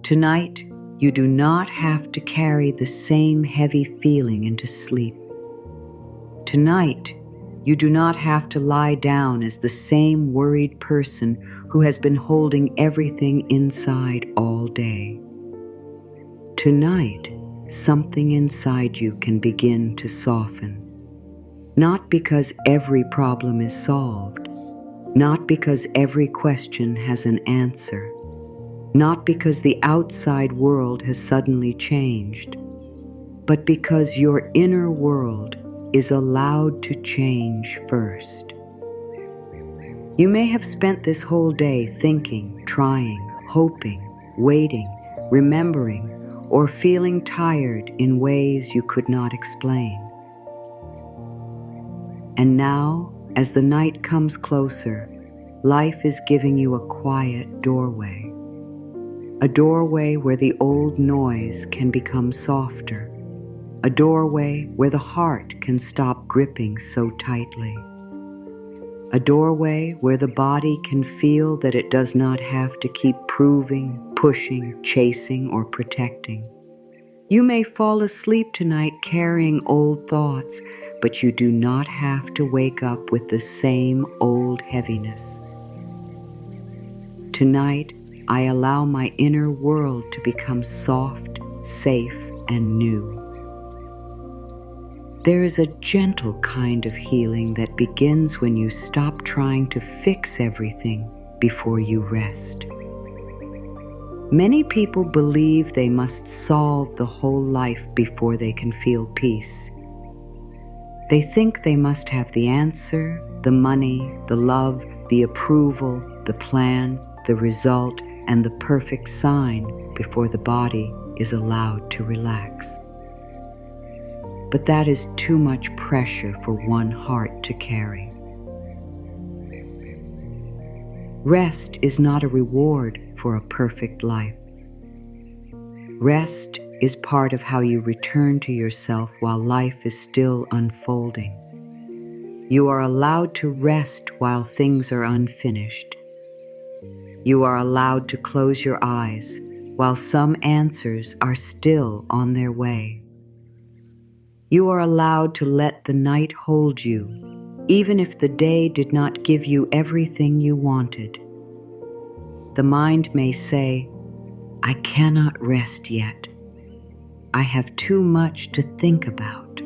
Tonight, you do not have to carry the same heavy feeling into sleep. Tonight, you do not have to lie down as the same worried person who has been holding everything inside all day. Tonight, something inside you can begin to soften. Not because every problem is solved, not because every question has an answer, not because the outside world has suddenly changed, but because your inner world is allowed to change first. You may have spent this whole day thinking, trying, hoping, waiting, remembering, or feeling tired in ways you could not explain. And now, as the night comes closer, life is giving you a quiet doorway. A doorway where the old noise can become softer. A doorway where the heart can stop gripping so tightly. A doorway where the body can feel that it does not have to keep proving, pushing, chasing, or protecting. You may fall asleep tonight carrying old thoughts, but you do not have to wake up with the same old heaviness. Tonight, I allow my inner world to become soft, safe, and new. There is a gentle kind of healing that begins when you stop trying to fix everything before you rest. Many people believe they must solve the whole life before they can feel peace. They think they must have the answer, the money, the love, the approval, the plan, the result, and the perfect sign before the body is allowed to relax. But that is too much pressure for one heart to carry. Rest is not a reward for a perfect life. Rest is part of how you return to yourself while life is still unfolding. You are allowed to rest while things are unfinished. You are allowed to close your eyes while some answers are still on their way. You are allowed to let the night hold you, even if the day did not give you everything you wanted. The mind may say, "I cannot rest yet. I have too much to think about."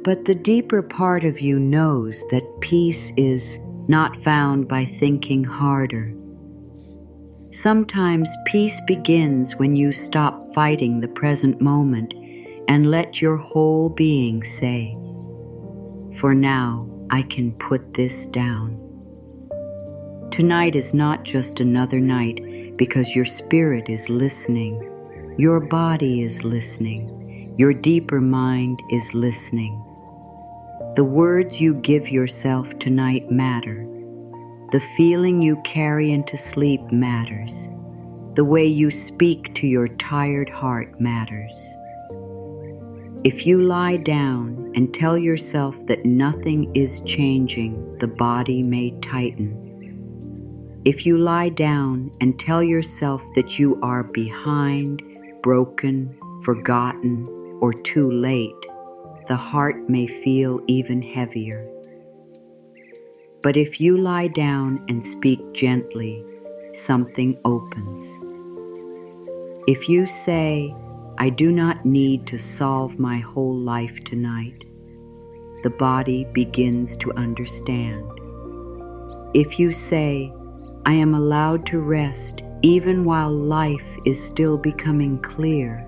But the deeper part of you knows that peace is not found by thinking harder. Sometimes peace begins when you stop fighting the present moment and let your whole being say, "For now, I can put this down." Tonight is not just another night because your spirit is listening, your body is listening, your deeper mind is listening. The words you give yourself tonight matter. The feeling you carry into sleep matters. The way you speak to your tired heart matters. If you lie down and tell yourself that nothing is changing, the body may tighten. If you lie down and tell yourself that you are behind, broken, forgotten, or too late, the heart may feel even heavier. But if you lie down and speak gently, something opens. If you say, "I do not need to solve my whole life tonight," the body begins to understand. If you say, "I am allowed to rest even while life is still becoming clear,"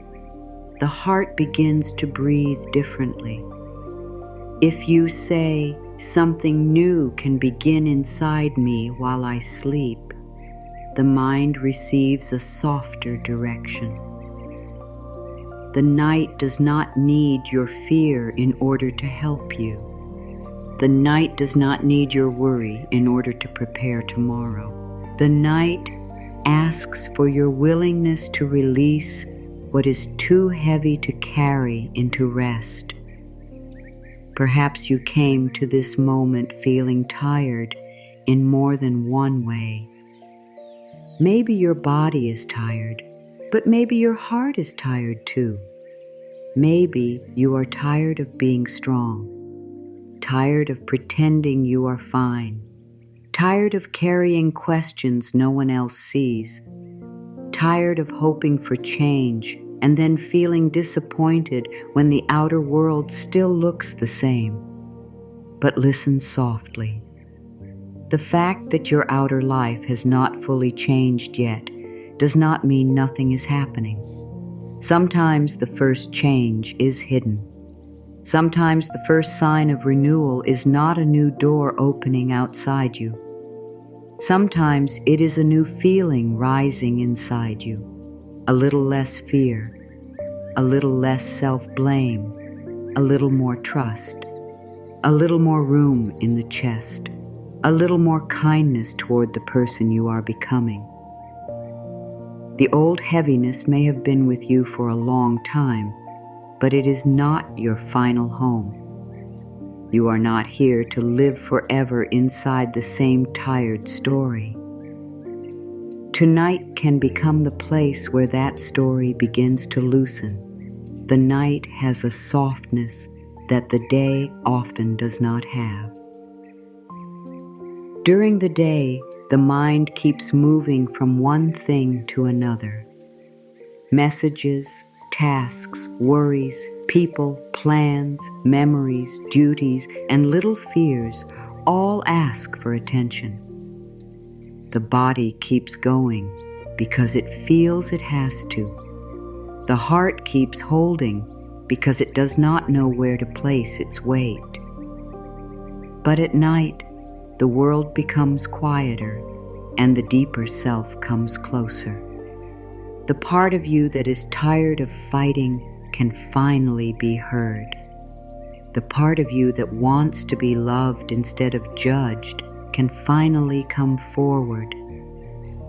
the heart begins to breathe differently. If you say, "Something new can begin inside me while I sleep," the mind receives a softer direction. The night does not need your fear in order to help you. The night does not need your worry in order to prepare tomorrow. The night asks for your willingness to release what is too heavy to carry into rest. Perhaps you came to this moment feeling tired in more than one way. Maybe your body is tired, But maybe your heart is tired too. Maybe you are tired of being strong, tired of pretending you are fine, tired of carrying questions no one else sees, tired of hoping for change and then feeling disappointed when the outer world still looks the same. But listen softly. The fact that your outer life has not fully changed yet does not mean nothing is happening. Sometimes the first change is hidden. Sometimes the first sign of renewal is not a new door opening outside you. Sometimes it is a new feeling rising inside you, a little less fear, a little less self-blame, a little more trust, a little more room in the chest, a little more kindness toward the person you are becoming. The old heaviness may have been with you for a long time, but it is not your final home. You are not here to live forever inside the same tired story. Tonight can become the place where that story begins to loosen. The night has a softness that the day often does not have. During the day, the mind keeps moving from one thing to another. Messages, tasks, worries, people, plans, memories, duties, and little fears all ask for attention. The body keeps going because it feels it has to. The heart keeps holding because it does not know where to place its weight. But at night, the world becomes quieter and the deeper self comes closer. The part of you that is tired of fighting can finally be heard. The part of you that wants to be loved instead of judged can finally come forward.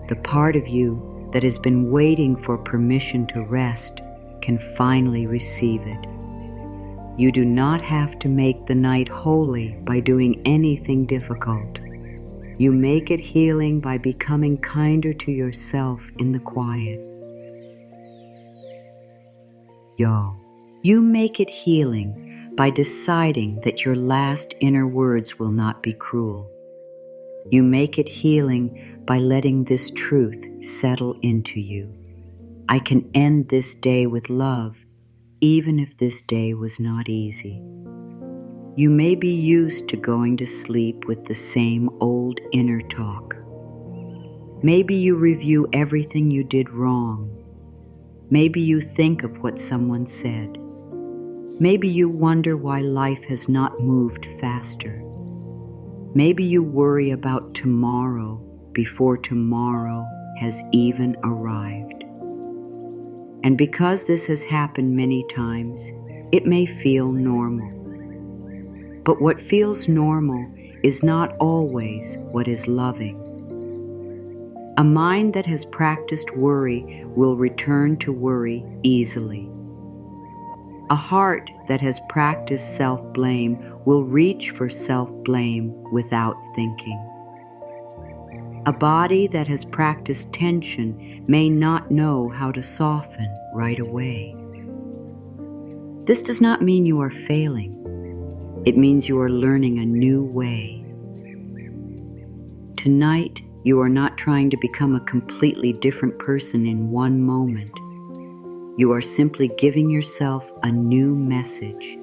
The part of you that has been waiting for permission to rest can finally receive it. You do not have to make the night holy by doing anything difficult. You make it healing by becoming kinder to yourself in the quiet. You make it healing by deciding that your last inner words will not be cruel. You make it healing by letting this truth settle into you. I can end this day with love, even if this day was not easy. You may be used to going to sleep with the same old inner talk. Maybe you review everything you did wrong. Maybe you think of what someone said. Maybe you wonder why life has not moved faster. Maybe you worry about tomorrow before tomorrow has even arrived. And because this has happened many times, it may feel normal. But what feels normal is not always what is loving. A mind that has practiced worry will return to worry easily. A heart that has practiced self-blame will reach for self-blame without thinking. A body that has practiced tension may not know how to soften right away. This does not mean you are failing. It means you are learning a new way. Tonight, you are not trying to become a completely different person in one moment. You are simply giving yourself a new message.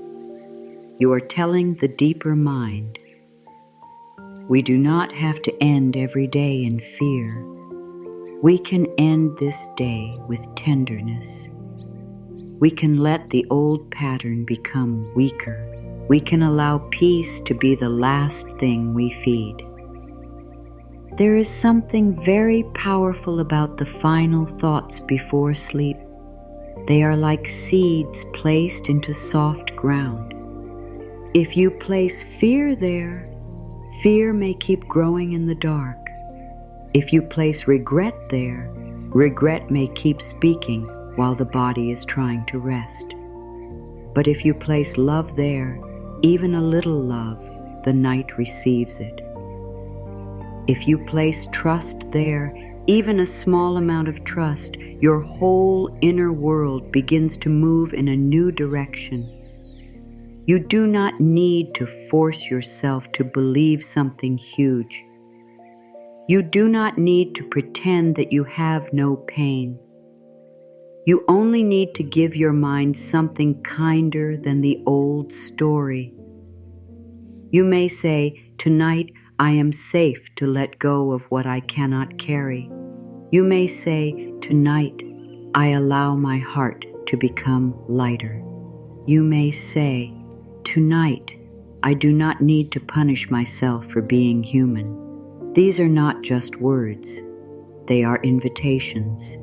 You are telling the deeper mind, we do not have to end every day in fear. We can end this day with tenderness. We can let the old pattern become weaker. We can allow peace to be the last thing we feed. There is something very powerful about the final thoughts before sleep. They are like seeds placed into soft ground. If you place fear there, fear may keep growing in the dark. If you place regret there, regret may keep speaking while the body is trying to rest. But if you place love there, even a little love, the night receives it. If you place trust there, even a small amount of trust, your whole inner world begins to move in a new direction. You do not need to force yourself to believe something huge. You do not need to pretend that you have no pain. You only need to give your mind something kinder than the old story. You may say, "Tonight I am safe to let go of what I cannot carry." You may say, "Tonight I allow my heart to become lighter." You may say, "Tonight I do not need to punish myself for being human." These are not just words. They are invitations.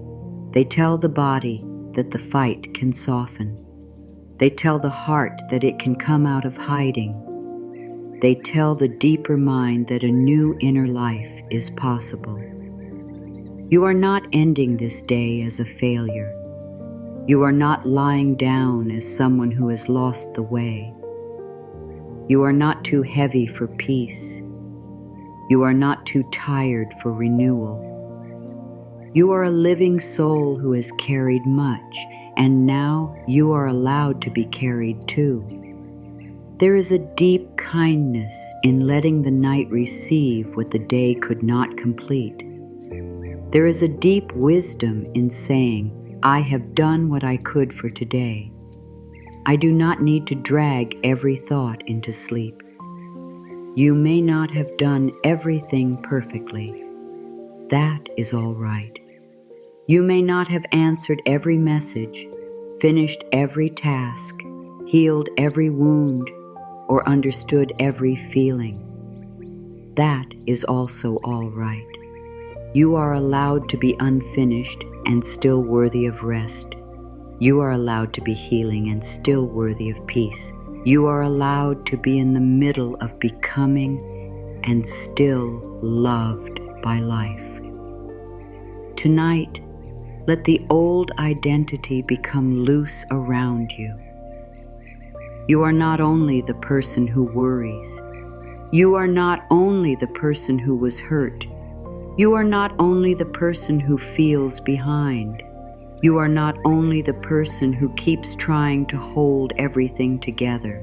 They tell the body that the fight can soften. They tell the heart that it can come out of hiding. They tell the deeper mind that a new inner life is possible. You are not ending this day as a failure. You are not lying down as someone who has lost the way. You are not too heavy for peace. You are not too tired for renewal. You are a living soul who has carried much, and now you are allowed to be carried too. There is a deep kindness in letting the night receive what the day could not complete. There is a deep wisdom in saying, "I have done what I could for today. I do not need to drag every thought into sleep." You may not have done everything perfectly. That is all right. You may not have answered every message, finished every task, healed every wound, or understood every feeling. That is also all right. You are allowed to be unfinished and still worthy of rest. You are allowed to be healing and still worthy of peace. You are allowed to be in the middle of becoming and still loved by life. Tonight, let the old identity become loose around you. You are not only the person who worries. You are not only the person who was hurt. You are not only the person who feels behind. You are not only the person who keeps trying to hold everything together.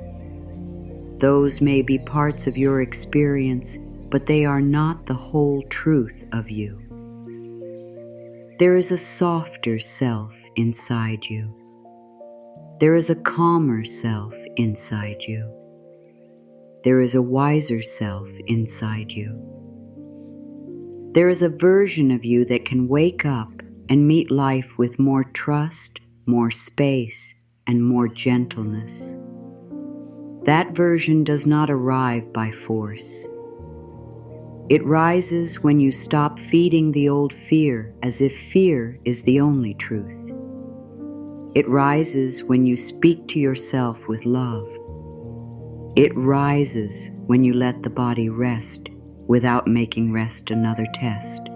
Those may be parts of your experience, but they are not the whole truth of you. There is a softer self inside you. There is a calmer self inside you. There is a wiser self inside you. There is a version of you that can wake up and meet life with more trust, more space, and more gentleness. That version does not arrive by force. It rises when you stop feeding the old fear as if fear is the only truth. It rises when you speak to yourself with love. It rises when you let the body rest without making rest another test.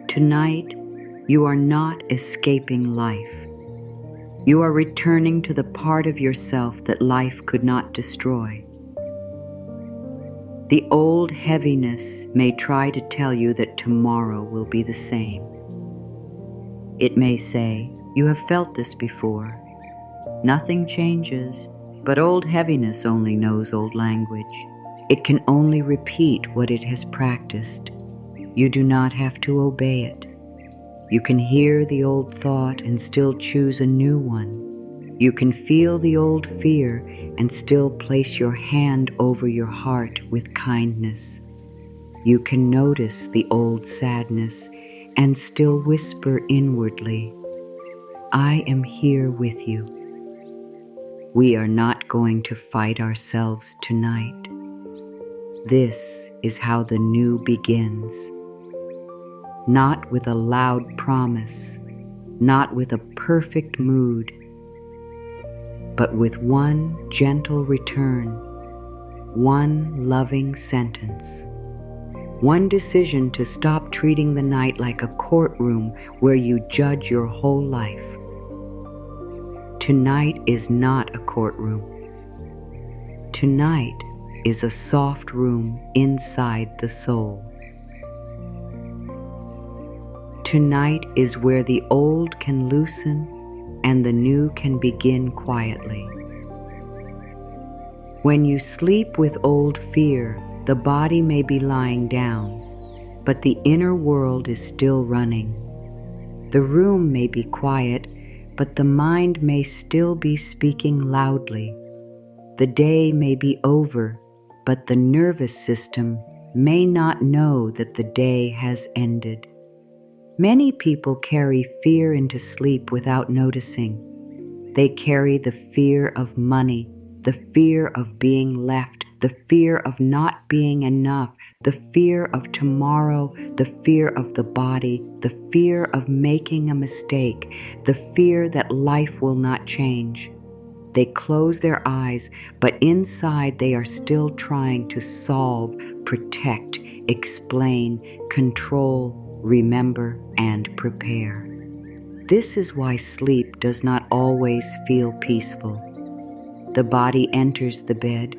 Tonight, you are not escaping life. You are returning to the part of yourself that life could not destroy. The old heaviness may try to tell you that tomorrow will be the same. It may say, "You have felt this before. Nothing changes," but old heaviness only knows old language. It can only repeat what it has practiced. You do not have to obey it. You can hear the old thought and still choose a new one. You can feel the old fear and still place your hand over your heart with kindness. You can notice the old sadness and still whisper inwardly, "I am here with you." We are not going to fight ourselves tonight. This is how the new begins. Not with a loud promise, not with a perfect mood, but with one gentle return, one loving sentence, one decision to stop treating the night like a courtroom where you judge your whole life. Tonight is not a courtroom. Tonight is a soft room inside the soul. Tonight is where the old can loosen and the new can begin quietly. When you sleep with old fear, the body may be lying down, but the inner world is still running. The room may be quiet, but the mind may still be speaking loudly. The day may be over, but the nervous system may not know that the day has ended. Many people carry fear into sleep without noticing. They carry the fear of money, the fear of being left, the fear of not being enough, the fear of tomorrow, the fear of the body, the fear of making a mistake, the fear that life will not change. They close their eyes, but inside they are still trying to solve, protect, explain, control, remember, and prepare. This is why sleep does not always feel peaceful. The body enters the bed,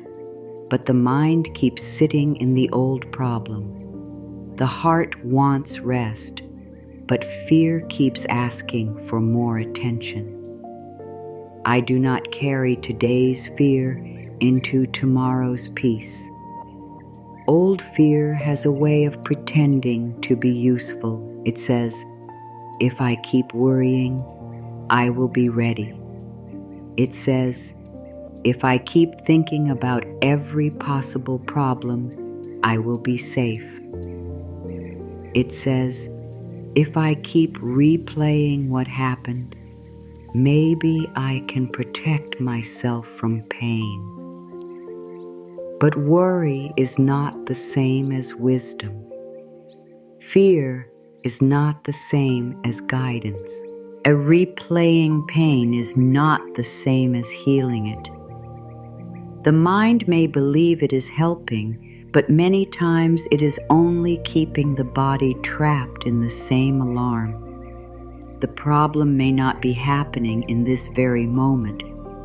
but the mind keeps sitting in the old problem. The heart wants rest, but fear keeps asking for more attention. I do not carry today's fear into tomorrow's peace. Old fear has a way of pretending to be useful. It says, if I keep worrying, I will be ready. It says, if I keep thinking about every possible problem, I will be safe. It says, if I keep replaying what happened, maybe I can protect myself from pain. But worry is not the same as wisdom. Fear is not the same as guidance. A replaying pain is not the same as healing it. The mind may believe it is helping, but many times it is only keeping the body trapped in the same alarm. The problem may not be happening in this very moment,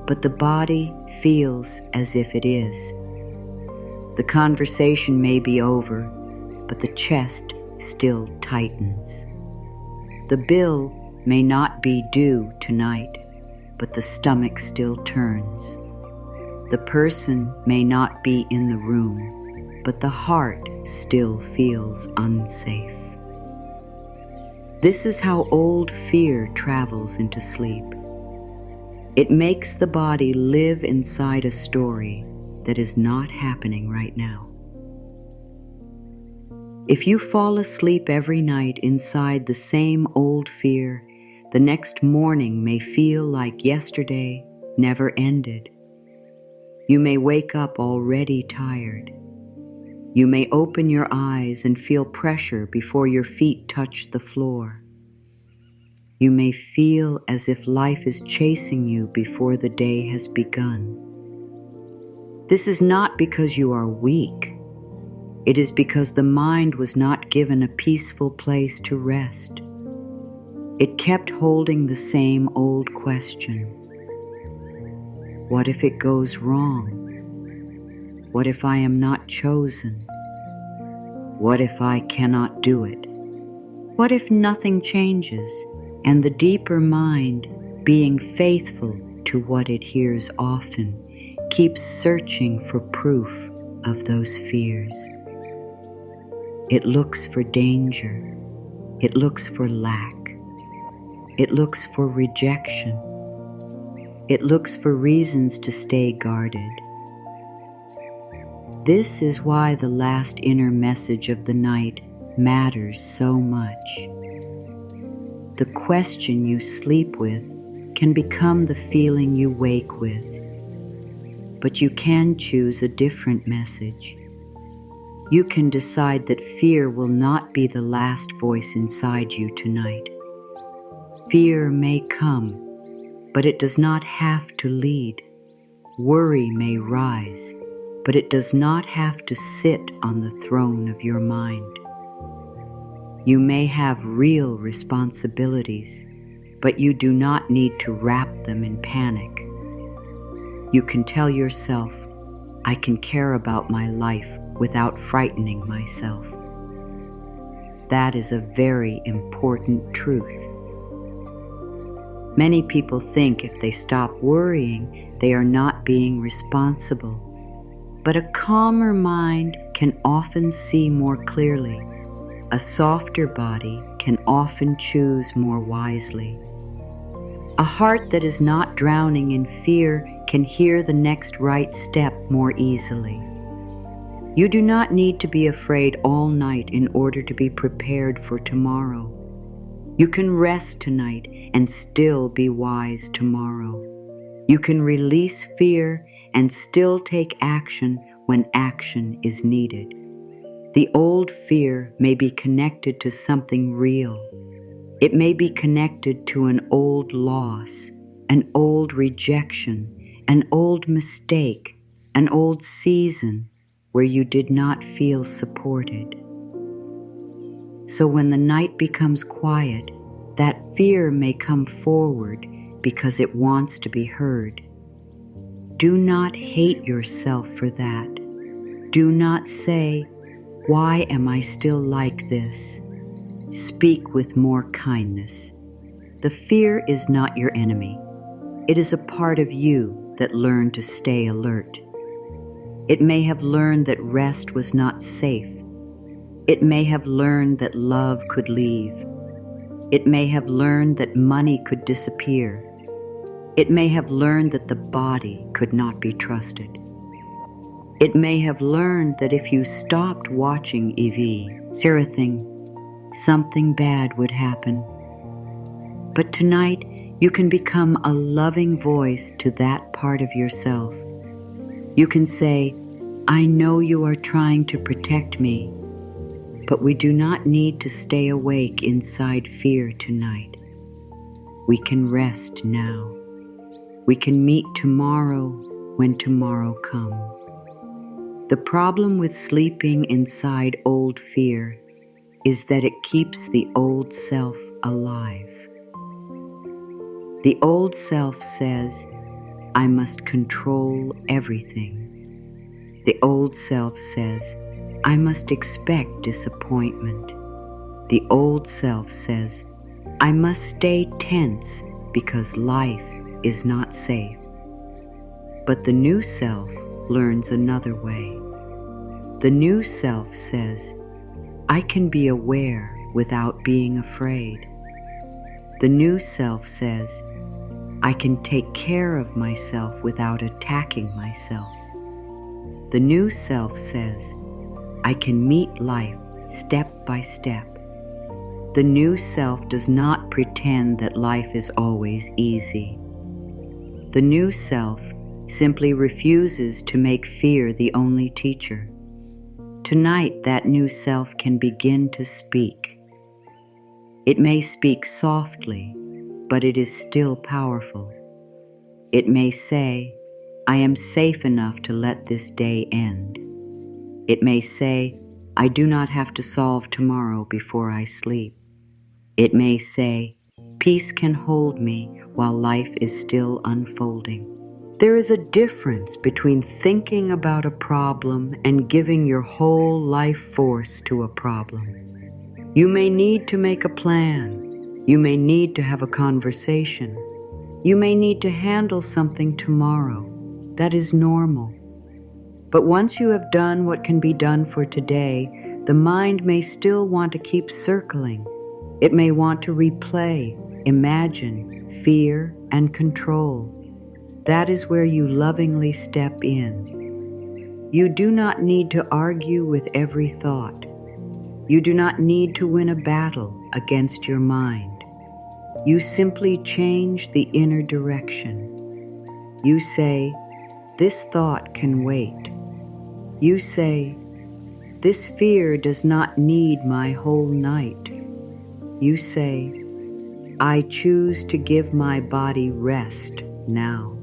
but the body feels as if it is. The conversation may be over, but the chest still tightens. The bill may not be due tonight, but the stomach still turns. The person may not be in the room, but the heart still feels unsafe. This is how old fear travels into sleep. It makes the body live inside a story that is not happening right now. If you fall asleep every night inside the same old fear, the next morning may feel like yesterday never ended. You may wake up already tired. You may open your eyes and feel pressure before your feet touch the floor. You may feel as if life is chasing you before the day has begun. This is not because you are weak. It is because the mind was not given a peaceful place to rest. It kept holding the same old question. What if it goes wrong? What if I am not chosen? What if I cannot do it? What if nothing changes? And the deeper mind, being faithful to what it hears often, keeps searching for proof of those fears. It looks for danger. It looks for lack. It looks for rejection. It looks for reasons to stay guarded. This is why the last inner message of the night matters so much. The question you sleep with can become the feeling you wake with, but you can choose a different message. You can decide that fear will not be the last voice inside you tonight. Fear may come, but it does not have to lead. Worry may rise, but it does not have to sit on the throne of your mind. You may have real responsibilities, but you do not need to wrap them in panic. You can tell yourself, I can care about my life without frightening myself. that is a very important truth. Many people think if they stop worrying, they are not being responsible. But a calmer mind can often see more clearly. A softer body can often choose more wisely. A heart that is not drowning in fear can hear the next right step more easily. You do not need to be afraid all night in order to be prepared for tomorrow. You can rest tonight and still be wise tomorrow. You can release fear and still take action when action is needed. The old fear may be connected to something real. It may be connected to an old loss, an old rejection, an old mistake, an old season where you did not feel supported. So when the night becomes quiet, that fear may come forward because it wants to be heard. Do not hate yourself for that. Do not say, "Why am I still like this?" Speak with more kindness. The fear is not your enemy. It is a part of you that learned to stay alert. It may have learned that rest was not safe. It may have learned that love could leave. It may have learned that money could disappear. It may have learned that the body could not be trusted. It may have learned that if you stopped watching everything, something bad would happen. But tonight, you can become a loving voice to that part of yourself. You can say, "I know you are trying to protect me, but we do not need to stay awake inside fear tonight. We can rest now. We can meet tomorrow when tomorrow comes." The problem with sleeping inside old fear is that it keeps the old self alive. The old self says, "I must control everything." The old self says, "I must expect disappointment." The old self says, "I must stay tense because life is not safe." But the new self learns another way. The new self says, "I can be aware without being afraid." The new self says, "I can take care of myself without attacking myself." The new self says, "I can meet life step by step." The new self does not pretend that life is always easy. The new self simply refuses to make fear the only teacher. Tonight, that new self can begin to speak. It may speak softly, but it is still powerful. It may say, "I am safe enough to let this day end." It may say, "I do not have to solve tomorrow before I sleep." It may say, "Peace can hold me while life is still unfolding." There is a difference between thinking about a problem and giving your whole life force to a problem. You may need to make a plan. You may need to have a conversation. You may need to handle something tomorrow. That is normal. But once you have done what can be done for today, the mind may still want to keep circling. It may want to replay, imagine, fear, and control. That is where you lovingly step in. You do not need to argue with every thought. You do not need to win a battle against your mind. You simply change the inner direction. You say, "This thought can wait." You say, "This fear does not need my whole night." You say, "I choose to give my body rest now."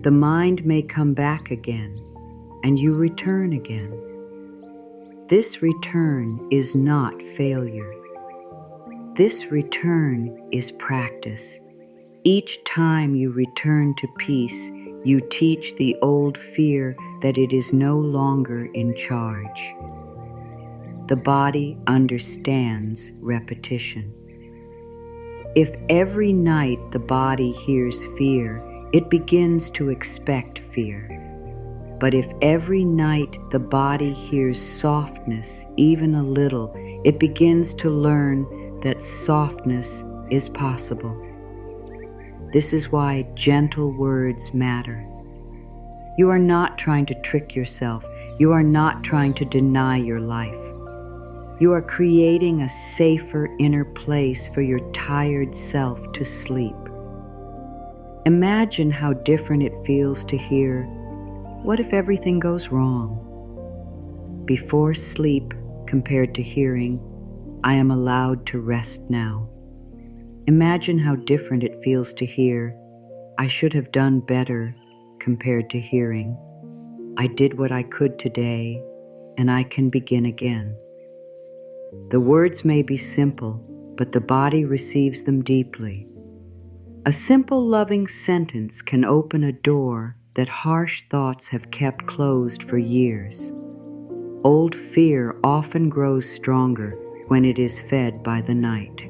The mind may come back again, and you return again. This return is not failure. This return is practice. Each time you return to peace, you teach the old fear that it is no longer in charge. the body understands repetition. If every night the body hears fear, it begins to expect fear. But if every night the body hears softness, even a little, it begins to learn that softness is possible. This is why gentle words matter. You are not trying to trick yourself. You are not trying to deny your life. You are creating a safer inner place for your tired self to sleep. Imagine how different it feels to hear, "What if everything goes wrong?" Before sleep compared to hearing, "I am allowed to rest now." Imagine how different it feels to hear, "I should have done better," compared to hearing, "I did what I could today, and I can begin again." The words may be simple, but the body receives them deeply. A simple, loving sentence can open a door that harsh thoughts have kept closed for years. Old fear often grows stronger when it is fed by the night.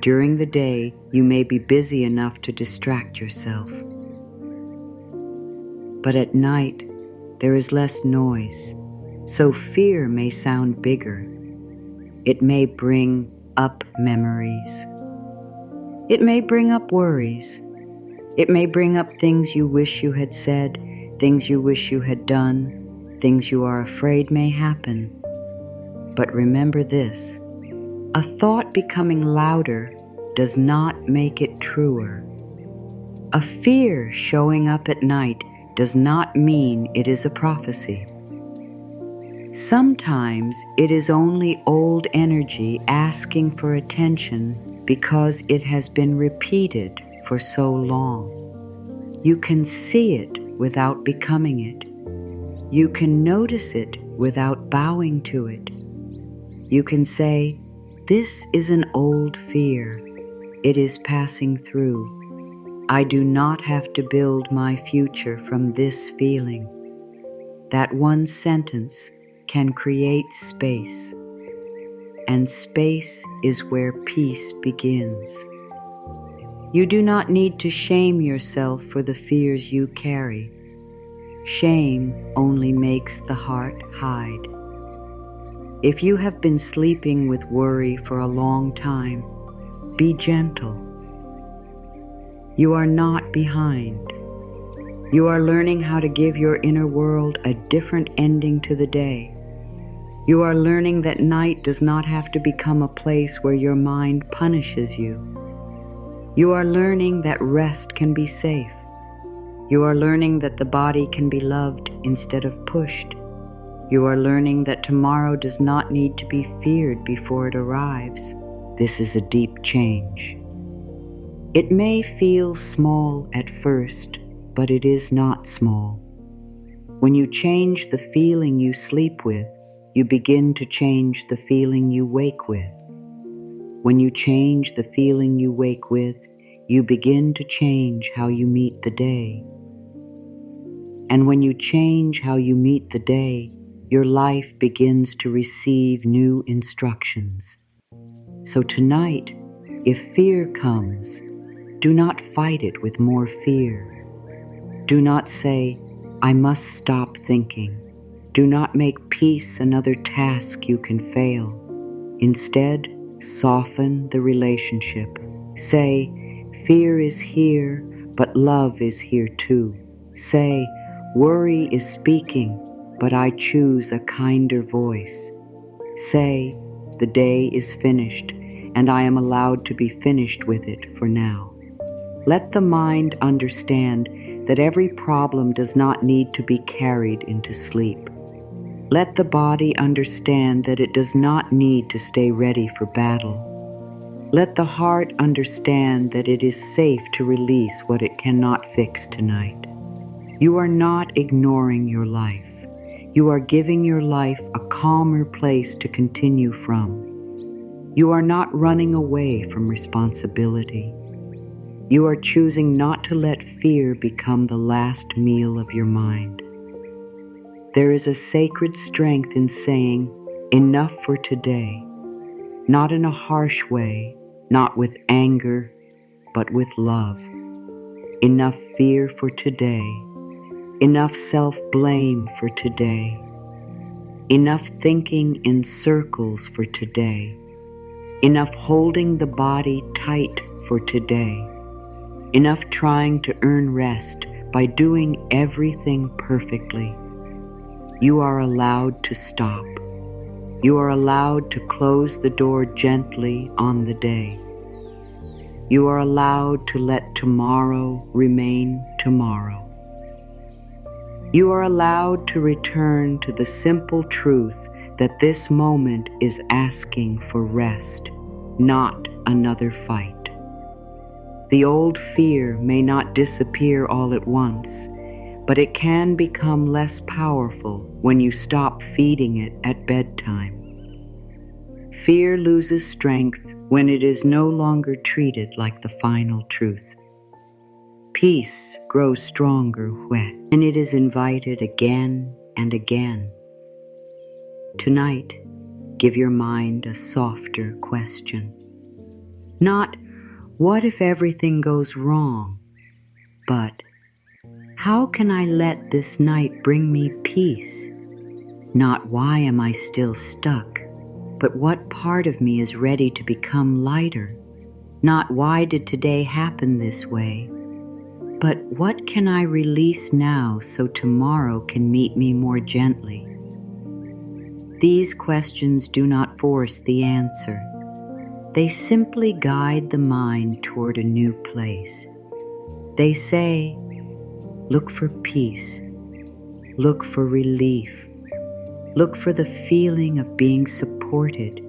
During the day, you may be busy enough to distract yourself. But at night, there is less noise, so fear may sound bigger. It may bring up memories. It may bring up worries. It may bring up things you wish you had said, things you wish you had done, things you are afraid may happen. But remember this: a thought becoming louder does not make it truer. A fear showing up at night does not mean it is a prophecy. Sometimes it is only old energy asking for attention because it has been repeated for so long. You can see it without becoming it. You can notice it without bowing to it. You can say, "This is an old fear. It is passing through. I do not have to build my future from this feeling." That one sentence can create space, and space is where peace begins. You do not need to shame yourself for the fears you carry. Shame only makes the heart hide. If you have been sleeping with worry for a long time, be gentle. You are not behind. You are learning how to give your inner world a different ending to the day. You are learning that night does not have to become a place where your mind punishes you. You are learning that rest can be safe. You are learning that the body can be loved instead of pushed. You are learning that tomorrow does not need to be feared before it arrives. This is a deep change. It may feel small at first, but it is not small. When you change the feeling you sleep with, you begin to change the feeling you wake with. When you change the feeling you wake with, you begin to change how you meet the day. And when you change how you meet the day, your life begins to receive new instructions. So tonight, if fear comes, do not fight it with more fear. Do not say, "I must stop thinking." Do not make peace another task you can fail. Instead, soften the relationship. Say, "Fear is here, but love is here too." Say, "Worry is speaking, but I choose a kinder voice." Say, "The day is finished, and I am allowed to be finished with it for now." Let the mind understand that every problem does not need to be carried into sleep. Let the body understand that it does not need to stay ready for battle. Let the heart understand that it is safe to release what it cannot fix tonight. You are not ignoring your life. You are giving your life a calmer place to continue from. You are not running away from responsibility. You are choosing not to let fear become the last meal of your mind. There is a sacred strength in saying, Enough for today, not in a harsh way, not with anger, but with love. Enough fear for today, enough self-blame for today, enough thinking in circles for today, enough holding the body tight for today, enough trying to earn rest by doing everything perfectly. You are allowed to stop. You are allowed to close the door gently on the day. You are allowed to let tomorrow remain tomorrow. You are allowed to return to the simple truth that this moment is asking for rest, not another fight. The old fear may not disappear all at once, but it can become less powerful when you stop feeding it at bedtime. Fear loses strength when it is no longer treated like the final truth. Peace grows stronger when it is invited again and again. Tonight, give your mind a softer question. Not, what if everything goes wrong? But, how can I let this night bring me peace? Not, why am I still stuck? But what part of me is ready to become lighter? Not, why did today happen this way? But what can I release now so tomorrow can meet me more gently? These questions do not force the answer. They simply guide the mind toward a new place. They say, look for peace, look for relief, look for the feeling of being supported,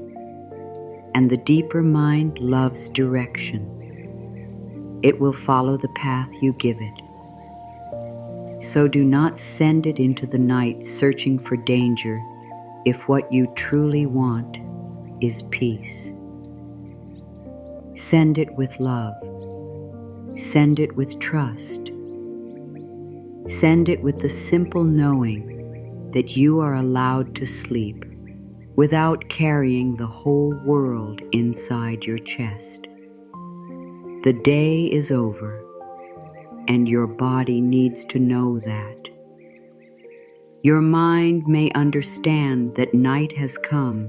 and the deeper mind loves direction. It will follow the path you give it. So do not send it into the night searching for danger if what you truly want is peace. Send it with love. Send it with trust. Send it with the simple knowing that you are allowed to sleep without carrying the whole world inside your chest. The day is over, and your body needs to know that. Your mind may understand that night has come,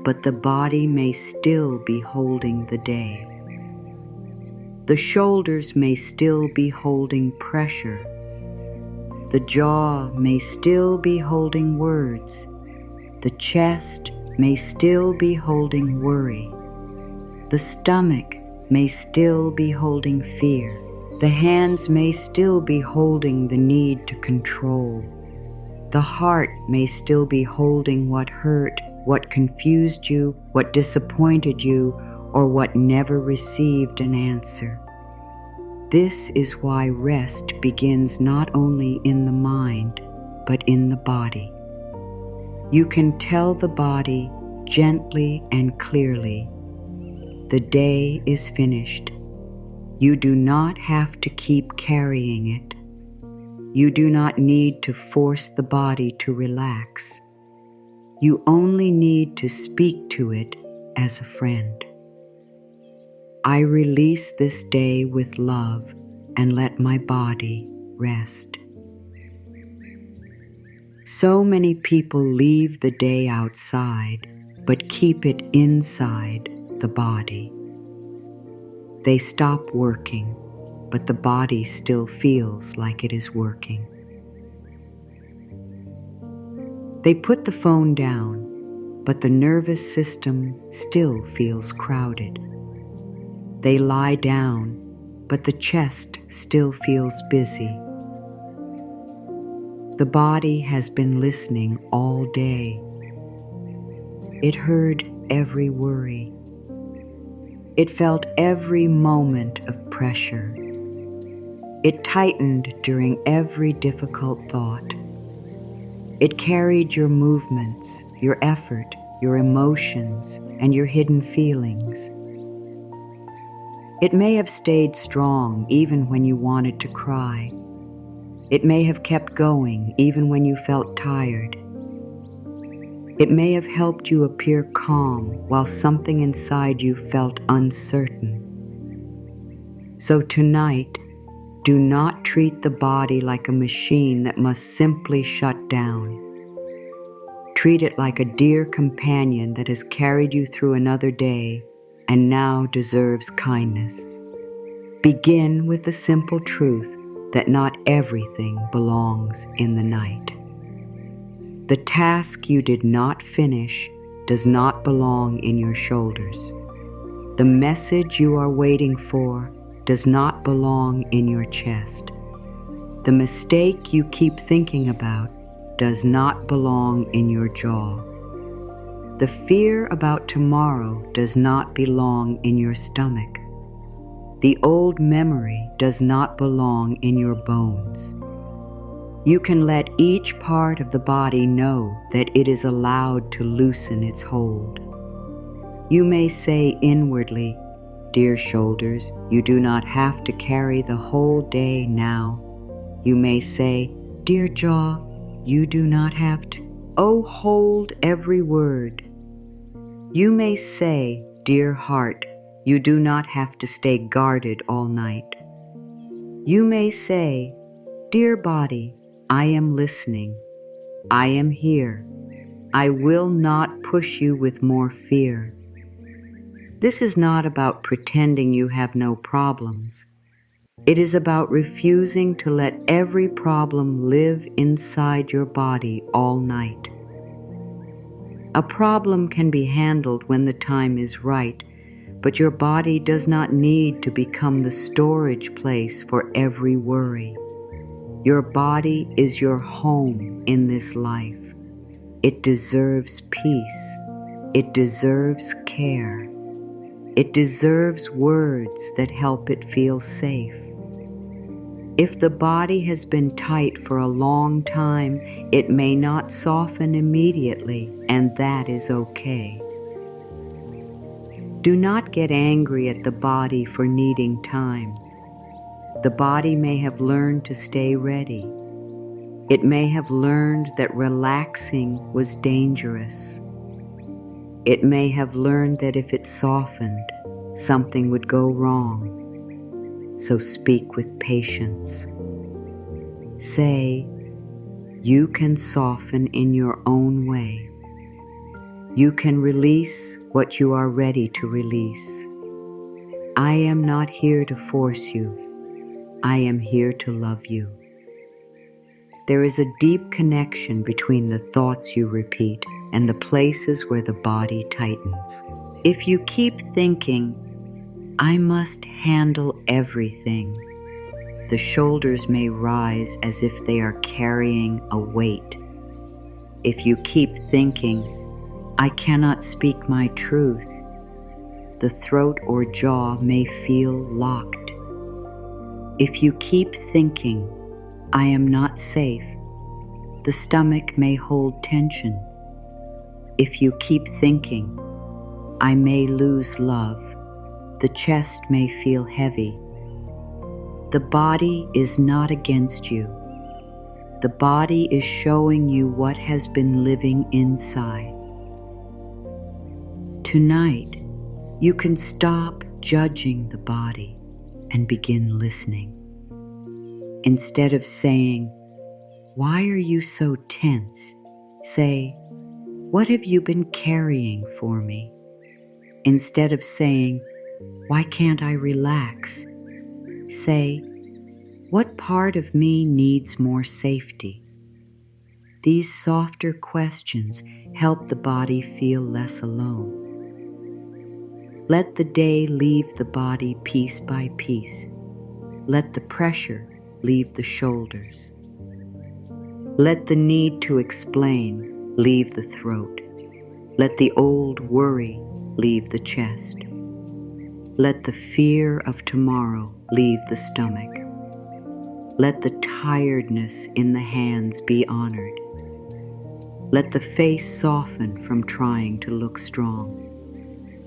but the body may still be holding the day. The shoulders may still be holding pressure. The jaw may still be holding words. The chest may still be holding worry. The stomach may still be holding fear. The hands may still be holding the need to control. The heart may still be holding what hurt, what confused you, what disappointed you, or what never received an answer. This is why rest begins not only in the mind, but in the body. You can tell the body gently and clearly, the day is finished. You do not have to keep carrying it. You do not need to force the body to relax. You only need to speak to it as a friend. I release this day with love and let my body rest. So many people leave the day outside, but keep it inside the body. They stop working, but the body still feels like it is working. They put the phone down, but the nervous system still feels crowded. They lie down, but the chest still feels busy. The body has been listening all day. It heard every worry. It felt every moment of pressure. It tightened during every difficult thought. It carried your movements, your effort, your emotions, and your hidden feelings. It may have stayed strong even when you wanted to cry. It may have kept going even when you felt tired. It may have helped you appear calm while something inside you felt uncertain. So tonight, do not treat the body like a machine that must simply shut down. Treat it like a dear companion that has carried you through another day and now deserves kindness. Begin with the simple truth that not everything belongs in the night. The task you did not finish does not belong in your shoulders. The message you are waiting for does not belong in your chest. The mistake you keep thinking about does not belong in your jaw. The fear about tomorrow does not belong in your stomach. The old memory does not belong in your bones. You can let each part of the body know that it is allowed to loosen its hold. You may say inwardly, "Dear shoulders, you do not have to carry the whole day now." You may say, "Dear jaw, you do not have to." Oh, hold every word. You may say, "Dear heart, you do not have to stay guarded all night." You may say, "Dear body, I am listening. I am here. I will not push you with more fear." This is not about pretending you have no problems. It is about refusing to let every problem live inside your body all night. A problem can be handled when the time is right, but your body does not need to become the storage place for every worry. Your body is your home in this life. It deserves peace. It deserves care. It deserves words that help it feel safe. If the body has been tight for a long time, it may not soften immediately, and that is okay. Do not get angry at the body for needing time. The body may have learned to stay ready. It may have learned that relaxing was dangerous. It may have learned that if it softened, something would go wrong. So speak with patience. Say, "You can soften in your own way. You can release what you are ready to release. I am not here to force you. I am here to love you." There is a deep connection between the thoughts you repeat and the places where the body tightens. If you keep thinking, "I must handle everything," the shoulders may rise as if they are carrying a weight. If you keep thinking, "I cannot speak my truth," the throat or jaw may feel locked. If you keep thinking, "I am not safe," the stomach may hold tension. If you keep thinking, "I may lose love," the chest may feel heavy. The body is not against you. The body is showing you what has been living inside. Tonight, you can stop judging the body and begin listening. Instead of saying, "Why are you so tense?" say, "What have you been carrying for me?" Instead of saying, "Why can't I relax?" say, "What part of me needs more safety?" These softer questions help the body feel less alone. Let the day leave the body piece by piece. Let the pressure leave the shoulders. Let the need to explain leave the throat. Let the old worry leave the chest. Let the fear of tomorrow leave the stomach. Let the tiredness in the hands be honored. Let the face soften from trying to look strong.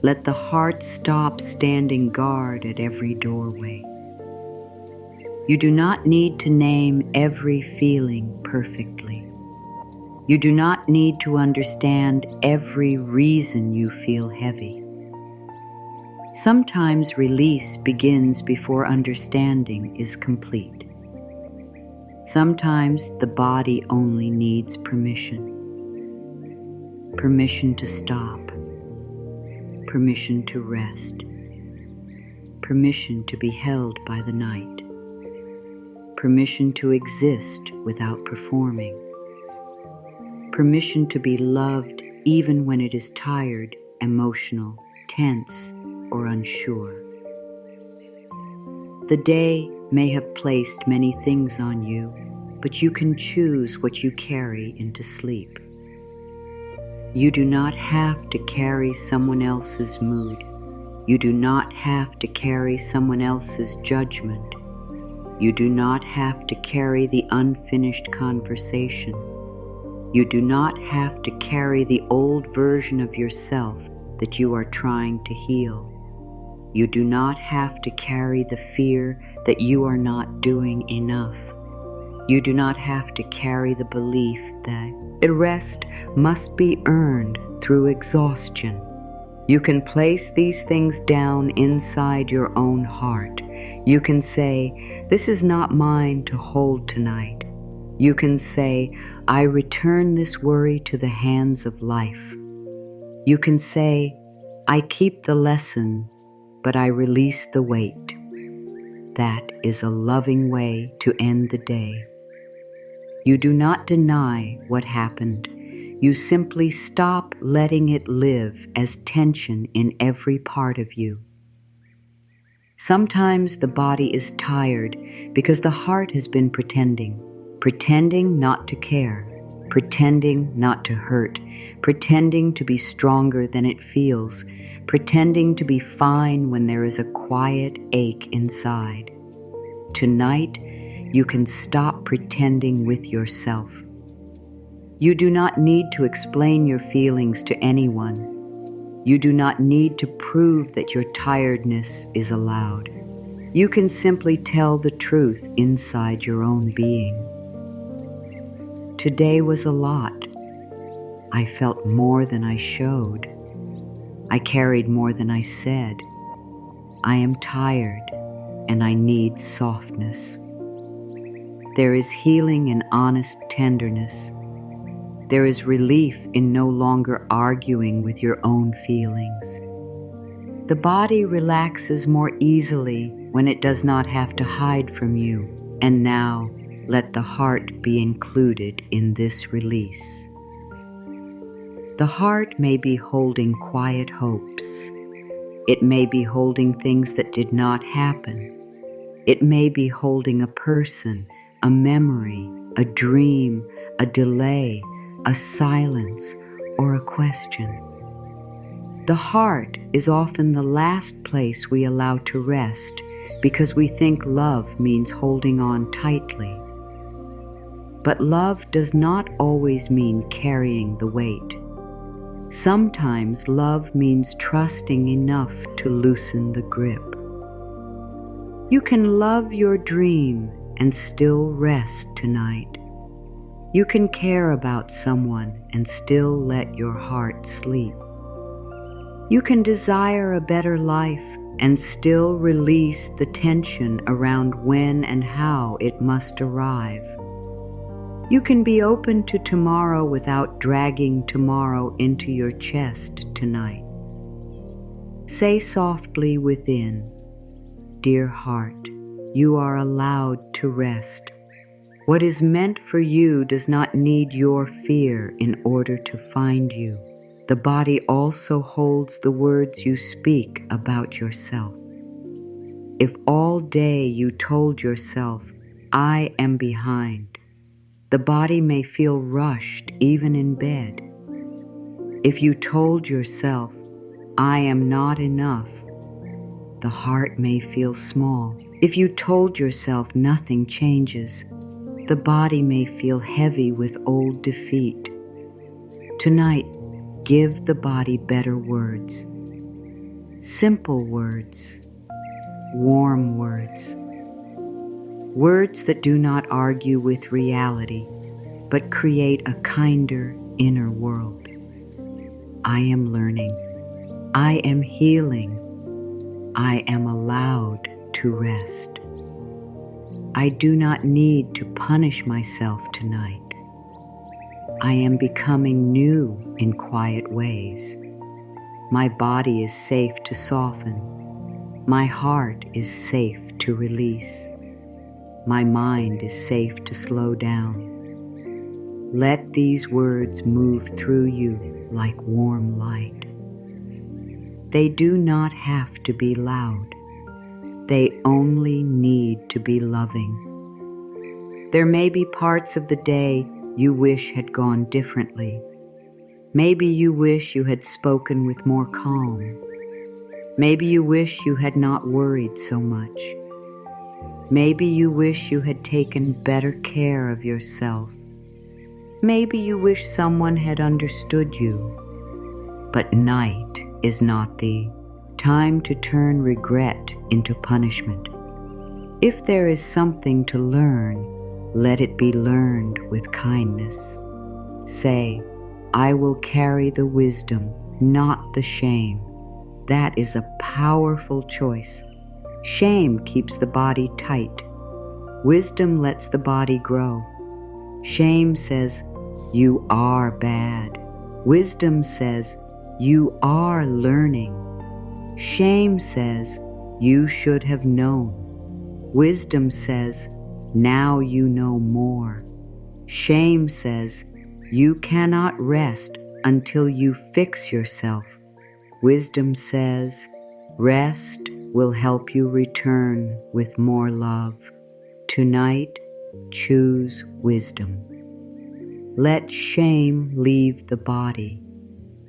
Let the heart stop standing guard at every doorway. You do not need to name every feeling perfectly. You do not need to understand every reason you feel heavy. Sometimes release begins before understanding is complete. Sometimes the body only needs permission. Permission to stop. Permission to rest. Permission to be held by the night. Permission to exist without performing. Permission to be loved even when it is tired, emotional, tense, or unsure. The day may have placed many things on you, but you can choose what you carry into sleep. You do not have to carry someone else's mood. You do not have to carry someone else's judgment. You do not have to carry the unfinished conversation. You do not have to carry the old version of yourself that you are trying to heal. You do not have to carry the fear that you are not doing enough. You do not have to carry the belief that rest must be earned through exhaustion. You can place these things down inside your own heart. You can say, "This is not mine to hold tonight." You can say, "I return this worry to the hands of life." You can say, "I keep the lesson, but I release the weight." That is a loving way to end the day. You do not deny what happened. You simply stop letting it live as tension in every part of you. Sometimes the body is tired because the heart has been pretending not to care, pretending not to hurt, pretending to be stronger than it feels, pretending to be fine when there is a quiet ache inside. Tonight, you can stop pretending with yourself. You do not need to explain your feelings to anyone. You do not need to prove that your tiredness is allowed. You can simply tell the truth inside your own being. Today was a lot. I felt more than I showed. I carried more than I said. I am tired and I need softness. There is healing in honest tenderness. There is relief in no longer arguing with your own feelings. The body relaxes more easily when it does not have to hide from you. And now, let the heart be included in this release. The heart may be holding quiet hopes. It may be holding things that did not happen. It may be holding a person, a memory, a dream, a delay, a silence, or a question. The heart is often the last place we allow to rest because we think love means holding on tightly. But love does not always mean carrying the weight. Sometimes love means trusting enough to loosen the grip. You can love your dream and still rest tonight. You can care about someone and still let your heart sleep. You can desire a better life and still release the tension around when and how it must arrive. You can be open to tomorrow without dragging tomorrow into your chest tonight. Say softly within, "Dear heart, you are allowed to rest. What is meant for you does not need your fear in order to find you." The body also holds the words you speak about yourself. If all day you told yourself, "I am behind," the body may feel rushed even in bed. If you told yourself, "I am not enough," the heart may feel small. If you told yourself nothing changes, the body may feel heavy with old defeat. Tonight, give the body better words. Simple words. Warm words. Words that do not argue with reality. but create a kinder inner world. I am learning. I am healing. I am allowed to rest. I do not need to punish myself tonight. I am becoming new in quiet ways. My body is safe to soften. My heart is safe to release. My mind is safe to slow down. Let these words move through you like warm light. They do not have to be loud. They only need to be loving. There may be parts of the day you wish had gone differently. Maybe you wish you had spoken with more calm. Maybe you wish you had not worried so much. Maybe you wish you had taken better care of yourself. Maybe you wish someone had understood you. But night is not the time to turn regret into punishment. If there is something to learn, let it be learned with kindness. Say, I will carry the wisdom, not the shame. That is a powerful choice. Shame keeps the body tight. Wisdom lets the body grow. Shame says, you are bad. Wisdom says, you are learning. Shame says, you should have known. Wisdom says, now you know more. Shame says, you cannot rest until you fix yourself. Wisdom says, rest will help you return with more love. Tonight, choose wisdom. Let shame leave the body.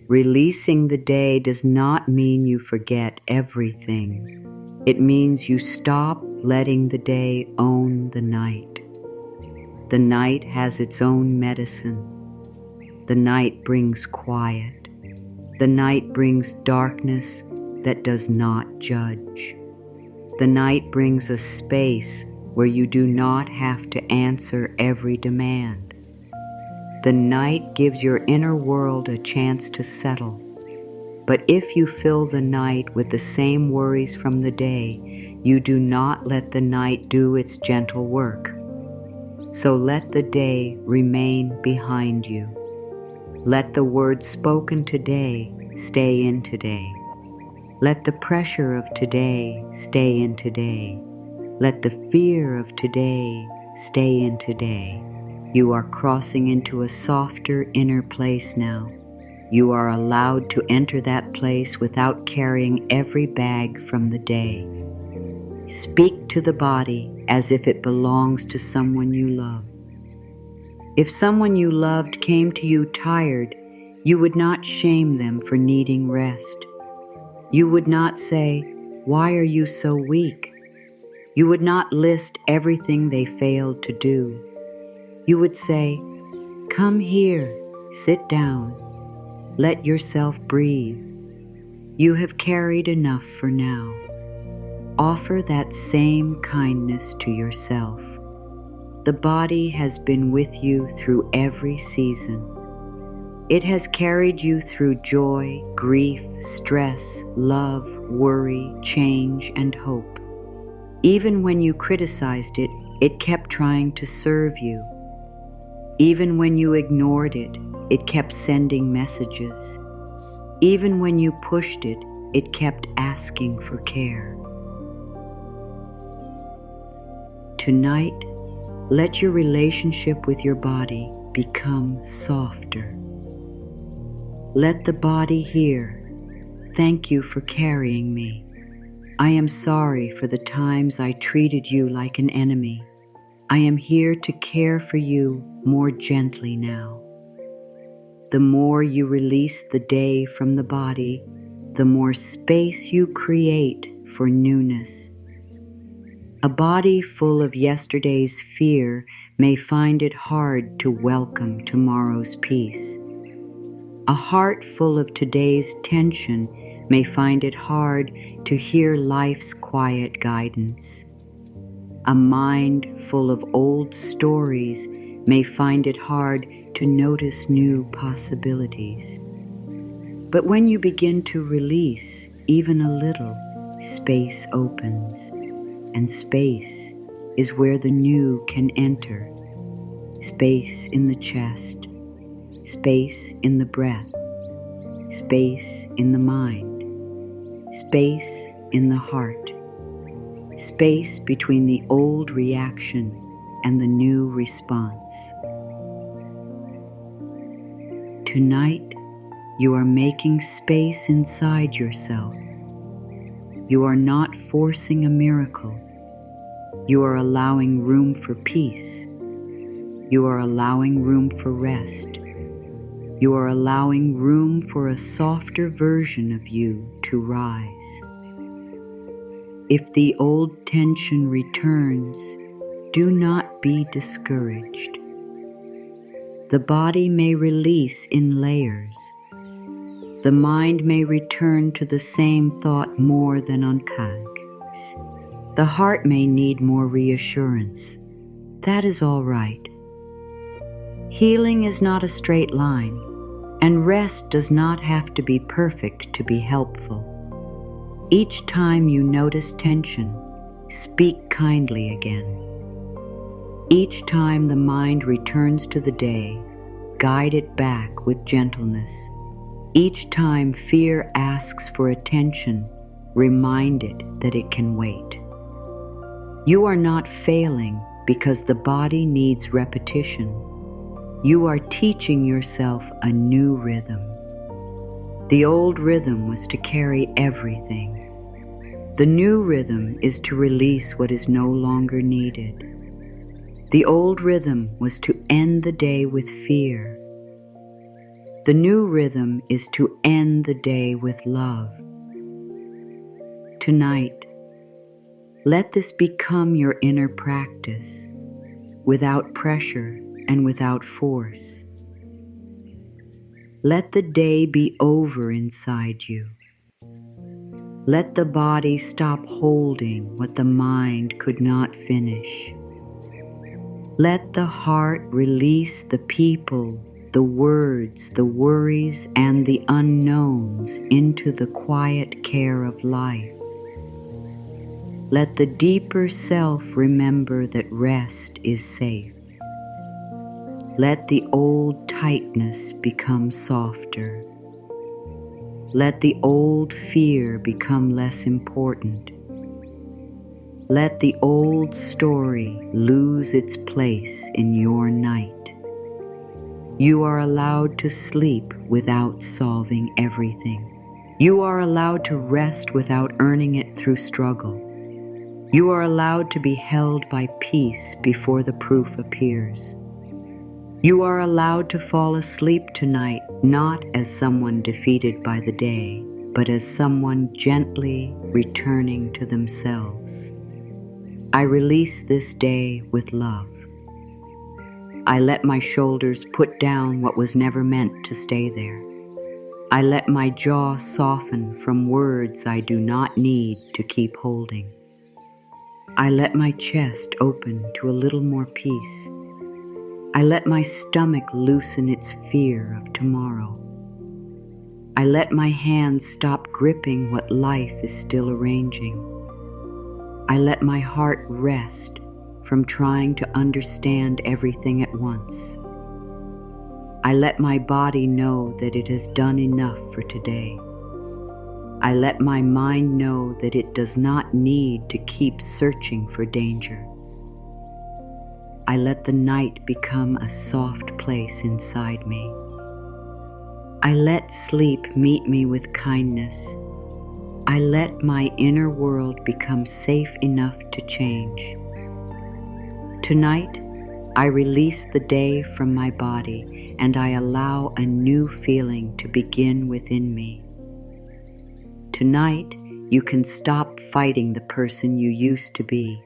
Releasing the day does not mean you forget everything. It means you stop letting the day own the night. The night has its own medicine. The night brings quiet. The night brings darkness that does not judge. The night brings a space where you do not have to answer every demand. The night gives your inner world a chance to settle. But if you fill the night with the same worries from the day, you do not let the night do its gentle work. So let the day remain behind you. Let the words spoken today stay in today. Let the pressure of today stay in today. Let the fear of today stay in today. You are crossing into a softer inner place now. You are allowed to enter that place without carrying every bag from the day. Speak to the body as if it belongs to someone you love. If someone you loved came to you tired, you would not shame them for needing rest. You would not say, "Why are you so weak?" You would not list everything they failed to do. You would say, "Come here, sit down, let yourself breathe. You have carried enough for now." Offer that same kindness to yourself. The body has been with you through every season. It has carried you through joy, grief, stress, love, worry, change, and hope. Even when you criticized it, it kept trying to serve you. Even when you ignored it, it kept sending messages. Even when you pushed it, it kept asking for care. Tonight, let your relationship with your body become softer. Let the body hear, "Thank you for carrying me. I am sorry for the times I treated you like an enemy. I am here to care for you more gently now." The more you release the day from the body, the more space you create for newness. A body full of yesterday's fear may find it hard to welcome tomorrow's peace. A heart full of today's tension may find it hard to hear life's quiet guidance. A mind full of old stories may find it hard to notice new possibilities. But when you begin to release even a little, space opens, and space is where the new can enter. Space in the chest, space in the breath, space in the mind, space in the heart, space between the old reaction and the new response. Tonight, you are making space inside yourself. You are not forcing a miracle. You are allowing room for peace. You are allowing room for rest. You are allowing room for a softer version of you to rise. If the old tension returns, do not be discouraged. The body may release in layers. The mind may return to the same thought more than unconscious. The heart may need more reassurance. That is all right. Healing is not a straight line, and rest does not have to be perfect to be helpful. Each time you notice tension, speak kindly again. Each time the mind returns to the day, guide it back with gentleness. Each time fear asks for attention, remind it that it can wait. You are not failing because the body needs repetition. You are teaching yourself a new rhythm. The old rhythm was to carry everything. The new rhythm is to release what is no longer needed. The old rhythm was to end the day with fear. The new rhythm is to end the day with love. Tonight, let this become your inner practice, without pressure and without force. Let the day be over inside you. Let the body stop holding what the mind could not finish. Let the heart release the people, the words, the worries, and the unknowns into the quiet care of life. Let the deeper self remember that rest is safe. Let the old tightness become softer. Let the old fear become less important. Let the old story lose its place in your night. You are allowed to sleep without solving everything. You are allowed to rest without earning it through struggle. You are allowed to be held by peace before the proof appears. You are allowed to fall asleep tonight, not as someone defeated by the day, but as someone gently returning to themselves. I release this day with love. I let my shoulders put down what was never meant to stay there. I let my jaw soften from words I do not need to keep holding. I let my chest open to a little more peace. I let my stomach loosen its fear of tomorrow. I let my hands stop gripping what life is still arranging. I let my heart rest from trying to understand everything at once. I let my body know that it has done enough for today. I let my mind know that it does not need to keep searching for danger. I let the night become a soft place inside me. I let sleep meet me with kindness. I let my inner world become safe enough to change. Tonight, I release the day from my body and I allow a new feeling to begin within me. Tonight, you can stop fighting the person you used to be.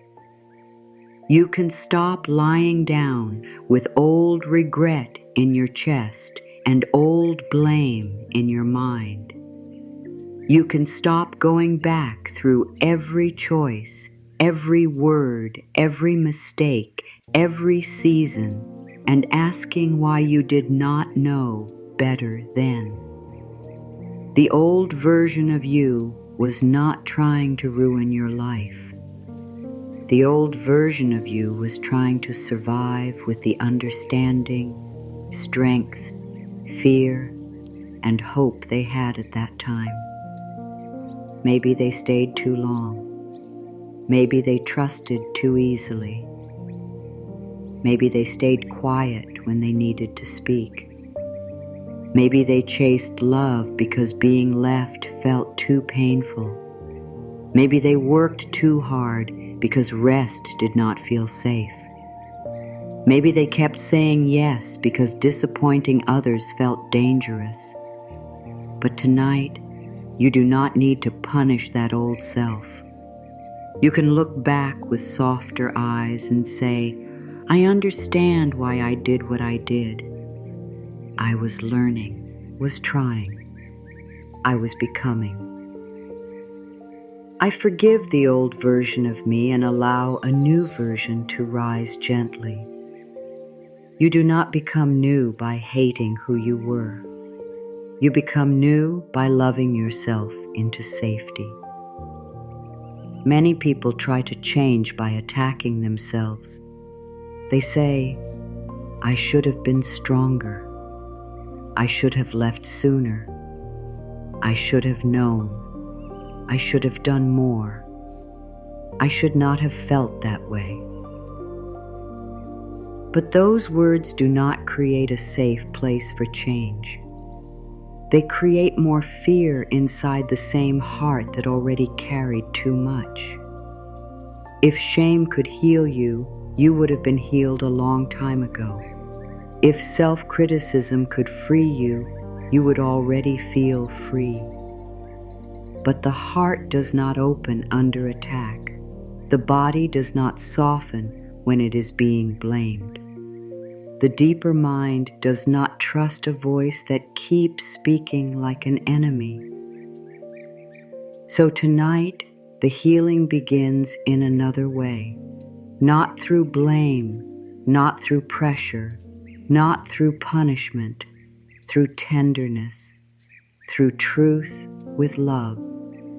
You can stop lying down with old regret in your chest and old blame in your mind. You can stop going back through every choice, every word, every mistake, every season, and asking why you did not know better then. The old version of you was not trying to ruin your life. The old version of you was trying to survive with the understanding, strength, fear, and hope they had at that time. Maybe they stayed too long. Maybe they trusted too easily. Maybe they stayed quiet when they needed to speak. Maybe they chased love because being left felt too painful. Maybe they worked too hard because rest did not feel safe. Maybe they kept saying yes because disappointing others felt dangerous. But tonight, you do not need to punish that old self. You can look back with softer eyes and say, I understand why I did what I did. I was learning, was trying. I was becoming. I forgive the old version of me and allow a new version to rise gently. You do not become new by hating who you were. You become new by loving yourself into safety. Many people try to change by attacking themselves. They say, I should have been stronger. I should have left sooner. I should have known. I should have done more. I should not have felt that way. But those words do not create a safe place for change. They create more fear inside the same heart that already carried too much. If shame could heal you, you would have been healed a long time ago. If self-criticism could free you, you would already feel free. But the heart does not open under attack. The body does not soften when it is being blamed. The deeper mind does not trust a voice that keeps speaking like an enemy. So tonight, the healing begins in another way. Not through blame, not through pressure, not through punishment, through tenderness, through truth with love,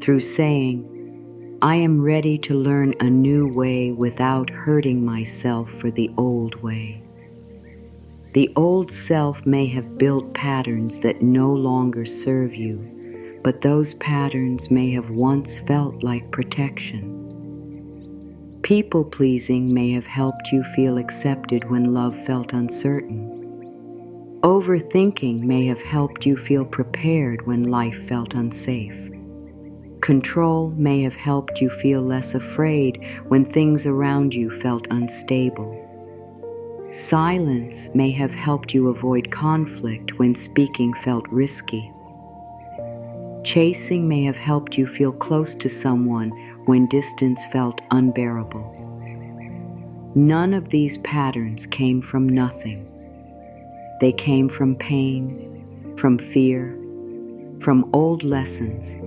through saying, I am ready to learn a new way without hurting myself for the old way. The old self may have built patterns that no longer serve you, but those patterns may have once felt like protection. People-pleasing may have helped you feel accepted when love felt uncertain. Overthinking may have helped you feel prepared when life felt unsafe. Control may have helped you feel less afraid when things around you felt unstable. Silence may have helped you avoid conflict when speaking felt risky. Chasing may have helped you feel close to someone when distance felt unbearable. None of these patterns came from nothing. They came from pain, from fear, from old lessons,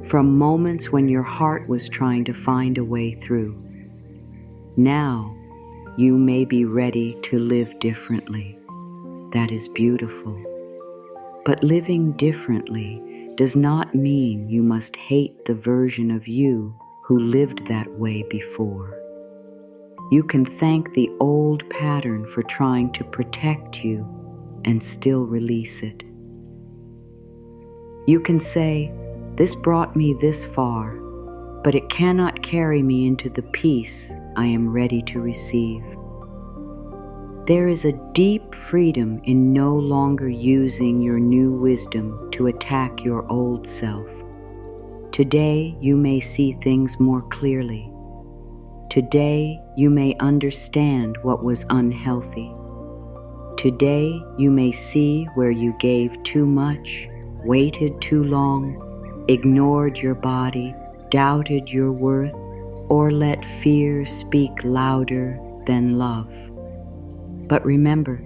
from moments when your heart was trying to find a way through. Now, you may be ready to live differently. That is beautiful. But living differently does not mean you must hate the version of you who lived that way before. You can thank the old pattern for trying to protect you and still release it. You can say, this brought me this far, but it cannot carry me into the peace I am ready to receive. There is a deep freedom in no longer using your new wisdom to attack your old self. Today you may see things more clearly. Today you may understand what was unhealthy. Today you may see where you gave too much, waited too long, ignored your body, doubted your worth, or let fear speak louder than love. But remember,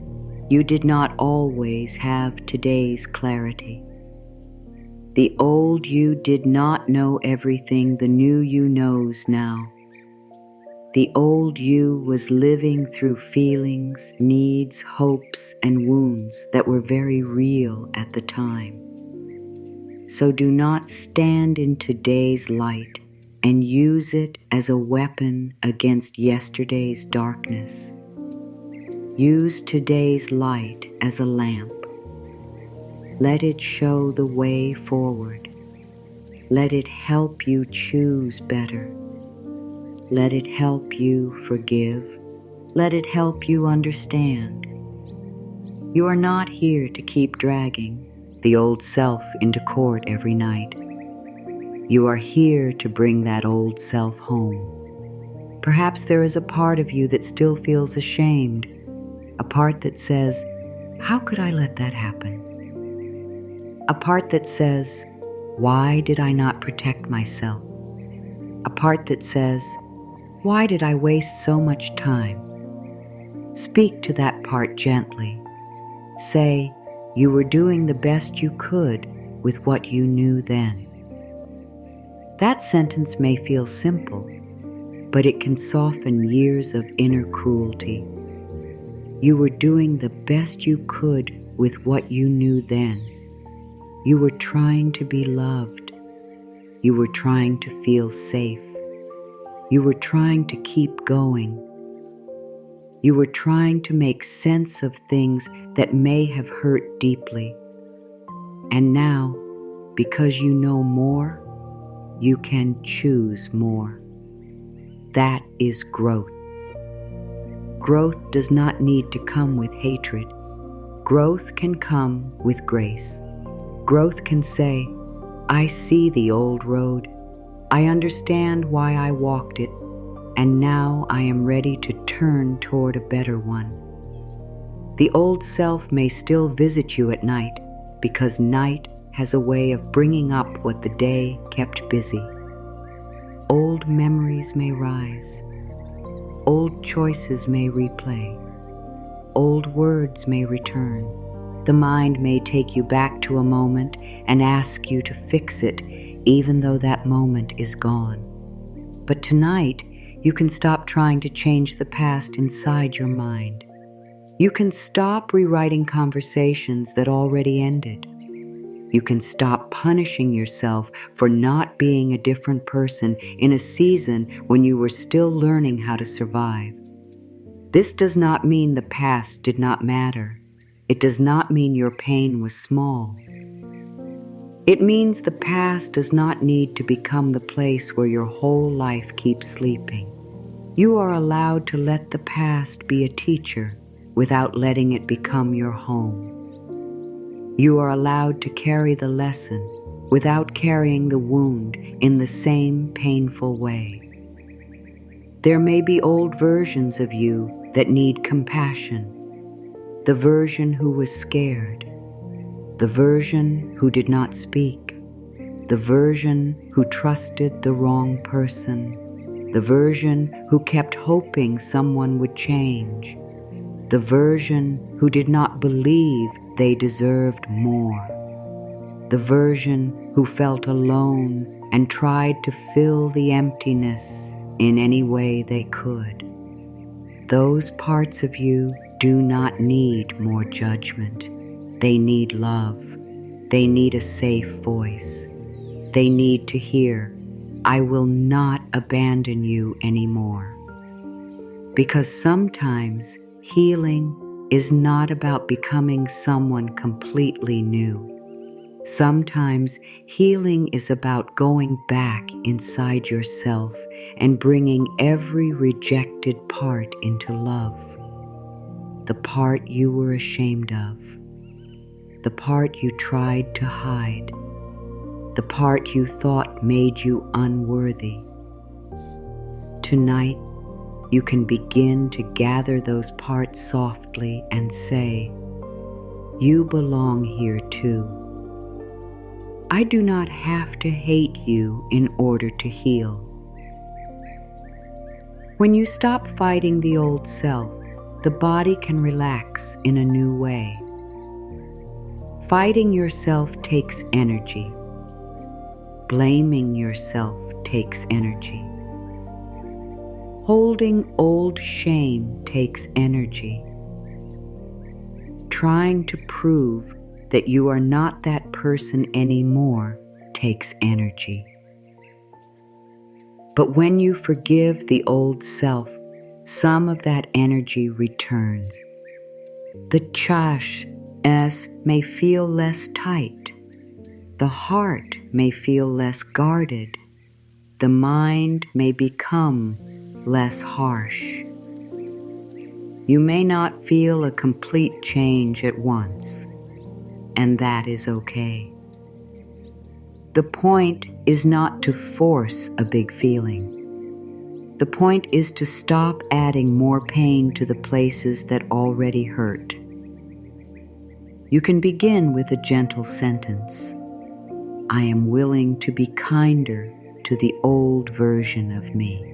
you did not always have today's clarity. The old you did not know everything the new you knows now. The old you was living through feelings, needs, hopes, and wounds that were very real at the time. So do not stand in today's light and use it as a weapon against yesterday's darkness. Use today's light as a lamp. Let it show the way forward. Let it help you choose better. Let it help you forgive. Let it help you understand. You are not here to keep dragging the old self into court every night. You are here to bring that old self home. Perhaps there is a part of you that still feels ashamed, a part that says, "How could I let that happen?" A part that says, "Why did I not protect myself?" A part that says, "Why did I waste so much time?" Speak to that part gently. Say, you were doing the best you could with what you knew then. That sentence may feel simple, but it can soften years of inner cruelty. You were doing the best you could with what you knew then. You were trying to be loved. You were trying to feel safe. You were trying to keep going. You were trying to make sense of things that may have hurt deeply. And now, because you know more, you can choose more. That is growth. Growth does not need to come with hatred. Growth can come with grace. Growth can say, "I see the old road. I understand why I walked it, and now I am ready to turn toward a better one." The old self may still visit you at night, because night has a way of bringing up what the day kept busy. Old memories may rise. Old choices may replay. Old words may return. The mind may take you back to a moment and ask you to fix it, even though that moment is gone. But tonight, you can stop trying to change the past inside your mind. You can stop rewriting conversations that already ended. You can stop punishing yourself for not being a different person in a season when you were still learning how to survive. This does not mean the past did not matter. It does not mean your pain was small. It means the past does not need to become the place where your whole life keeps sleeping. You are allowed to let the past be a teacher without letting it become your home. You are allowed to carry the lesson without carrying the wound in the same painful way. There may be old versions of you that need compassion. The version who was scared. The version who did not speak. The version who trusted the wrong person. The version who kept hoping someone would change. The version who did not believe they deserved more. The version who felt alone and tried to fill the emptiness in any way they could. Those parts of you do not need more judgment. They need love. They need a safe voice. They need to hear, "I will not abandon you anymore." Because sometimes healing is not about becoming someone completely new. Sometimes healing is about going back inside yourself and bringing every rejected part into love. The part you were ashamed of. The part you tried to hide. The part you thought made you unworthy. Tonight, you can begin to gather those parts softly and say, "You belong here too. I do not have to hate you in order to heal." When you stop fighting the old self, the body can relax in a new way. Fighting yourself takes energy. Blaming yourself takes energy. Holding old shame takes energy. Trying to prove that you are not that person anymore takes energy. But when you forgive the old self, some of that energy returns. The chest may feel less tight. The heart may feel less guarded. The mind may become less harsh. You may not feel a complete change at once, and that is okay. The point is not to force a big feeling. The point is to stop adding more pain to the places that already hurt. You can begin with a gentle sentence. I am willing to be kinder to the old version of me.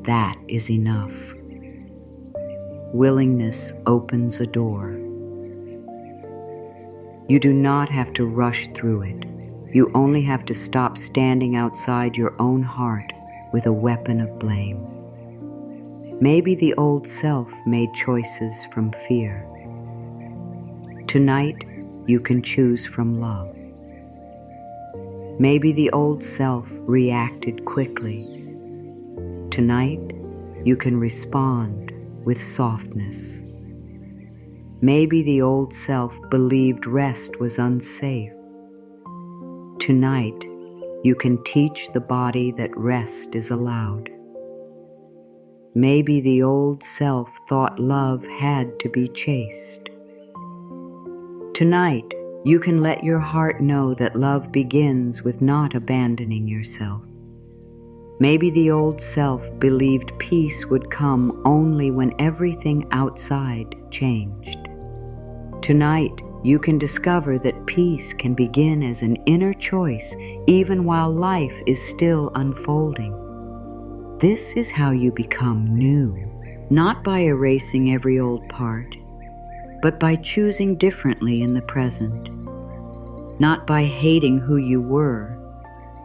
That is enough. Willingness opens a door. You do not have to rush through it. You only have to stop standing outside your own heart with a weapon of blame. Maybe the old self made choices from fear. Tonight, you can choose from love. Maybe the old self reacted quickly. Tonight, you can respond with softness. Maybe the old self believed rest was unsafe. Tonight, you can teach the body that rest is allowed. Maybe the old self thought love had to be chaste. Tonight, you can let your heart know that love begins with not abandoning yourself. Maybe the old self believed peace would come only when everything outside changed. Tonight, you can discover that peace can begin as an inner choice even while life is still unfolding. This is how you become new, not by erasing every old part, but by choosing differently in the present. Not by hating who you were,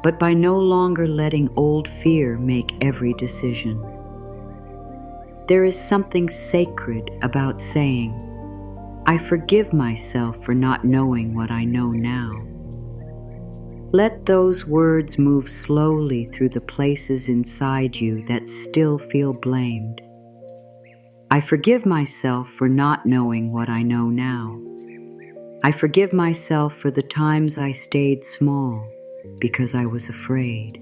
but by no longer letting old fear make every decision. There is something sacred about saying, I forgive myself for not knowing what I know now. Let those words move slowly through the places inside you that still feel blamed. I forgive myself for not knowing what I know now. I forgive myself for the times I stayed small because I was afraid.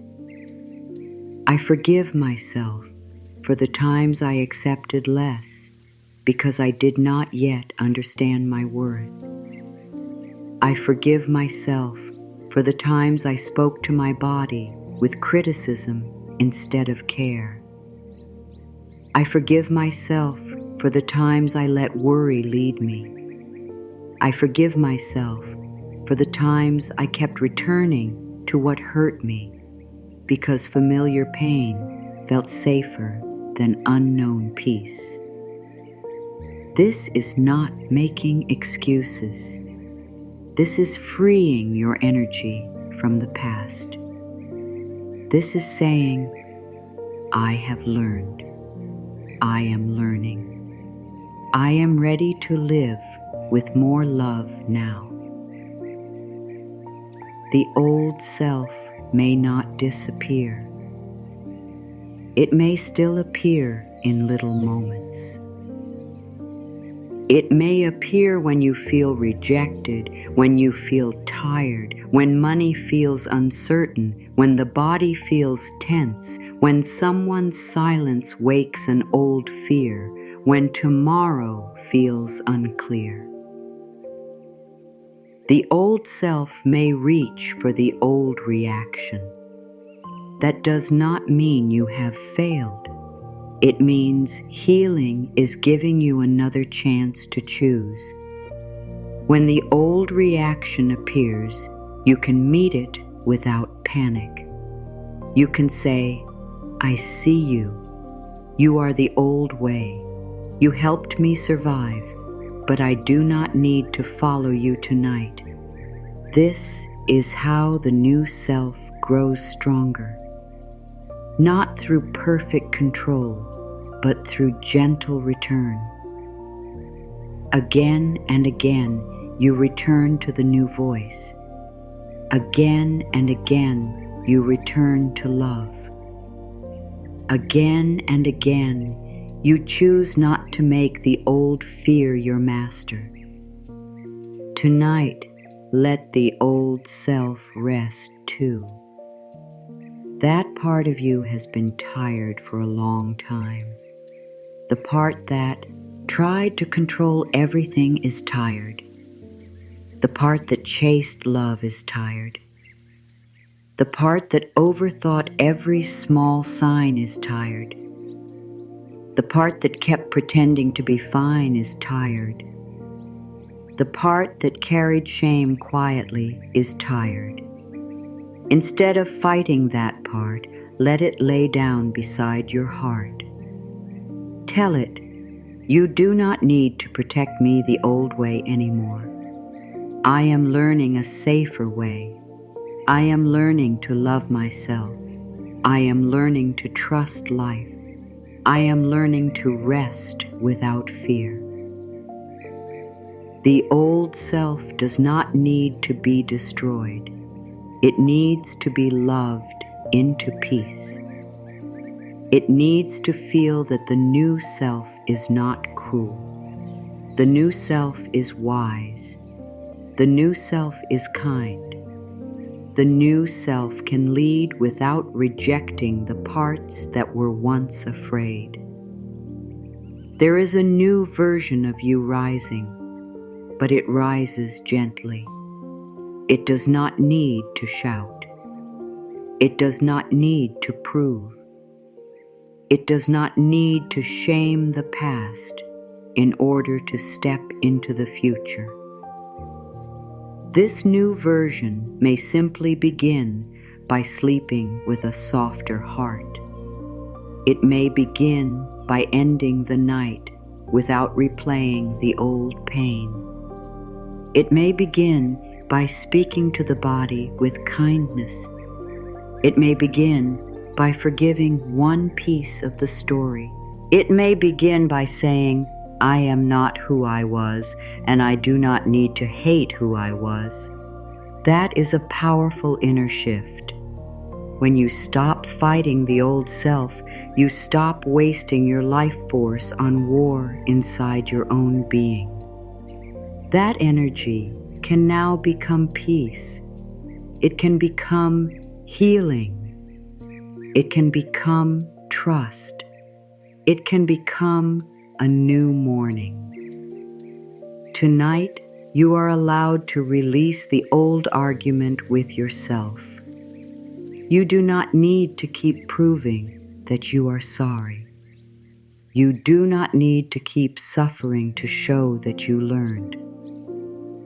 I forgive myself for the times I accepted less because I did not yet understand my worth. I forgive myself for the times I spoke to my body with criticism instead of care. I forgive myself for the times I let worry lead me. I forgive myself for the times I kept returning to what hurt me because familiar pain felt safer than unknown peace. This is not making excuses. This is freeing your energy from the past. This is saying, I have learned. I am learning. I am ready to live with more love now. The old self may not disappear. It may still appear in little moments. It may appear when you feel rejected, when you feel tired, when money feels uncertain, when the body feels tense, when someone's silence wakes an old fear, when tomorrow feels unclear. The old self may reach for the old reaction. That does not mean you have failed. It means healing is giving you another chance to choose. When the old reaction appears, you can meet it without panic. You can say, I see you. You are the old way. You helped me survive, but I do not need to follow you tonight. This is how the new self grows stronger. not through perfect control, but through gentle return. Again and again, you return to the new voice. Again and again, you return to love. Again and again, you choose not to make the old fear your master. Tonight, let the old self rest too. That part of you has been tired for a long time. The part that tried to control everything is tired. The part that chased love is tired. The part that overthought every small sign is tired. The part that kept pretending to be fine is tired. The part that carried shame quietly is tired. Instead of fighting that part, let it lay down beside your heart. Tell it, you do not need to protect me the old way anymore. I am learning a safer way. I am learning to love myself. I am learning to trust life. I am learning to rest without fear. The old self does not need to be destroyed. It needs to be loved into peace. It needs to feel that the new self is not cruel. The new self is wise. The new self is kind. The new self can lead without rejecting the parts that were once afraid. There is a new version of you rising, but it rises gently. It does not need to shout. It does not need to prove. It does not need to shame the past in order to step into the future. This new version may simply begin by sleeping with a softer heart. It may begin by ending the night without replaying the old pain. It may begin by speaking to the body with kindness. It may begin by forgiving one piece of the story. It may begin by saying, I am not who I was, and I do not need to hate who I was. That is a powerful inner shift. When you stop fighting the old self, you stop wasting your life force on war inside your own being. That energy can now become peace. It can become healing. It can become trust. It can become a new morning. Tonight, you are allowed to release the old argument with yourself. You do not need to keep proving that you are sorry. You do not need to keep suffering to show that you learned.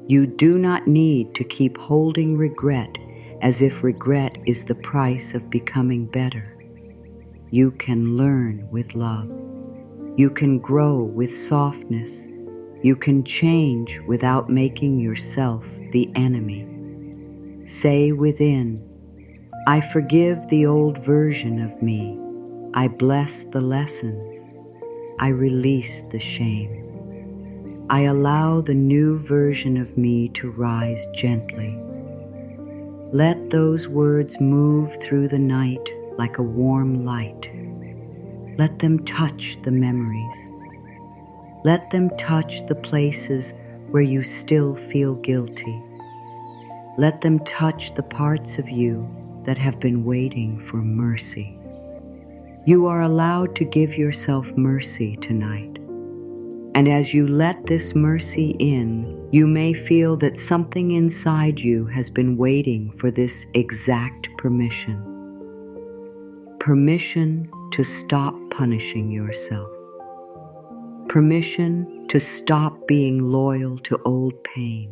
You do not need to keep holding regret as if regret is the price of becoming better. You can learn with love. You can grow with softness. You can change without making yourself the enemy. Say within, I forgive the old version of me. I bless the lessons. I release the shame. I allow the new version of me to rise gently. Let those words move through the night like a warm light. Let them touch the memories. Let them touch the places where you still feel guilty. Let them touch the parts of you that have been waiting for mercy. You are allowed to give yourself mercy tonight. And as you let this mercy in, you may feel that something inside you has been waiting for this exact permission. Permission to stop punishing yourself. Permission to stop being loyal to old pain.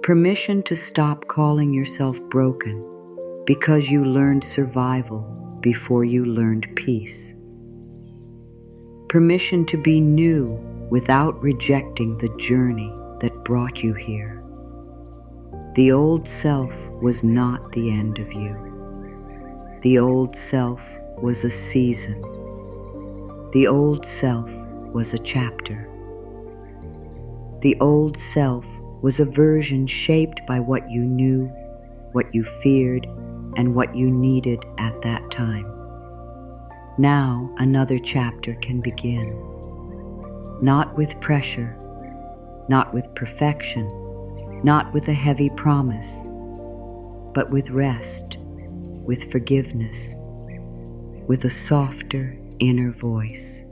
Permission to stop calling yourself broken because you learned survival before you learned peace. Permission to be new without rejecting the journey that brought you here. The old self was not the end of you. The old self was a season. The old self was a chapter. The old self was a version shaped by what you knew, what you feared, and what you needed at that time. Now another chapter can begin. Not with pressure, not with perfection, not with a heavy promise, but with rest, with forgiveness, with a softer inner voice,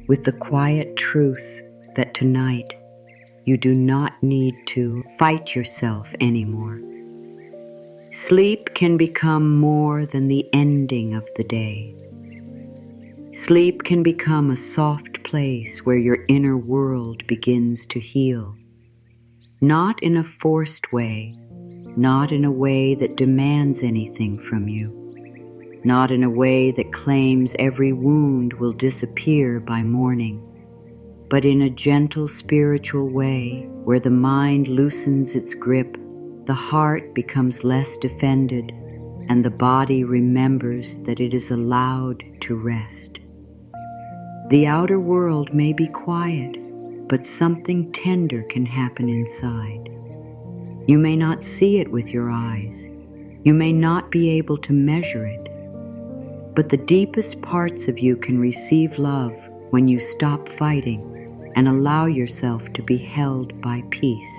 with the quiet truth that tonight you do not need to fight yourself anymore. Sleep can become more than the ending of the day. Sleep can become a soft place where your inner world begins to heal. Not in a forced way, not in a way that demands anything from you, not in a way that claims every wound will disappear by morning, but in a gentle spiritual way where the mind loosens its grip, the heart becomes less defended, and the body remembers that it is allowed to rest. The outer world may be quiet, but something tender can happen inside. You may not see it with your eyes. You may not be able to measure it. But the deepest parts of you can receive love when you stop fighting and allow yourself to be held by peace.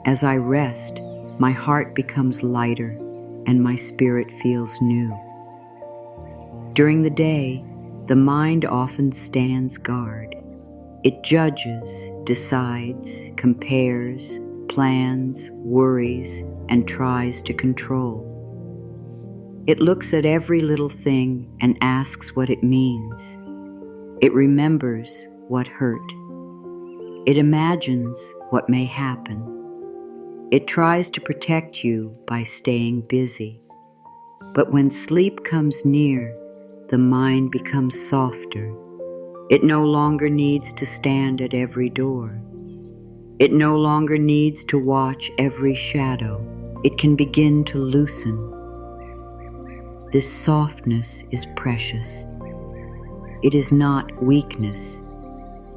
As I rest, my heart becomes lighter and my spirit feels new. During the day, the mind often stands guard. It judges, decides, compares, plans, worries, and tries to control. It looks at every little thing and asks what it means. It remembers what hurt. It imagines what may happen. It tries to protect you by staying busy. But when sleep comes near, the mind becomes softer. It no longer needs to stand at every door. It no longer needs to watch every shadow. It can begin to loosen. This softness is precious. It is not weakness.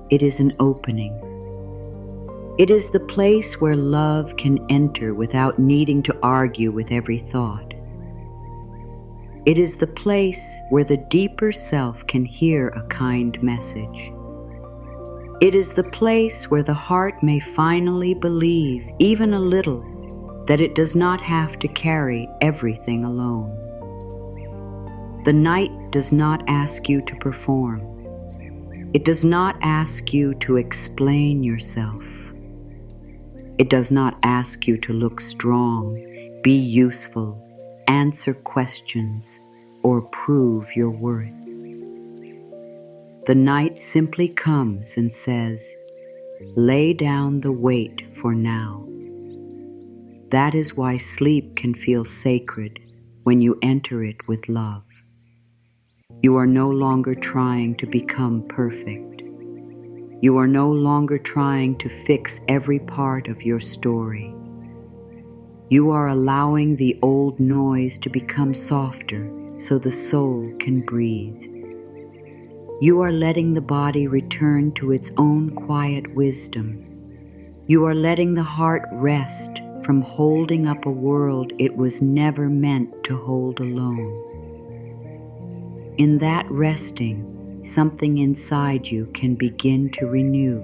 It is an opening. It is the place where love can enter without needing to argue with every thought. It is the place where the deeper self can hear a kind message. It is the place where the heart may finally believe, even a little, that it does not have to carry everything alone. The night does not ask you to perform. It does not ask you to explain yourself. It does not ask you to look strong, be useful, answer questions, or prove your worth. The night simply comes and says, lay down the weight for now. That is why sleep can feel sacred when you enter it with love. You are no longer trying to become perfect. You are no longer trying to fix every part of your story. You are allowing the old noise to become softer so the soul can breathe. You are letting the body return to its own quiet wisdom. You are letting the heart rest from holding up a world it was never meant to hold alone. In that resting, something inside you can begin to renew.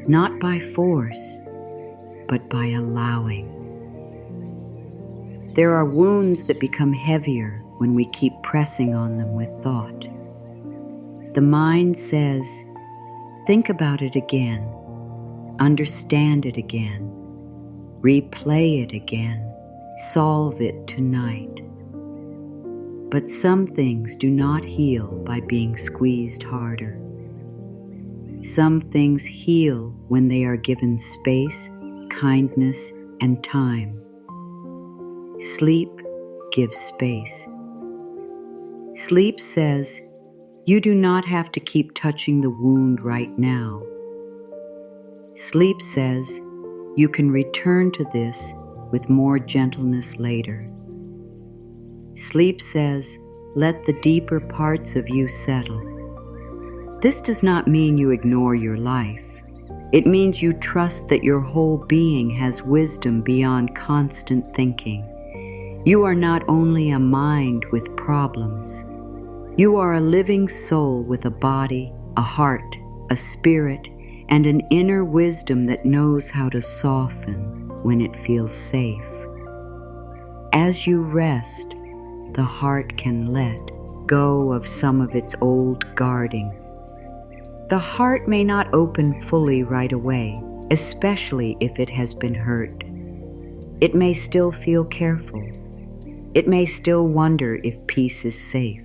Not by force, but by allowing. There are wounds that become heavier when we keep pressing on them with thought. The mind says, think about it again, understand it again, replay it again, solve it tonight. But some things do not heal by being squeezed harder. Some things heal when they are given space, kindness, and time. Sleep gives space. Sleep says, you do not have to keep touching the wound right now. Sleep says, you can return to this with more gentleness later. Sleep says, let the deeper parts of you settle. This does not mean you ignore your life. It means you trust that your whole being has wisdom beyond constant thinking. You are not only a mind with problems. You are a living soul with a body, a heart, a spirit, and an inner wisdom that knows how to soften when it feels safe. As you rest, the heart can let go of some of its old guarding. The heart may not open fully right away, especially if it has been hurt. It may still feel careful. It may still wonder if peace is safe.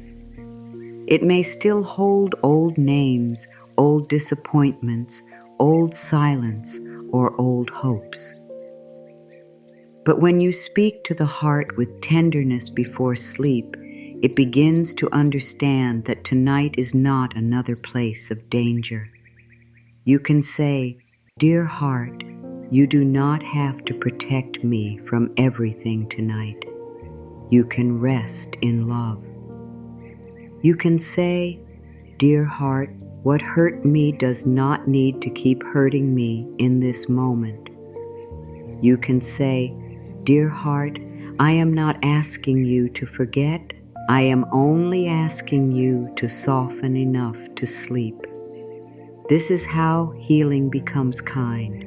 It may still hold old names, old disappointments, old silence, or old hopes. But when you speak to the heart with tenderness before sleep, it begins to understand that tonight is not another place of danger. You can say, "Dear heart, you do not have to protect me from everything tonight. You can rest in love." You can say, "Dear heart, what hurt me does not need to keep hurting me in this moment." You can say, "Dear heart, I am not asking you to forget. I am only asking you to soften enough to sleep." This is how healing becomes kind.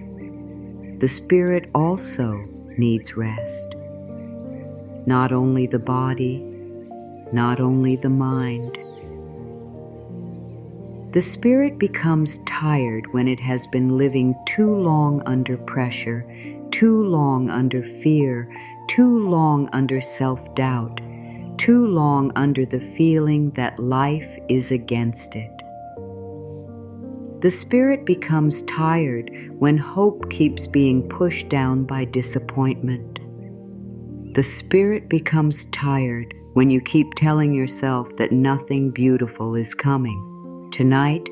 The spirit also needs rest. Not only the body, not only the mind. The spirit becomes tired when it has been living too long under pressure, too long under fear, too long under self-doubt, too long under the feeling that life is against it. The spirit becomes tired when hope keeps being pushed down by disappointment. The spirit becomes tired when you keep telling yourself that nothing beautiful is coming. Tonight,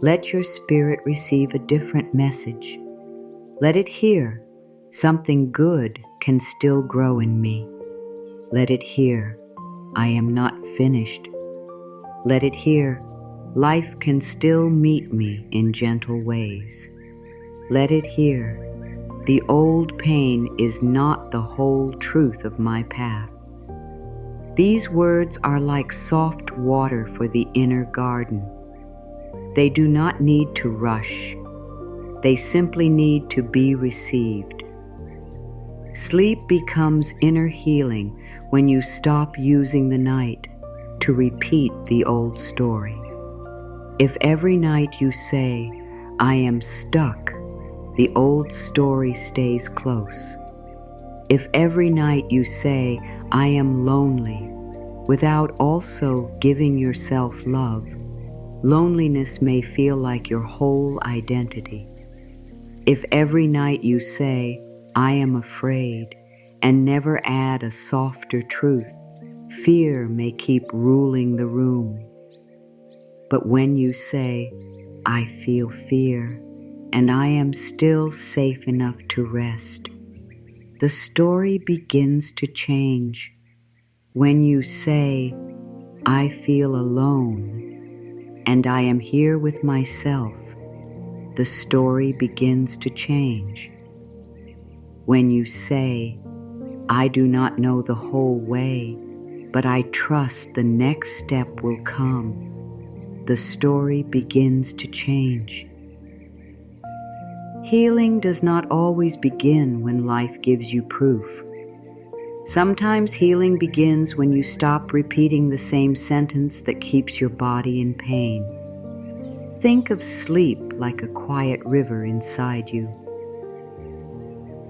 let your spirit receive a different message. Let it hear, something good can still grow in me. Let it hear, I am not finished. Let it hear, life can still meet me in gentle ways. Let it hear, the old pain is not the whole truth of my path. These words are like soft water for the inner garden. They do not need to rush. They simply need to be received. Sleep becomes inner healing when you stop using the night to repeat the old story. If every night you say, "I am stuck," the old story stays close. If every night you say, "I am lonely," without also giving yourself love, loneliness may feel like your whole identity. If every night you say, "I am afraid," and never add a softer truth, fear may keep ruling the room. But when you say, "I feel fear, and I am still safe enough to rest," the story begins to change. When you say, "I feel alone, and I am here with myself," the story begins to change. When you say, "I do not know the whole way, but I trust the next step will come," the story begins to change. Healing does not always begin when life gives you proof. Sometimes healing begins when you stop repeating the same sentence that keeps your body in pain. Think of sleep like a quiet river inside you.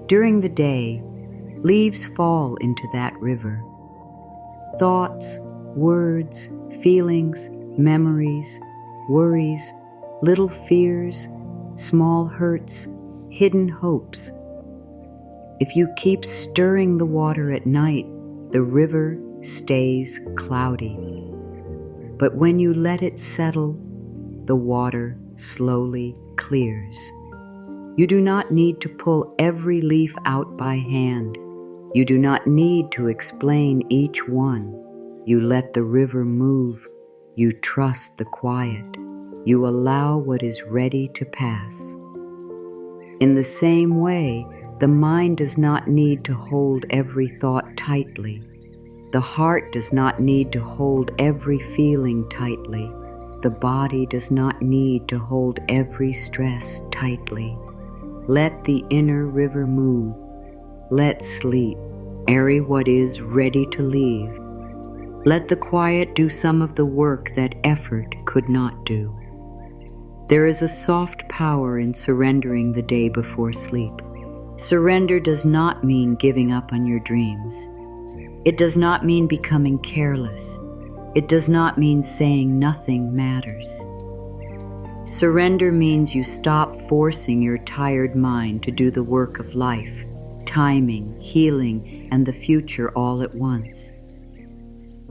During the day, leaves fall into that river. Thoughts, words, feelings, memories, worries, little fears, small hurts, hidden hopes. If you keep stirring the water at night, the river stays cloudy. But when you let it settle, the water slowly clears. You do not need to pull every leaf out by hand. You do not need to explain each one. You let the river move. You trust the quiet. You allow what is ready to pass. In the same way, the mind does not need to hold every thought tightly. The heart does not need to hold every feeling tightly. The body does not need to hold every stress tightly. Let the inner river move. Let sleep carry what is ready to leave. Let the quiet do some of the work that effort could not do. There is a soft power in surrendering the day before sleep. Surrender does not mean giving up on your dreams. It does not mean becoming careless. It does not mean saying nothing matters. Surrender means you stop forcing your tired mind to do the work of life, timing, healing, and the future all at once.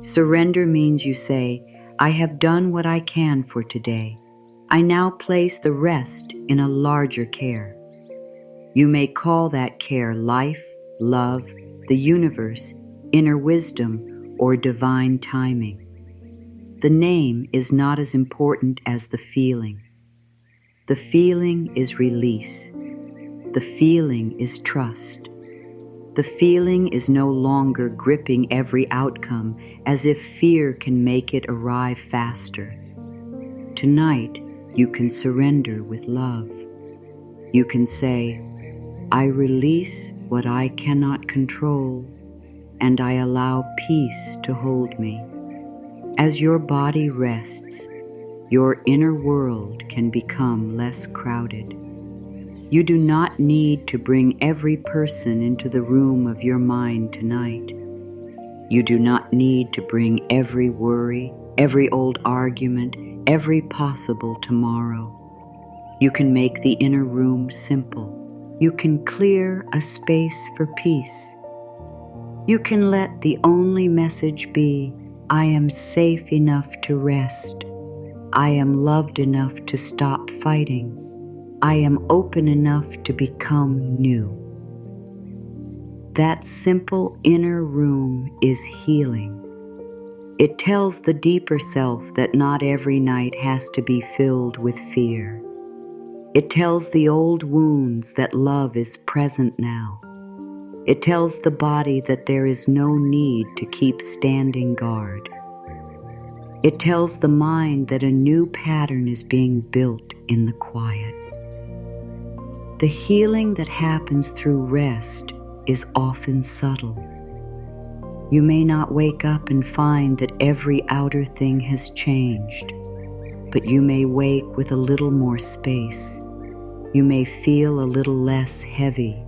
Surrender means you say, I have done what I can for today. I now place the rest in a larger care. You may call that care life, love, the universe, inner wisdom, or divine timing. The name is not as important as the feeling. The feeling is release. The feeling is trust. The feeling is no longer gripping every outcome as if fear can make it arrive faster. Tonight, you can surrender with love. You can say, I release what I cannot control, and I allow peace to hold me. As your body rests, your inner world can become less crowded. You do not need to bring every person into the room of your mind tonight. You do not need to bring every worry, every old argument, every possible tomorrow. You can make the inner room simple. You can clear a space for peace. You can let the only message be, I am safe enough to rest. I am loved enough to stop fighting. I am open enough to become new. That simple inner room is healing. It tells the deeper self that not every night has to be filled with fear. It tells the old wounds that love is present now. It tells the body that there is no need to keep standing guard. It tells the mind that a new pattern is being built in the quiet. The healing that happens through rest is often subtle. You may not wake up and find that every outer thing has changed, but you may wake with a little more space. You may feel a little less heavy.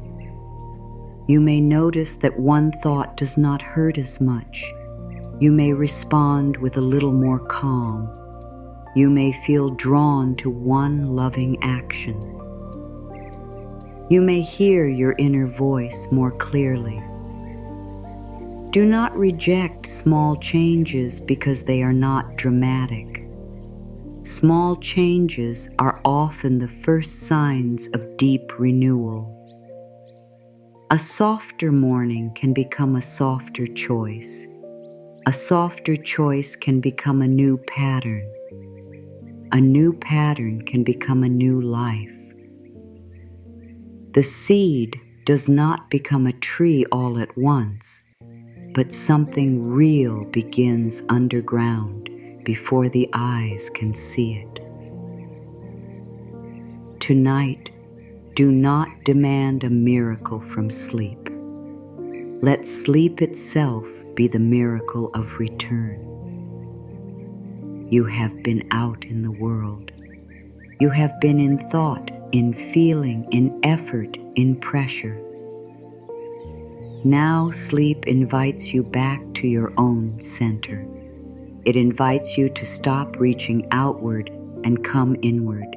You may notice that one thought does not hurt as much. You may respond with a little more calm. You may feel drawn to one loving action. You may hear your inner voice more clearly. Do not reject small changes because they are not dramatic. Small changes are often the first signs of deep renewal. A softer morning can become a softer choice. A softer choice can become a new pattern. A new pattern can become a new life. The seed does not become a tree all at once, but something real begins underground before the eyes can see it. Tonight, do not demand a miracle from sleep. Let sleep itself be the miracle of return. You have been out in the world. You have been in thought, in feeling, in effort, in pressure. Now sleep invites you back to your own center. It invites you to stop reaching outward and come inward.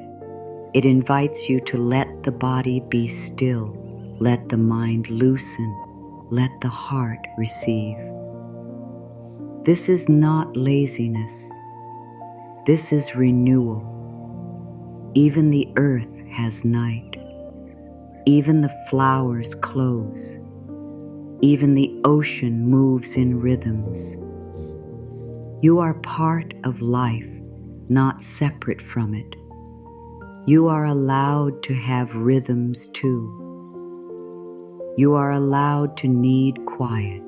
It invites you to let the body be still, let the mind loosen, let the heart receive. This is not laziness. This is renewal. Even the earth has night. Even the flowers close. Even the ocean moves in rhythms. You are part of life, not separate from it. You are allowed to have rhythms too. You are allowed to need quiet.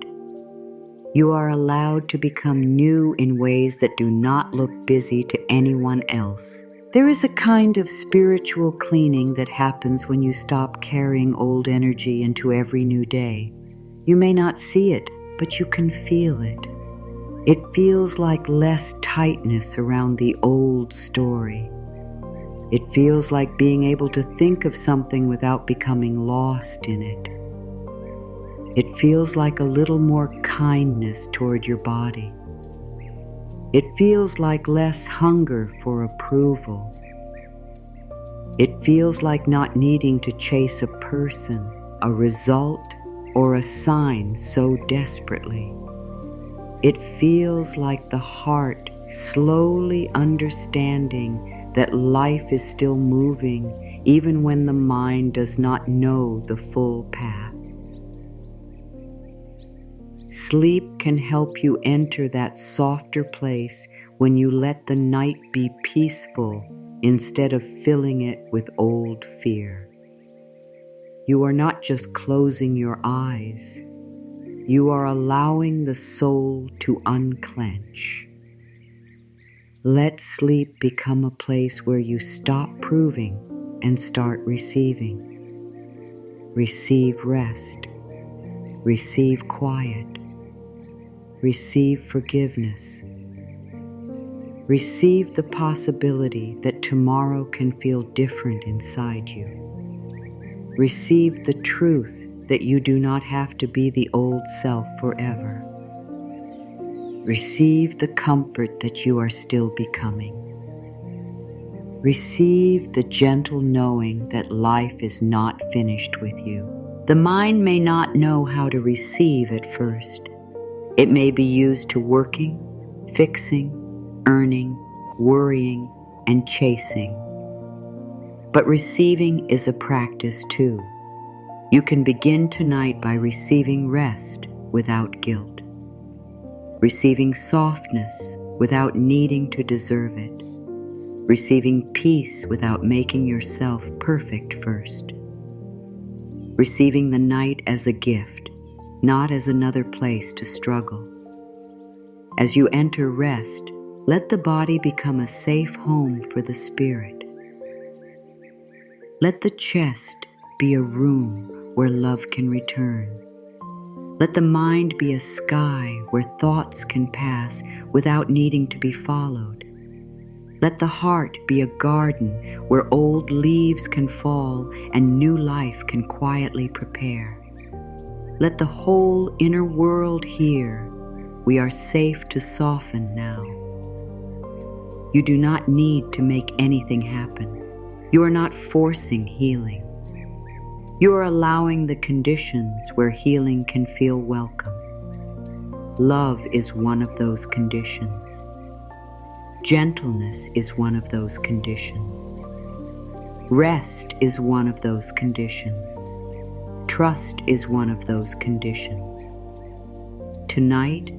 You are allowed to become new in ways that do not look busy to anyone else. There is a kind of spiritual cleaning that happens when you stop carrying old energy into every new day. You may not see it, but you can feel it. It feels like less tightness around the old story. It feels like being able to think of something without becoming lost in it. It feels like a little more kindness toward your body. It feels like less hunger for approval. It feels like not needing to chase a person, a result, or a sign so desperately. It feels like the heart slowly understanding that life is still moving even when the mind does not know the full path. Sleep can help you enter that softer place when you let the night be peaceful instead of filling it with old fear. You are not just closing your eyes. You are allowing the soul to unclench. Let sleep become a place where you stop proving and start receiving. Receive rest. Receive quiet. Receive forgiveness. Receive the possibility that tomorrow can feel different inside you. Receive the truth that you do not have to be the old self forever. Receive the comfort that you are still becoming. Receive the gentle knowing that life is not finished with you. The mind may not know how to receive at first. It may be used to working, fixing, earning, worrying, and chasing. But receiving is a practice too. You can begin tonight by receiving rest without guilt, receiving softness without needing to deserve it, receiving peace without making yourself perfect first, receiving the night as a gift, not as another place to struggle. As you enter rest, let the body become a safe home for the spirit. Let the chest be a room where love can return. Let the mind be a sky where thoughts can pass without needing to be followed. Let the heart be a garden where old leaves can fall and new life can quietly prepare. Let the whole inner world hear, we are safe to soften now. You do not need to make anything happen. You are not forcing healing. You are allowing the conditions where healing can feel welcome. Love is one of those conditions. Gentleness is one of those conditions. Rest is one of those conditions. Trust is one of those conditions. Tonight,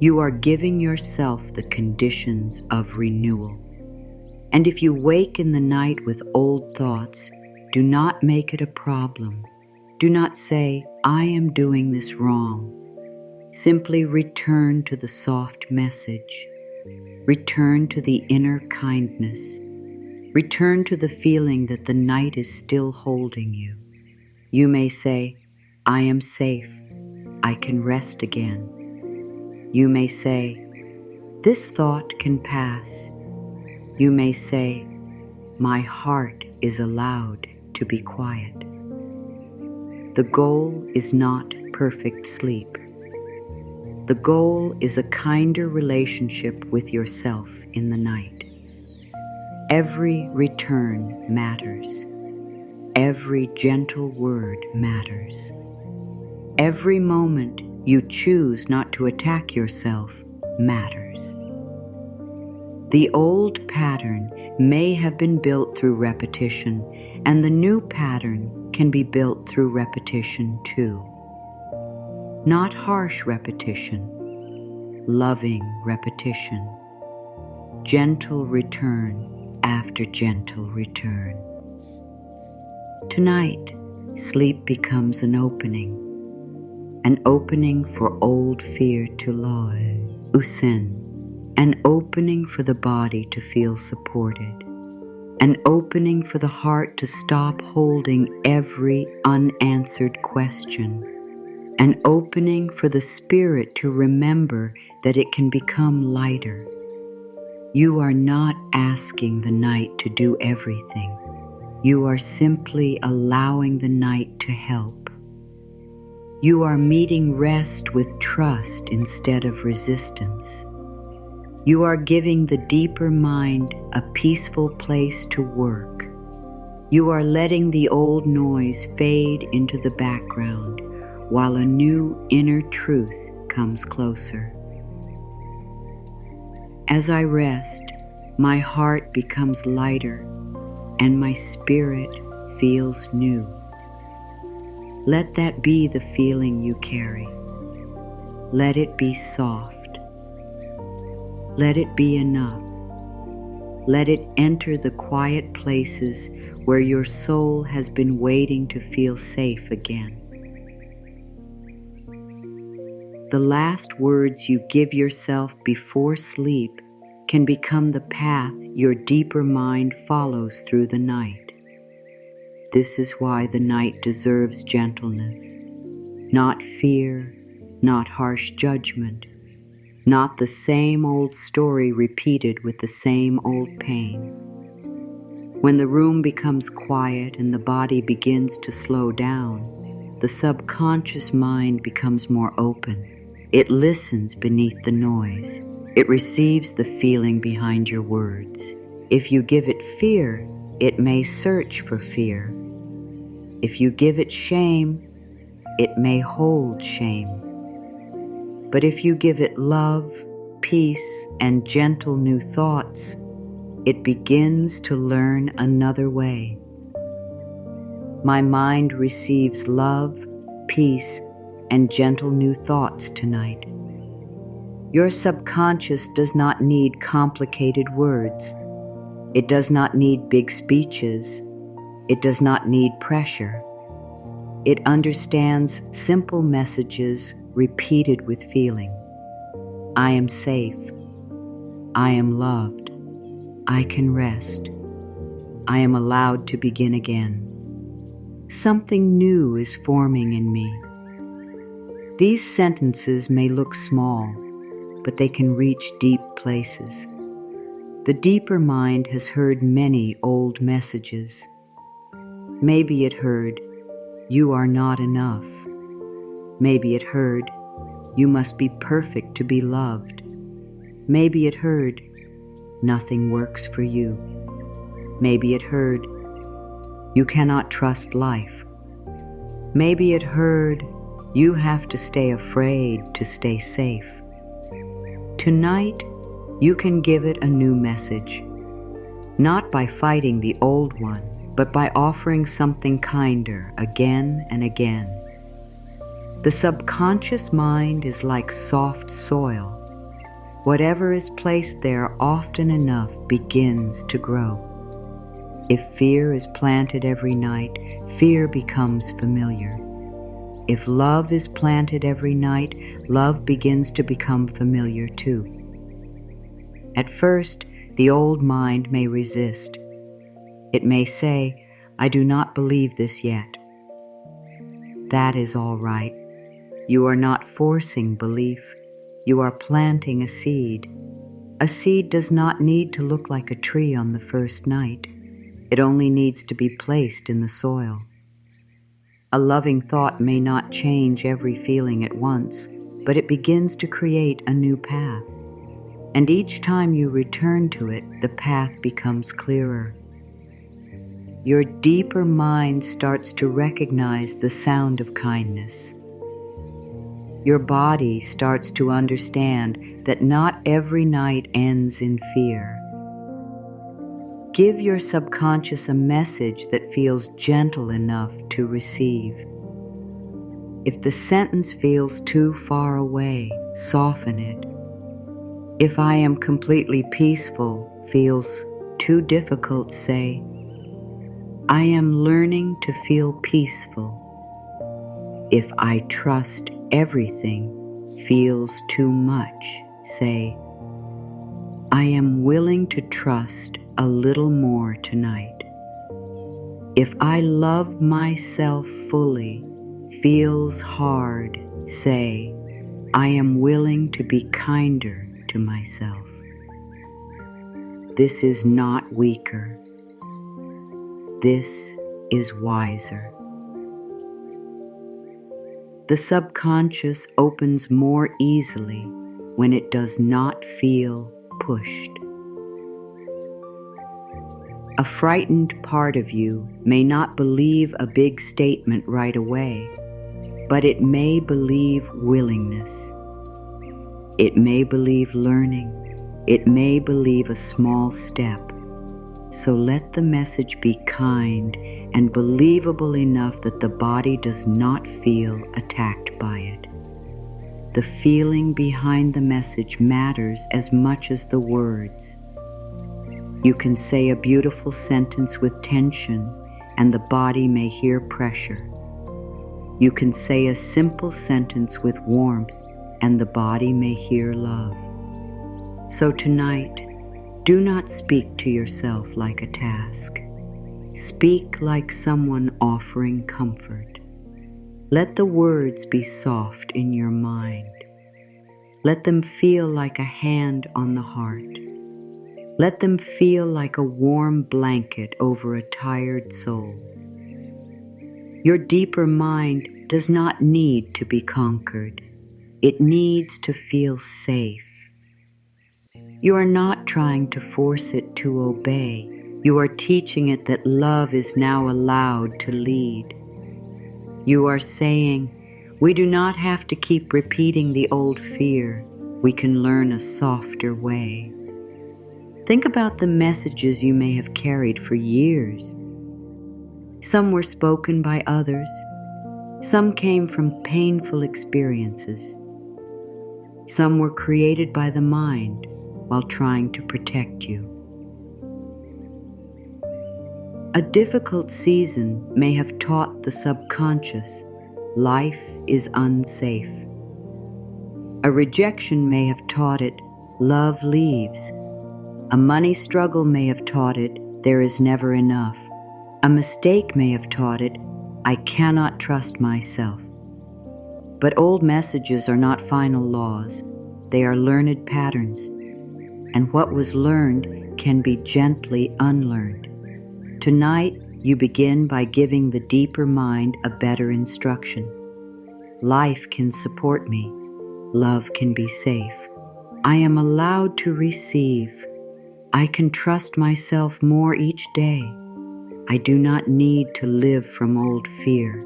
you are giving yourself the conditions of renewal. And if you wake in the night with old thoughts, do not make it a problem. Do not say, I am doing this wrong. Simply return to the soft message. Return to the inner kindness. Return to the feeling that the night is still holding you. You may say, I am safe. I can rest again. You may say, this thought can pass. You may say, my heart is allowed to be quiet. The goal is not perfect sleep. The goal is a kinder relationship with yourself in the night. Every return matters. Every gentle word matters. Every moment you choose not to attack yourself matters. The old pattern may have been built through repetition, and the new pattern can be built through repetition too. Not harsh repetition, loving repetition, gentle return after gentle return. Tonight, sleep becomes an opening for old fear to lie, an opening for the body to feel supported, an opening for the heart to stop holding every unanswered question, an opening for the spirit to remember that it can become lighter. You are not asking the night to do everything. You are simply allowing the night to help. You are meeting rest with trust instead of resistance. You are giving the deeper mind a peaceful place to work. You are letting the old noise fade into the background while a new inner truth comes closer. As I rest, my heart becomes lighter and my spirit feels new. Let that be the feeling you carry. Let it be soft. Let it be enough. Let it enter the quiet places where your soul has been waiting to feel safe again. The last words you give yourself before sleep can become the path your deeper mind follows through the night. This is why the night deserves gentleness, not fear, not harsh judgment, not the same old story repeated with the same old pain. When the room becomes quiet and the body begins to slow down, the subconscious mind becomes more open. It listens beneath the noise. It receives the feeling behind your words. If you give it fear, it may search for fear. If you give it shame, it may hold shame. But if you give it love, peace, and gentle new thoughts, it begins to learn another way. My mind receives love, peace, and gentle new thoughts tonight. Your subconscious does not need complicated words. It does not need big speeches. It does not need pressure. It understands simple messages repeated with feeling. I am safe. I am loved. I can rest. I am allowed to begin again. Something new is forming in me. These sentences may look small, but they can reach deep places. The deeper mind has heard many old messages. Maybe it heard, "You are not enough." Maybe it heard, "You must be perfect to be loved." Maybe it heard, "Nothing works for you." Maybe it heard, "You cannot trust life." Maybe it heard, "You have to stay afraid to stay safe." Tonight, you can give it a new message, not by fighting the old one, but by offering something kinder again and again. The subconscious mind is like soft soil. Whatever is placed there often enough begins to grow. If fear is planted every night, fear becomes familiar. If love is planted every night, love begins to become familiar too. At first, the old mind may resist. It may say, "I do not believe this yet." That is all right. You are not forcing belief. You are planting a seed. A seed does not need to look like a tree on the first night. It only needs to be placed in the soil. A loving thought may not change every feeling at once, but it begins to create a new path. And each time you return to it, the path becomes clearer. Your deeper mind starts to recognize the sound of kindness. Your body starts to understand that not every night ends in fear. Give your subconscious a message that feels gentle enough to receive. If the sentence feels too far away, soften it. If I am completely peaceful feels too difficult, say, I am learning to feel peaceful. If I trust everything feels too much, say, I am willing to trust a little more tonight. If I love myself fully feels hard, say, I am willing to be kinder to myself. This is not weaker. This is wiser. The subconscious opens more easily when it does not feel pushed. A frightened part of you may not believe a big statement right away, but it may believe willingness. It may believe learning. It may believe a small step. So let the message be kind and believable enough that the body does not feel attacked by it. The feeling behind the message matters as much as the words. You can say a beautiful sentence with tension, and the body may hear pressure. You can say a simple sentence with warmth, and the body may hear love. So tonight, do not speak to yourself like a task. Speak like someone offering comfort. Let the words be soft in your mind. Let them feel like a hand on the heart. Let them feel like a warm blanket over a tired soul. Your deeper mind does not need to be conquered. It needs to feel safe. You are not trying to force it to obey. You are teaching it that love is now allowed to lead. You are saying, we do not have to keep repeating the old fear. We can learn a softer way. Think about the messages you may have carried for years. Some were spoken by others. Some came from painful experiences. Some were created by the mind while trying to protect you. A difficult season may have taught the subconscious life is unsafe. A rejection may have taught it love leaves. A money struggle may have taught it there is never enough. A mistake may have taught it I cannot trust myself. But old messages are not final laws. They are learned patterns. And what was learned can be gently unlearned. Tonight, you begin by giving the deeper mind a better instruction. Life can support me. Love can be safe. I am allowed to receive. I can trust myself more each day. I do not need to live from old fear.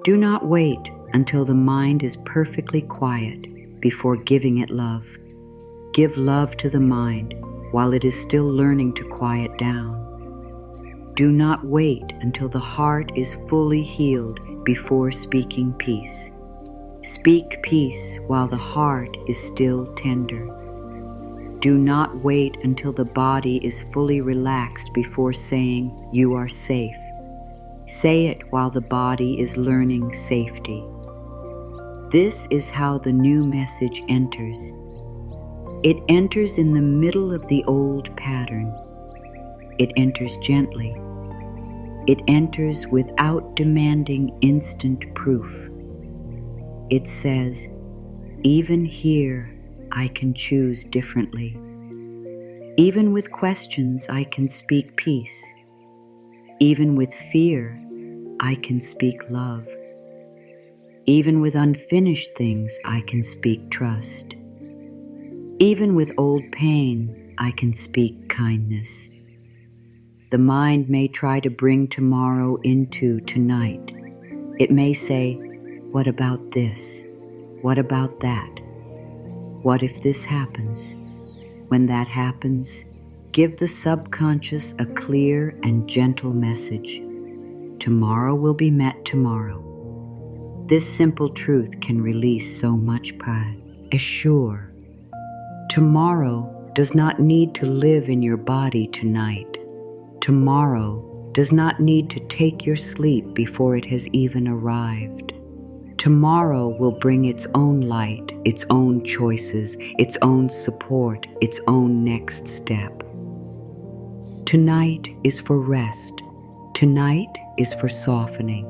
Do not wait until the mind is perfectly quiet before giving it love. Give love to the mind while it is still learning to quiet down. Do not wait until the heart is fully healed before speaking peace. Speak peace while the heart is still tender. Do not wait until the body is fully relaxed before saying you are safe. Say it while the body is learning safety. This is how the new message enters. It enters in the middle of the old pattern. It enters gently. It enters without demanding instant proof. It says, even here, I can choose differently. Even with questions, I can speak peace. Even with fear, I can speak love. Even with unfinished things, I can speak trust. Even with old pain, I can speak kindness. The mind may try to bring tomorrow into tonight. It may say, what about this? What about that? What if this happens? When that happens, give the subconscious a clear and gentle message. Tomorrow will be met tomorrow. This simple truth can release so much pride. Assure. Tomorrow does not need to live in your body tonight. Tomorrow does not need to take your sleep before it has even arrived. Tomorrow will bring its own light, its own choices, its own support, its own next step. Tonight is for rest. Tonight is for softening.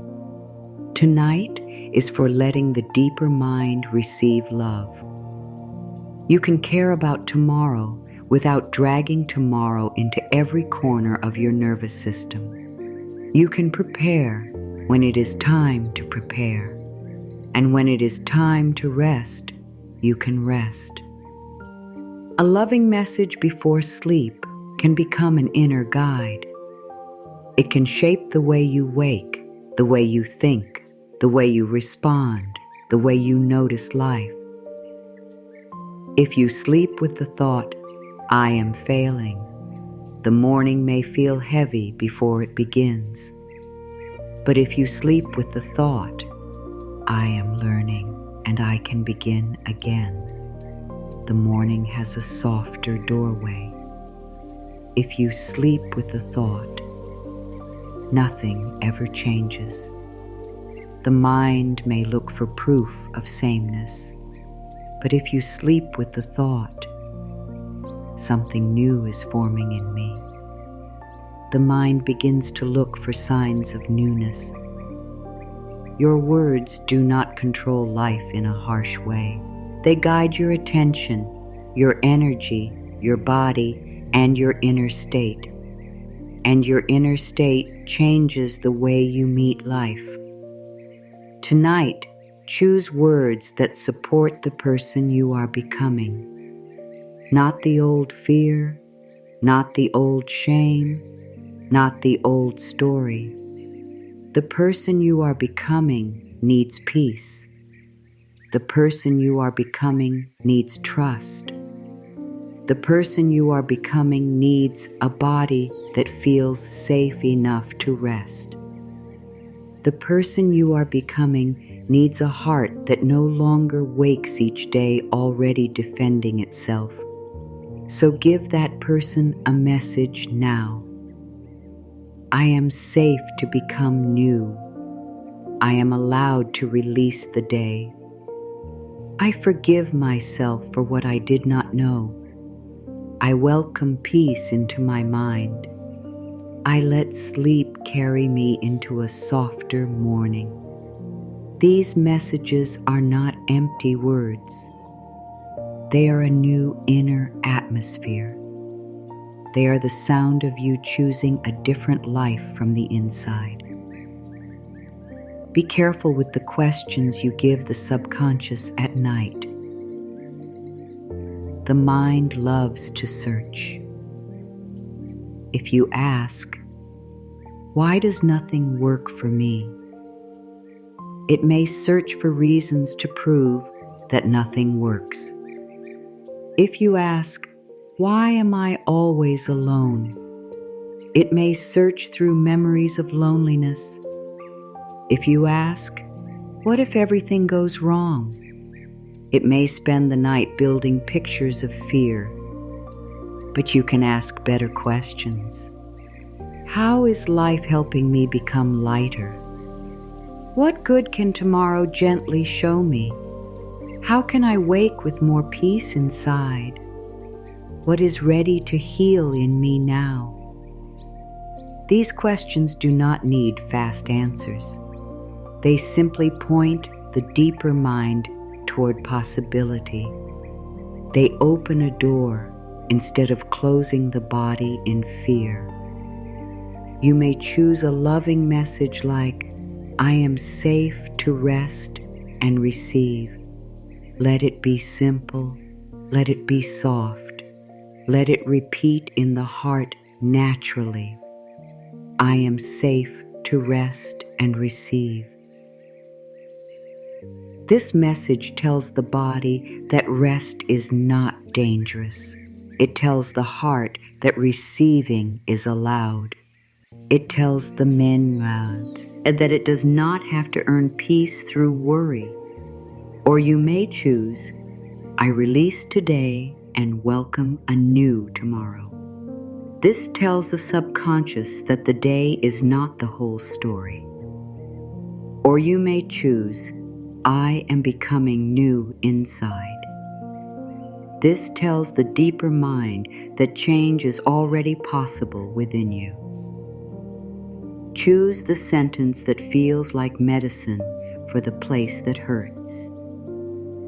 Tonight is for letting the deeper mind receive love. You can care about tomorrow without dragging tomorrow into every corner of your nervous system. You can prepare when it is time to prepare. And when it is time to rest, you can rest. A loving message before sleep can become an inner guide. It can shape the way you wake, the way you think, the way you respond, the way you notice life. If you sleep with the thought, I am failing, the morning may feel heavy before it begins. But if you sleep with the thought, I am learning and I can begin again, the morning has a softer doorway. If you sleep with the thought, nothing ever changes. The mind may look for proof of sameness, but if you sleep with the thought, something new is forming in me. The mind begins to look for signs of newness. Your words do not control life in a harsh way. They guide your attention, your energy, your body, and your inner state. And your inner state changes the way you meet life. Tonight, choose words that support the person you are becoming. Not the old fear, not the old shame, not the old story. The person you are becoming needs peace. The person you are becoming needs trust. The person you are becoming needs a body that feels safe enough to rest. The person you are becoming needs a heart that no longer wakes each day already defending itself. So give that person a message now. I am safe to become new. I am allowed to release the day. I forgive myself for what I did not know. I welcome peace into my mind. I let sleep carry me into a softer morning. These messages are not empty words. They are a new inner atmosphere. They are the sound of you choosing a different life from the inside. Be careful with the questions you give the subconscious at night. The mind loves to search. If you ask, why does nothing work for me? It may search for reasons to prove that nothing works. If you ask, why am I always alone? It may search through memories of loneliness. If you ask, what if everything goes wrong? It may spend the night building pictures of fear. But you can ask better questions. How is life helping me become lighter? What good can tomorrow gently show me? How can I wake with more peace inside? What is ready to heal in me now? These questions do not need fast answers. They simply point the deeper mind toward possibility. They open a door instead of closing the body in fear. You may choose a loving message like, I am safe to rest and receive. Let it be simple. Let it be soft. Let it repeat in the heart naturally. I am safe to rest and receive. This message tells the body that rest is not dangerous. It tells the heart that receiving is allowed. It tells the mind that it does not have to earn peace through worry. Or you may choose, I release today and welcome a new tomorrow. This tells the subconscious that the day is not the whole story. Or you may choose, I am becoming new inside. This tells the deeper mind that change is already possible within you. Choose the sentence that feels like medicine for the place that hurts.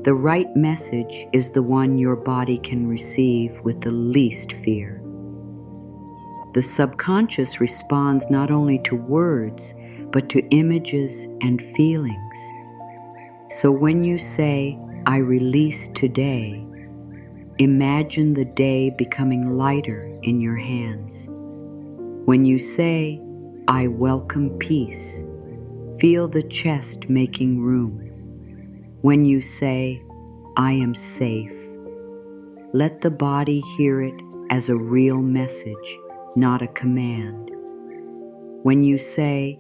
The right message is the one your body can receive with the least fear. The subconscious responds not only to words, but to images and feelings. So when you say, I release today, imagine the day becoming lighter in your hands. When you say, I welcome peace, feel the chest making room. When you say, I am safe, let the body hear it as a real message, not a command. When you say,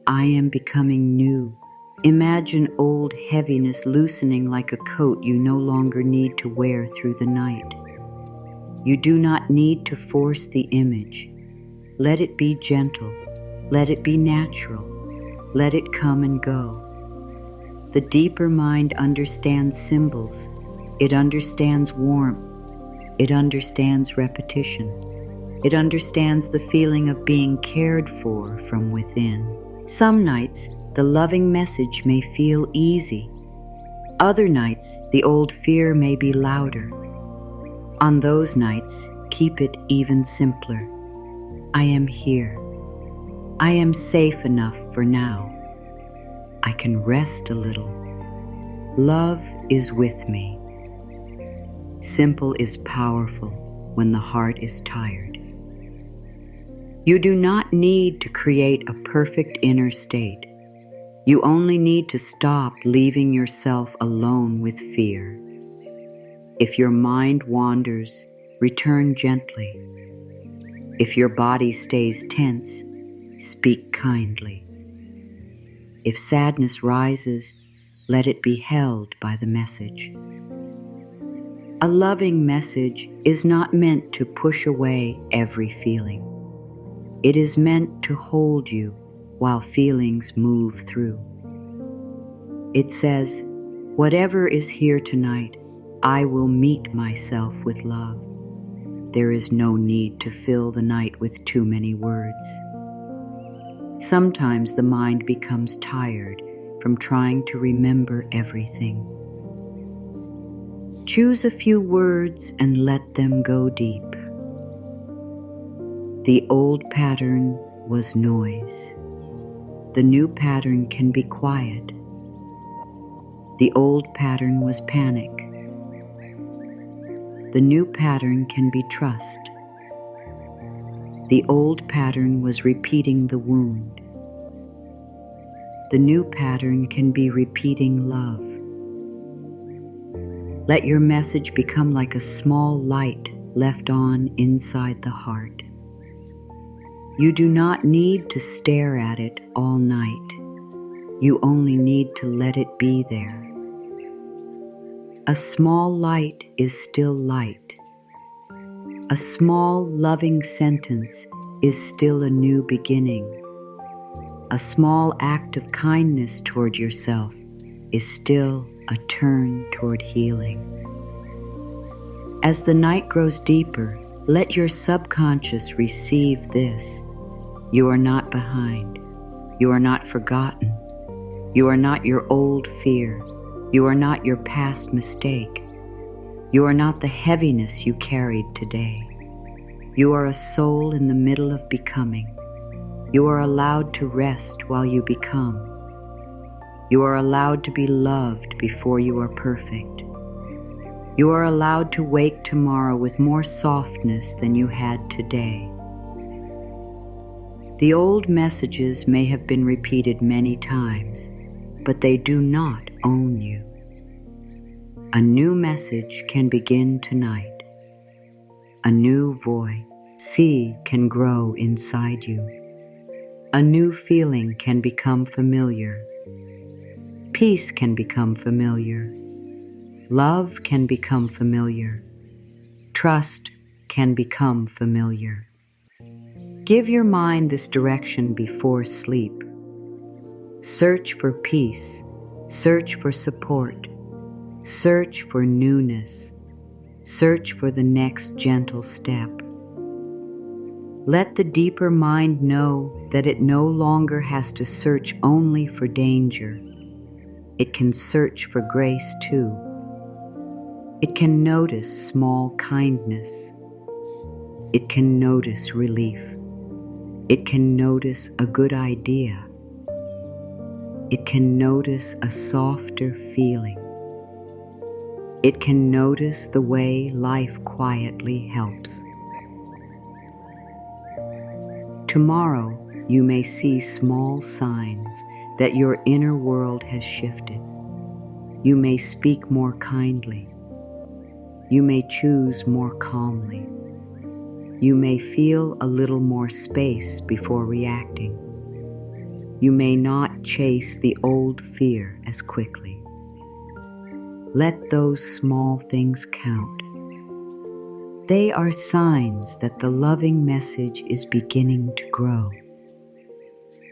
I am becoming new, imagine old heaviness loosening like a coat you no longer need to wear through the night. You do not need to force the image. Let it be gentle. Let it be natural. Let it come and go. The deeper mind understands symbols. It understands warmth. It understands repetition. It understands the feeling of being cared for from within. Some nights, the loving message may feel easy. Other nights, the old fear may be louder. On those nights, keep it even simpler. I am here. I am safe enough for now. I can rest a little. Love is with me. Simple is powerful when the heart is tired. You do not need to create a perfect inner state. You only need to stop leaving yourself alone with fear. If your mind wanders, return gently. If your body stays tense, speak kindly. If sadness rises, let it be held by the message. A loving message is not meant to push away every feeling. It is meant to hold you while feelings move through. It says, whatever is here tonight, I will meet myself with love. There is no need to fill the night with too many words. Sometimes the mind becomes tired from trying to remember everything. Choose a few words and let them go deep. The old pattern was noise. The new pattern can be quiet. The old pattern was panic. The new pattern can be trust. The old pattern was repeating the wound. The new pattern can be repeating love. Let your message become like a small light left on inside the heart. You do not need to stare at it all night. You only need to let it be there. A small light is still light. A small loving sentence is still a new beginning. A small act of kindness toward yourself is still a turn toward healing. As the night grows deeper, let your subconscious receive this. You are not behind. You are not forgotten. You are not your old fear. You are not your past mistake. You are not the heaviness you carried today. You are a soul in the middle of becoming. You are allowed to rest while you become. You are allowed to be loved before you are perfect. You are allowed to wake tomorrow with more softness than you had today. The old messages may have been repeated many times, but they do not own you. A new message can begin tonight. A new voice can grow inside you. A new feeling can become familiar. Peace can become familiar. Love can become familiar. trust can become familiar. Give your mind this direction before sleep. Search for peace, search for support, search for newness, search for the next gentle step. Let the deeper mind know that it no longer has to search only for danger. It can search for grace too. It can notice small kindness. It can notice relief. It can notice a good idea. It can notice a softer feeling. It can notice the way life quietly helps. Tomorrow, you may see small signs that your inner world has shifted. You may speak more kindly. You may choose more calmly. You may feel a little more space before reacting. You may not chase the old fear as quickly. Let those small things count. They are signs that the loving message is beginning to grow.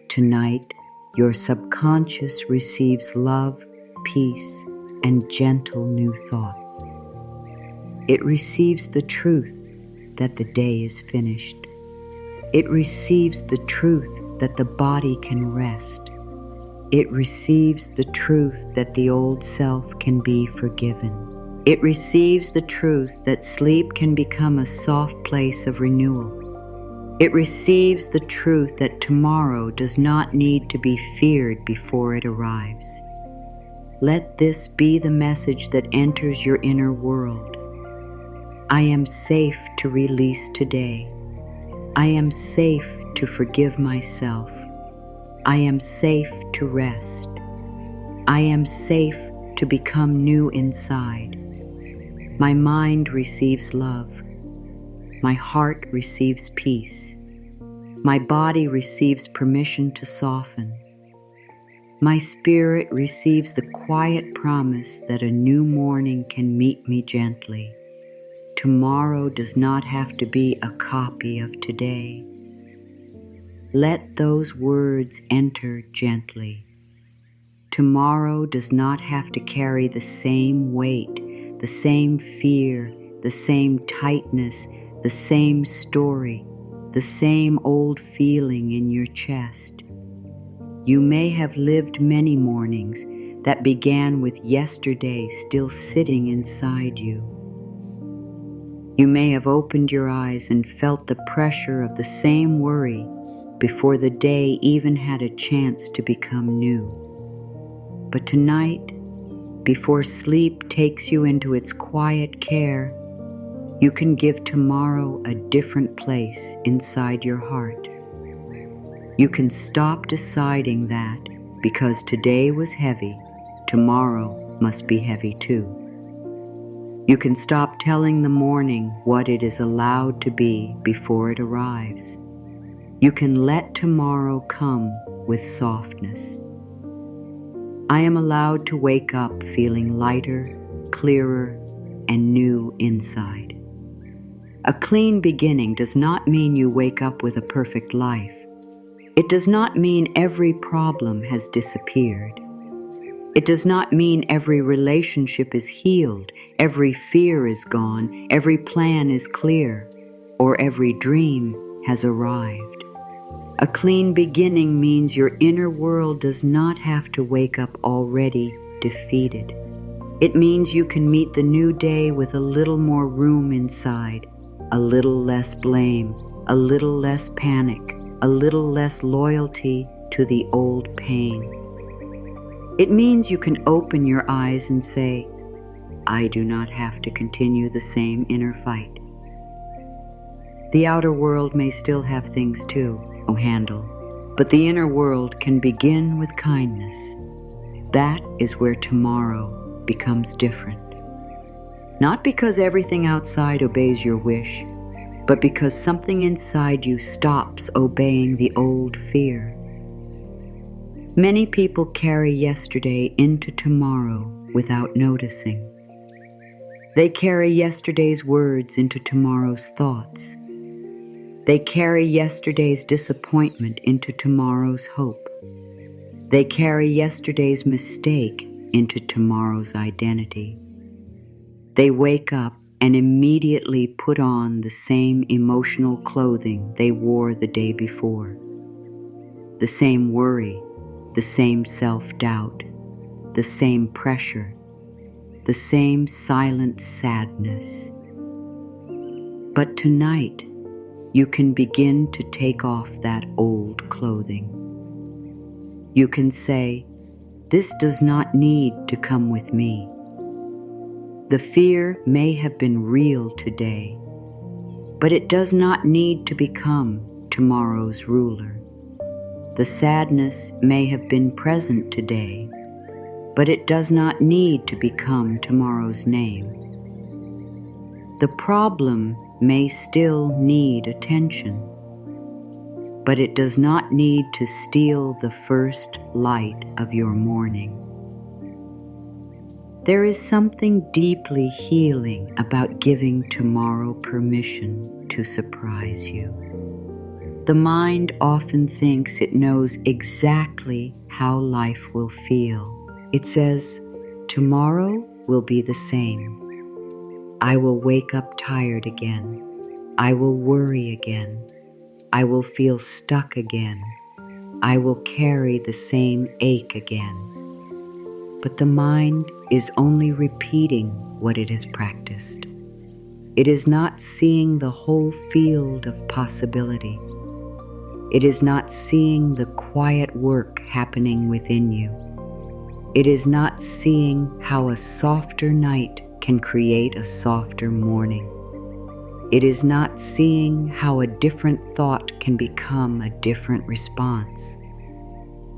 Tonight, your subconscious receives love, peace, and gentle new thoughts. It receives the truth that the day is finished. It receives the truth that the body can rest. It receives the truth that the old self can be forgiven. It receives the truth that sleep can become a soft place of renewal. It receives the truth that tomorrow does not need to be feared before it arrives. Let this be the message that enters your inner world. I am safe to release today. I am safe to forgive myself. I am safe to rest. I am safe to become new inside. My mind receives love. My heart receives peace. My body receives permission to soften. My spirit receives the quiet promise that a new morning can meet me gently. Tomorrow does not have to be a copy of today. Let those words enter gently. Tomorrow does not have to carry the same weight, the same fear, the same tightness, the same story, the same old feeling in your chest. You may have lived many mornings that began with yesterday still sitting inside you. You may have opened your eyes and felt the pressure of the same worry before the day even had a chance to become new. But tonight, before sleep takes you into its quiet care, you can give tomorrow a different place inside your heart. You can stop deciding that because today was heavy, tomorrow must be heavy too. You can stop telling the morning what it is allowed to be before it arrives. You can let tomorrow come with softness. I am allowed to wake up feeling lighter, clearer, and new inside. A clean beginning does not mean you wake up with a perfect life. It does not mean every problem has disappeared. It does not mean every relationship is healed, every fear is gone, every plan is clear, or every dream has arrived. A clean beginning means your inner world does not have to wake up already defeated. It means you can meet the new day with a little more room inside, a little less blame, a little less panic, a little less loyalty to the old pain. It means you can open your eyes and say, I do not have to continue the same inner fight. The outer world may still have things to handle, but the inner world can begin with kindness. That is where tomorrow becomes different. Not because everything outside obeys your wish, but because something inside you stops obeying the old fear. Many people carry yesterday into tomorrow without noticing. They carry yesterday's words into tomorrow's thoughts. They carry yesterday's disappointment into tomorrow's hope. They carry yesterday's mistake into tomorrow's identity. They wake up and immediately put on the same emotional clothing they wore the day before. The same worry, the same self-doubt, the same pressure, the same silent sadness. But tonight, you can begin to take off that old clothing. You can say, "This does not need to come with me." The fear may have been real today, but it does not need to become tomorrow's ruler. The sadness may have been present today, but it does not need to become tomorrow's name. The problem may still need attention, but it does not need to steal the first light of your morning. There is something deeply healing about giving tomorrow permission to surprise you. The mind often thinks it knows exactly how life will feel. It says, "Tomorrow will be the same. I will wake up tired again. I will worry again. I will feel stuck again. I will carry the same ache again." But the mind is only repeating what it has practiced. It is not seeing the whole field of possibility. It is not seeing the quiet work happening within you. It is not seeing how a softer night can create a softer morning. It is not seeing how a different thought can become a different response.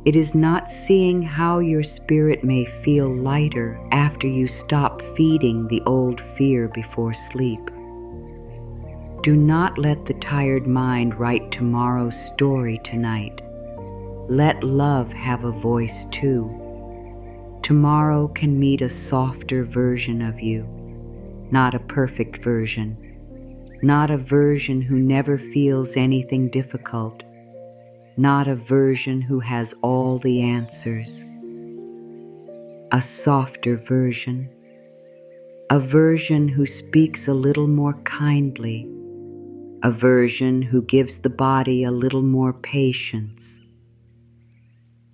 It is not seeing how your spirit may feel lighter after you stop feeding the old fear before sleep. Do not let the tired mind write tomorrow's story tonight. Let love have a voice too. Tomorrow can meet a softer version of you, not a perfect version, not a version who never feels anything difficult, not a version who has all the answers. A softer version, a version who speaks a little more kindly, a version who gives the body a little more patience,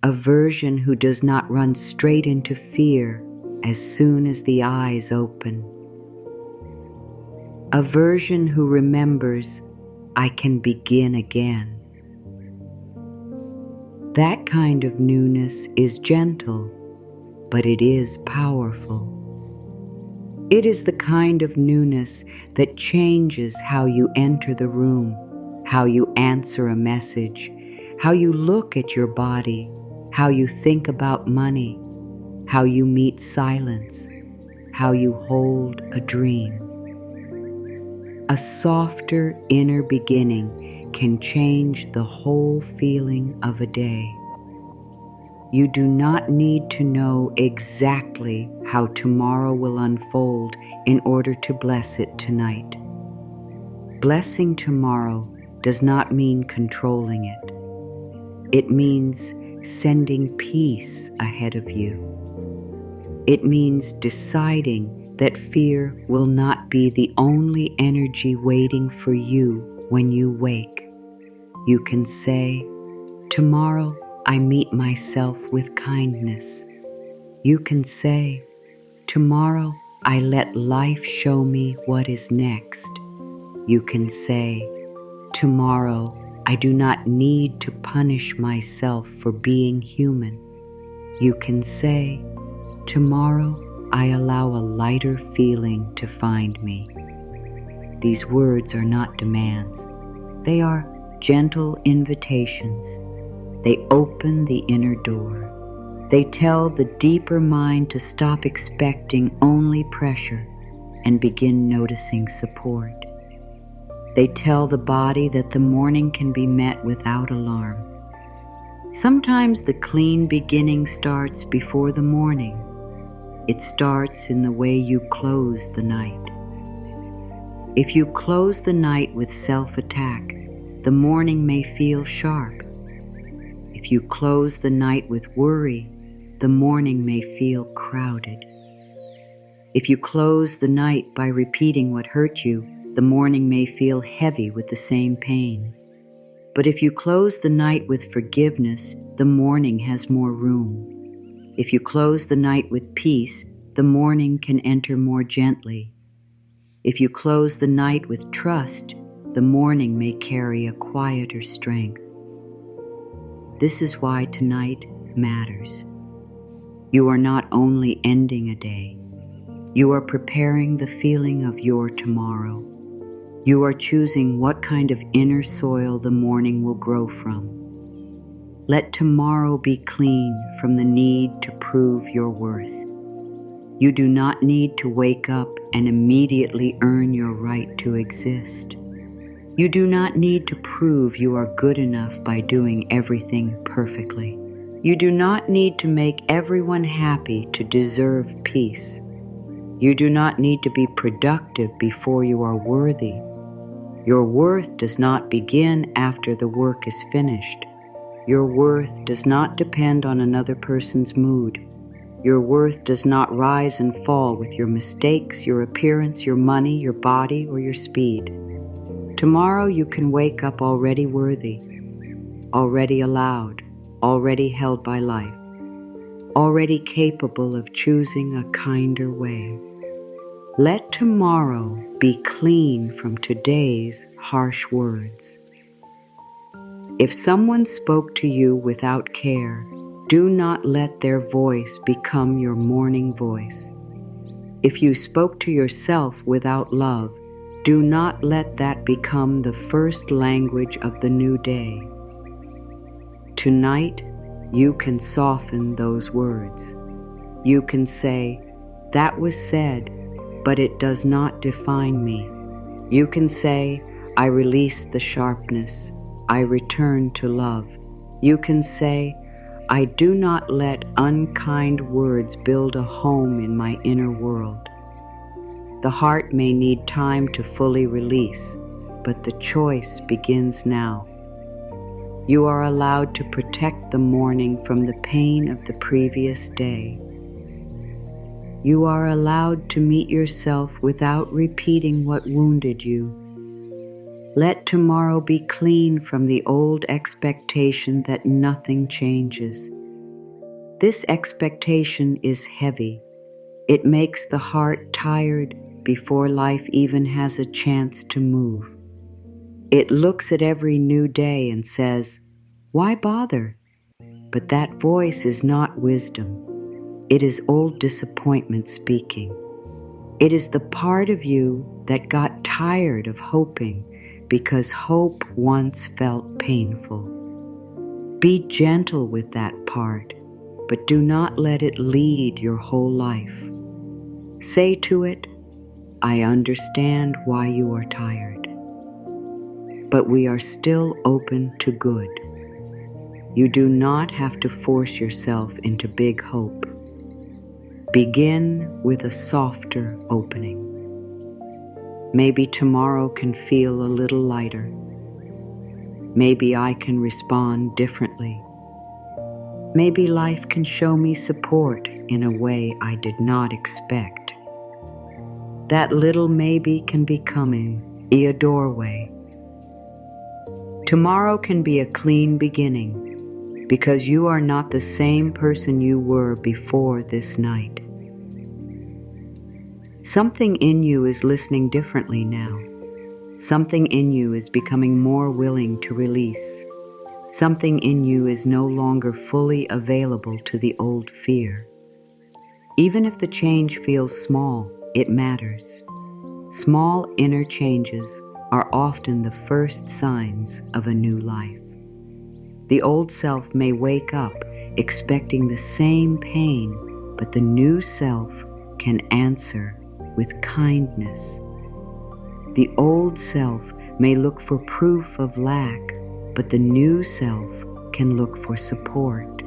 a version who does not run straight into fear as soon as the eyes open, a version who remembers, "I can begin again." That kind of newness is gentle, but it is powerful. It is the kind of newness that changes how you enter the room, how you answer a message, how you look at your body, how you think about money, how you meet silence, how you hold a dream. A softer inner beginning can change the whole feeling of a day. You do not need to know exactly how tomorrow will unfold in order to bless it tonight. Blessing tomorrow does not mean controlling it. It means sending peace ahead of you. It means deciding that fear will not be the only energy waiting for you when you wake. You can say, "Tomorrow I meet myself with kindness." You can say, "Tomorrow I let life show me what is next." You can say, "Tomorrow I do not need to punish myself for being human." You can say, "Tomorrow I allow a lighter feeling to find me." These words are not demands. They are gentle invitations. They open the inner door. They tell the deeper mind to stop expecting only pressure and begin noticing support. They tell the body that the morning can be met without alarm. Sometimes the clean beginning starts before the morning. It starts in the way you close the night. If you close the night with self-attack, the morning may feel sharp. If you close the night with worry, the morning may feel crowded. If you close the night by repeating what hurt you, the morning may feel heavy with the same pain. But if you close the night with forgiveness, the morning has more room. If you close the night with peace, the morning can enter more gently. If you close the night with trust, the morning may carry a quieter strength. This is why tonight matters. You are not only ending a day, you are preparing the feeling of your tomorrow. You are choosing what kind of inner soil the morning will grow from. Let tomorrow be clean from the need to prove your worth. You do not need to wake up and immediately earn your right to exist. You do not need to prove you are good enough by doing everything perfectly. You do not need to make everyone happy to deserve peace. You do not need to be productive before you are worthy. Your worth does not begin after the work is finished. Your worth does not depend on another person's mood. Your worth does not rise and fall with your mistakes, your appearance, your money, your body, or your speed. Tomorrow you can wake up already worthy, already allowed, already held by life, already capable of choosing a kinder way. Let tomorrow be clean from today's harsh words. If someone spoke to you without care, do not let their voice become your morning voice. If you spoke to yourself without love, do not let that become the first language of the new day. Tonight, you can soften those words. You can say, "That was said, but it does not define me." You can say, "I release the sharpness. I return to love." You can say, "I do not let unkind words build a home in my inner world." The heart may need time to fully release, but the choice begins now. You are allowed to protect the morning from the pain of the previous day. You are allowed to meet yourself without repeating what wounded you. Let tomorrow be clean from the old expectation that nothing changes. This expectation is heavy. It makes the heart tired before life even has a chance to move. It looks at every new day and says, "Why bother?" But that voice is not wisdom. It is old disappointment speaking. It is the part of you that got tired of hoping because hope once felt painful. Be gentle with that part, but do not let it lead your whole life. Say to it, "I understand why you are tired, but we are still open to good." You do not have to force yourself into big hope. Begin with a softer opening. Maybe tomorrow can feel a little lighter. Maybe I can respond differently. Maybe life can show me support in a way I did not expect. That little maybe can become a doorway. Tomorrow can be a clean beginning because you are not the same person you were before this night. Something in you is listening differently now. Something in you is becoming more willing to release. Something in you is no longer fully available to the old fear. Even if the change feels small, it matters. Small inner changes are often the first signs of a new life. The old self may wake up expecting the same pain, but the new self can answer with kindness. The old self may look for proof of lack, but the new self can look for support.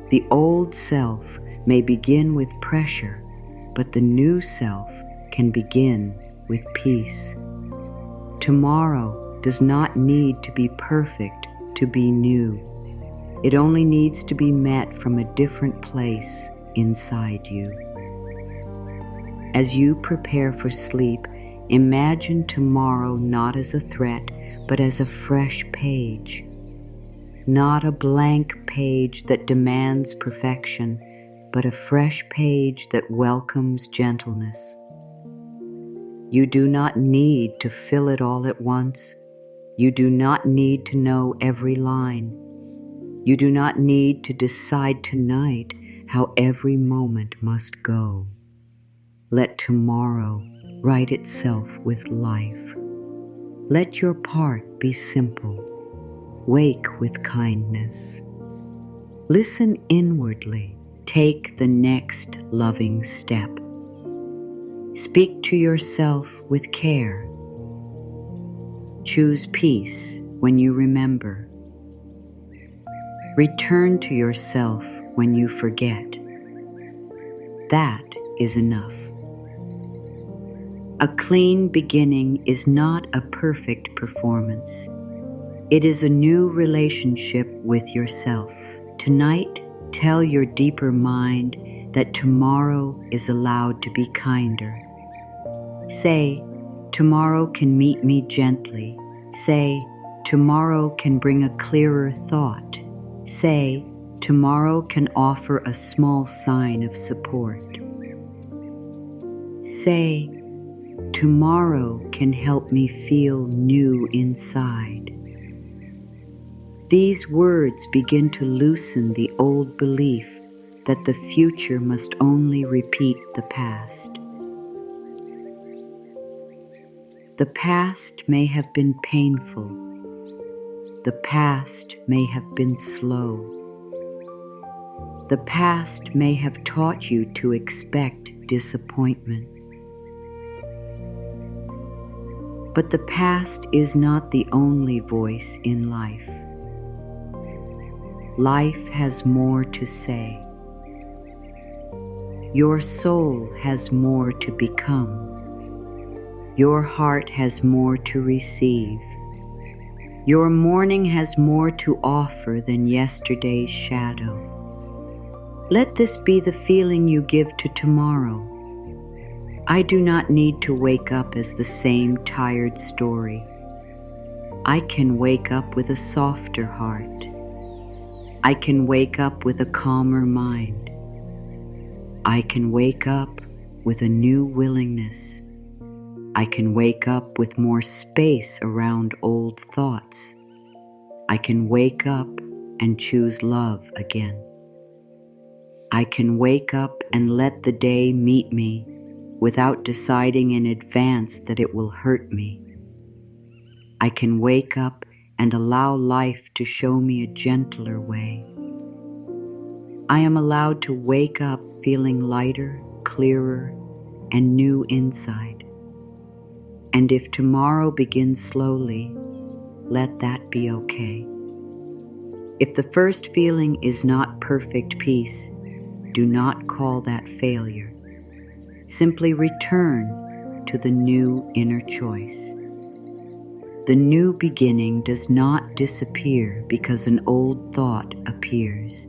The old self may begin with pressure, but the new self can begin with peace. Tomorrow does not need to be perfect to be new. It only needs to be met from a different place inside you. As you prepare for sleep, imagine tomorrow not as a threat, but as a fresh page. Not a blank page that demands perfection, but a fresh page that welcomes gentleness. You do not need to fill it all at once. You do not need to know every line. You do not need to decide tonight how every moment must go. Let tomorrow write itself with life. Let your part be simple. Wake with kindness. Listen inwardly. Take the next loving step. Speak to yourself with care. Choose peace when you remember. Return to yourself when you forget. That is enough. A clean beginning is not a perfect performance. It is a new relationship with yourself. Tonight, tell your deeper mind that tomorrow is allowed to be kinder. Say, tomorrow can meet me gently. Say, tomorrow can bring a clearer thought. Say, tomorrow can offer a small sign of support. Say, tomorrow can help me feel new inside. These words begin to loosen the old belief that the future must only repeat the past. The past may have been painful. The past may have been slow. The past may have taught you to expect disappointment. But the past is not the only voice in life. Life has more to say. Your soul has more to become. Your heart has more to receive. Your morning has more to offer than yesterday's shadow. Let this be the feeling you give to tomorrow. I do not need to wake up as the same tired story. I can wake up with a softer heart. I can wake up with a calmer mind. I can wake up with a new willingness. I can wake up with more space around old thoughts. I can wake up and choose love again. I can wake up and let the day meet me without deciding in advance that it will hurt me. I can wake up and allow life to show me a gentler way. I am allowed to wake up feeling lighter, clearer, and new inside. And if tomorrow begins slowly, let that be okay. If the first feeling is not perfect peace, do not call that failure. Simply return to the new inner choice. The new beginning does not disappear because an old thought appears.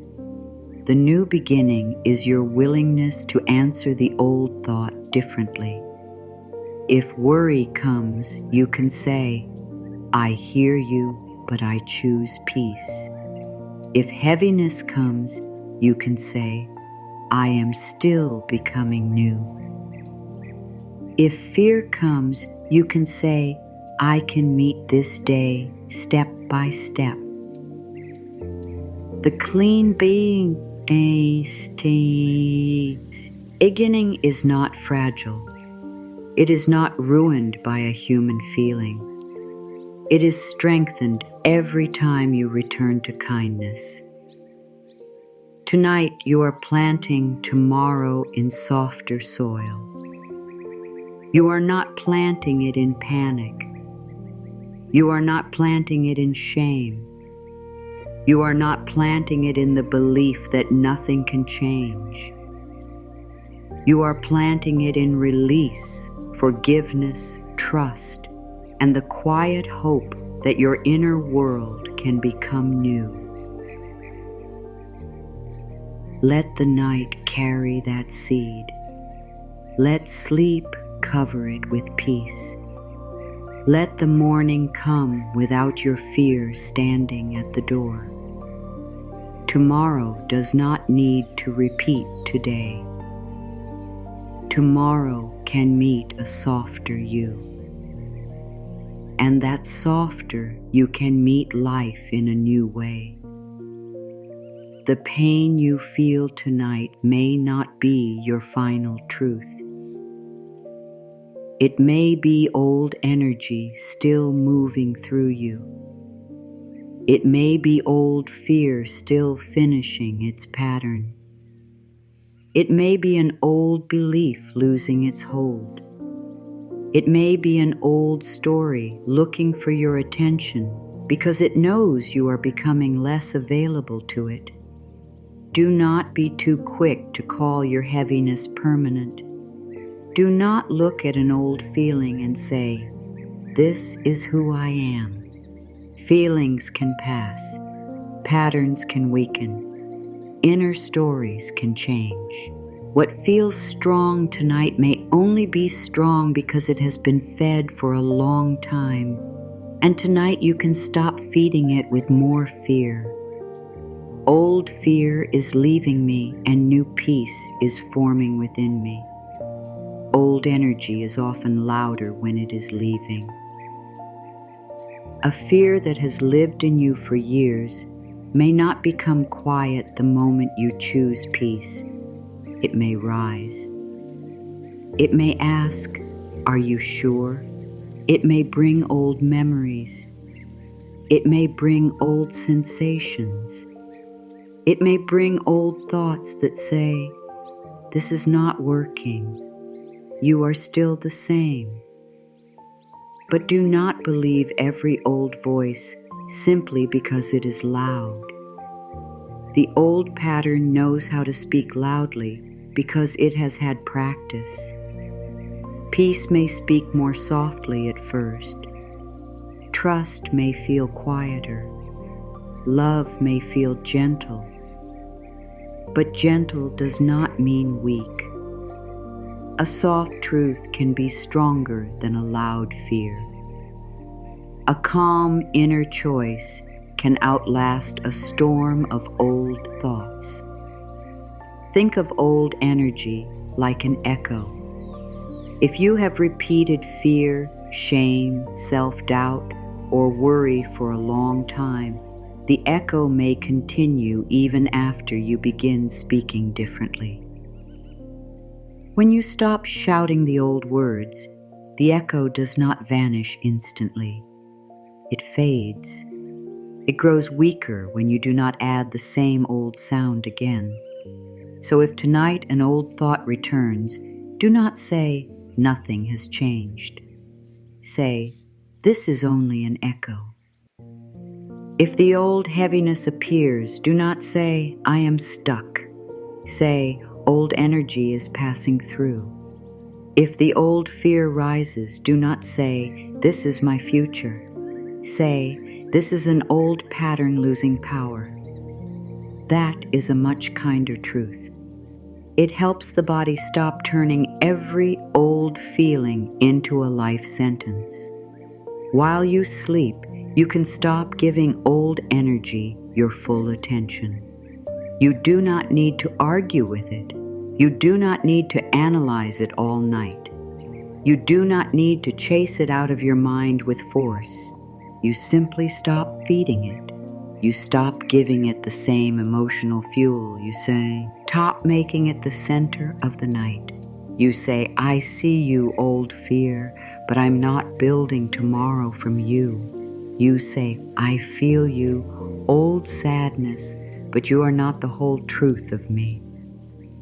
The new beginning is your willingness to answer the old thought differently. If worry comes, you can say, I hear you, but I choose peace. If heaviness comes, you can say, I am still becoming new. If fear comes, you can say, I can meet this day step by step. The clean beginning is not fragile. It is not ruined by a human feeling. It is strengthened every time you return to kindness. Tonight you are planting tomorrow in softer soil. You are not planting it in panic. You are not planting it in shame. You are not planting it in the belief that nothing can change. You are planting it in release, forgiveness, trust, and the quiet hope that your inner world can become new. Let the night carry that seed. Let sleep cover it with peace. Let the morning come without your fear standing at the door. Tomorrow does not need to repeat today. Tomorrow can meet a softer you. And that softer you can meet life in a new way. The pain you feel tonight may not be your final truth. It may be old energy still moving through you. It may be old fear still finishing its pattern. It may be an old belief losing its hold. It may be an old story looking for your attention because it knows you are becoming less available to it. Do not be too quick to call your heaviness permanent. Do not look at an old feeling and say, "This is who I am." Feelings can pass. Patterns can weaken. Inner stories can change. What feels strong tonight may only be strong because it has been fed for a long time, and tonight you can stop feeding it with more fear. Old fear is leaving me and new peace is forming within me. Old energy is often louder when it is leaving. A fear that has lived in you for years may not become quiet the moment you choose peace. It may rise. It may ask, "Are you sure?" It may bring old memories. It may bring old sensations. It may bring old thoughts that say, "This is not working. You are still the same." But do not believe every old voice simply because it is loud. The old pattern knows how to speak loudly because it has had practice. Peace may speak more softly at first. Trust may feel quieter. Love may feel gentle. But gentle does not mean weak. A soft truth can be stronger than a loud fear. A calm inner choice can outlast a storm of old thoughts. Think of old energy like an echo. If you have repeated fear, shame, self-doubt, or worry for a long time, the echo may continue even after you begin speaking differently. When you stop shouting the old words, the echo does not vanish instantly. It fades. It grows weaker when you do not add the same old sound again. So if tonight an old thought returns, do not say, "Nothing has changed." Say, "This is only an echo." If the old heaviness appears, do not say, "I am stuck." Say, "Old energy is passing through." If the old fear rises, do not say, "This is my future." Say, "This is an old pattern losing power." That is a much kinder truth. It helps the body stop turning every old feeling into a life sentence. While you sleep, you can stop giving old energy your full attention. You do not need to argue with it. You do not need to analyze it all night. You do not need to chase it out of your mind with force. You simply stop feeding it. You stop giving it the same emotional fuel. You say, "Stop making it the center of the night." You say, "I see you, old fear, but I'm not building tomorrow from you." You say, "I feel you, old sadness, but you are not the whole truth of me."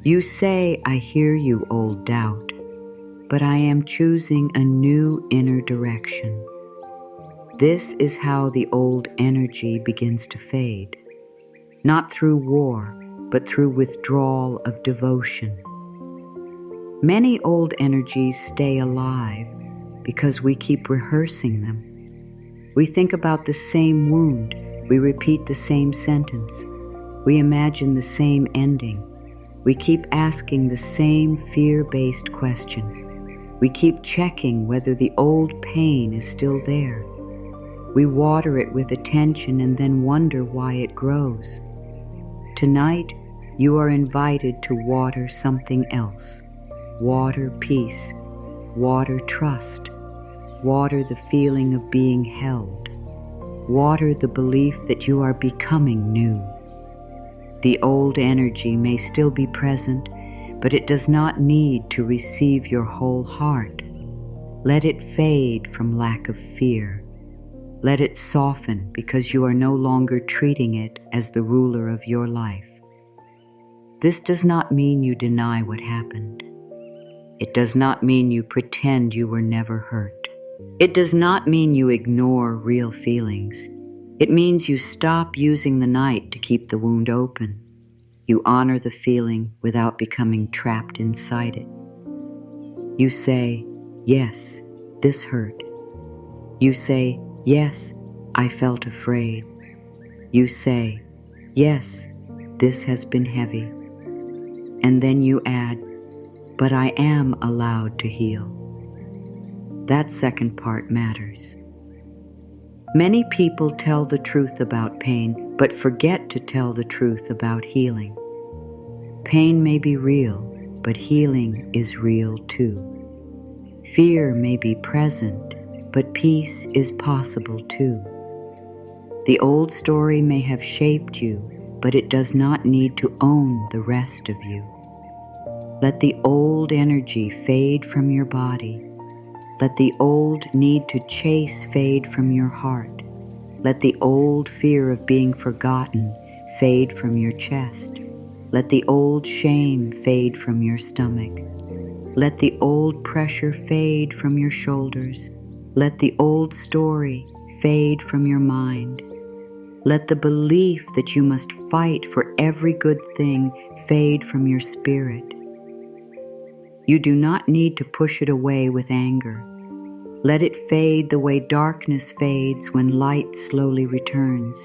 You say, "I hear you, old doubt, but I am choosing a new inner direction." This is how the old energy begins to fade, not through war, but through withdrawal of devotion. Many old energies stay alive because we keep rehearsing them. We think about the same wound, we repeat the same sentence, we imagine the same ending, we keep asking the same fear-based question. We keep checking whether the old pain is still there. We water it with attention and then wonder why it grows. Tonight, you are invited to water something else. Water peace, water trust, water the feeling of being held, water the belief that you are becoming new. The old energy may still be present, but it does not need to receive your whole heart. Let it fade from lack of fear. Let it soften because you are no longer treating it as the ruler of your life. This does not mean you deny what happened. It does not mean you pretend you were never hurt. It does not mean you ignore real feelings. It means you stop using the night to keep the wound open. You honor the feeling without becoming trapped inside it. You say, yes, this hurt. You say, yes, I felt afraid. You say, yes, this has been heavy. And then you add, but I am allowed to heal. That second part matters. Many people tell the truth about pain, but forget to tell the truth about healing. Pain may be real, but healing is real too. Fear may be present, but peace is possible too. The old story may have shaped you, but it does not need to own the rest of you. Let the old energy fade from your body. Let the old need to chase fade from your heart. Let the old fear of being forgotten fade from your chest. Let the old shame fade from your stomach. Let the old pressure fade from your shoulders. Let the old story fade from your mind. Let the belief that you must fight for every good thing fade from your spirit. You do not need to push it away with anger. Let it fade the way darkness fades when light slowly returns.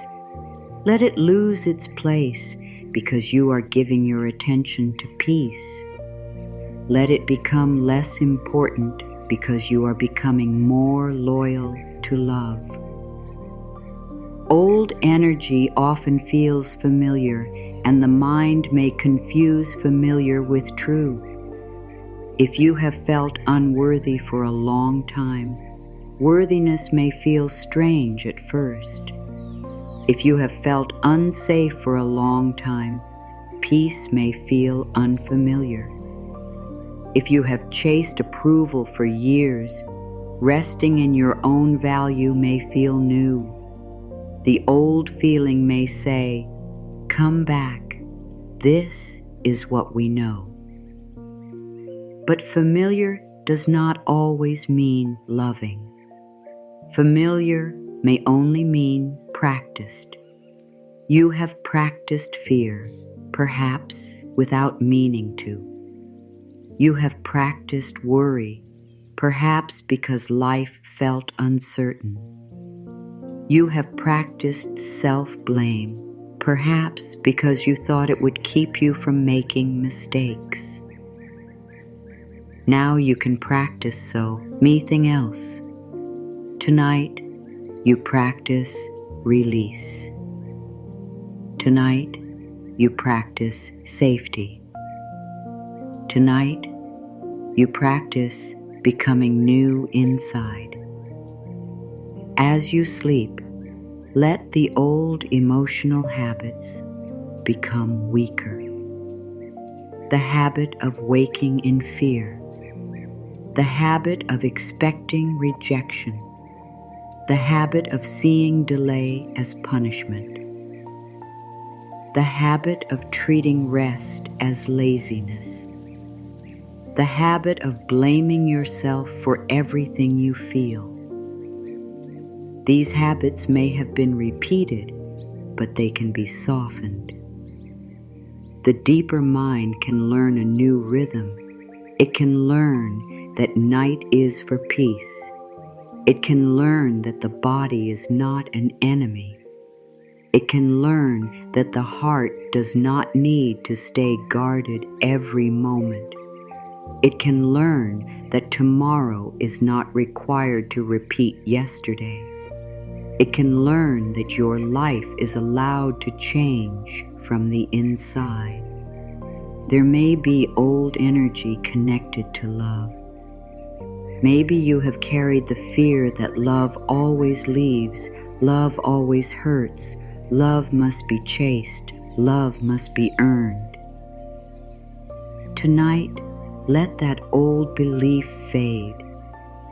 Let it lose its place because you are giving your attention to peace. Let it become less important because you are becoming more loyal to love. Old energy often feels familiar, and the mind may confuse familiar with true. If you have felt unworthy for a long time, worthiness may feel strange at first. If you have felt unsafe for a long time, peace may feel unfamiliar. If you have chased approval for years, resting in your own value may feel new. The old feeling may say, "Come back. This is what we know." But familiar does not always mean loving. Familiar may only mean practiced. You have practiced fear, perhaps without meaning to. You have practiced worry, perhaps because life felt uncertain. You have practiced self-blame, perhaps because you thought it would keep you from making mistakes. Now you can practice anything else. Tonight, you practice release. Tonight, you practice safety. Tonight, you practice becoming new inside. As you sleep, let the old emotional habits become weaker. The habit of waking in fear. The habit of expecting rejection. The habit of seeing delay as punishment. The habit of treating rest as laziness. The habit of blaming yourself for everything you feel. These habits may have been repeated, but they can be softened. The deeper mind can learn a new rhythm. It can learn that night is for peace. It can learn that the body is not an enemy. It can learn that the heart does not need to stay guarded every moment. It can learn that tomorrow is not required to repeat yesterday. It can learn that your life is allowed to change from the inside. There may be old energy connected to love. Maybe you have carried the fear that love always leaves, love always hurts, love must be chased, love must be earned. Tonight, let that old belief fade.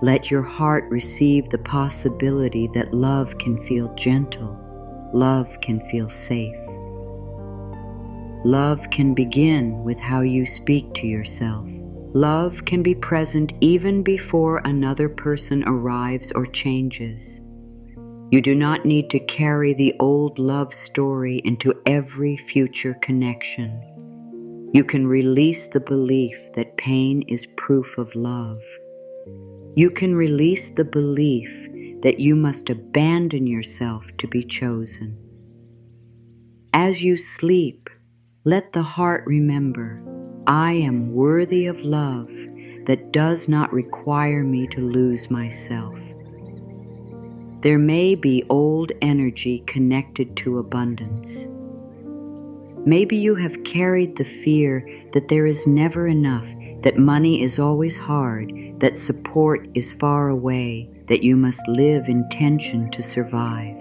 Let your heart receive the possibility that love can feel gentle, love can feel safe. Love can begin with how you speak to yourself. Love can be present even before another person arrives or changes. You do not need to carry the old love story into every future connection. You can release the belief that pain is proof of love. You can release the belief that you must abandon yourself to be chosen. As you sleep, let the heart remember, I am worthy of love that does not require me to lose myself. There may be old energy connected to abundance. Maybe you have carried the fear that there is never enough, that money is always hard, that support is far away, that you must live in tension to survive.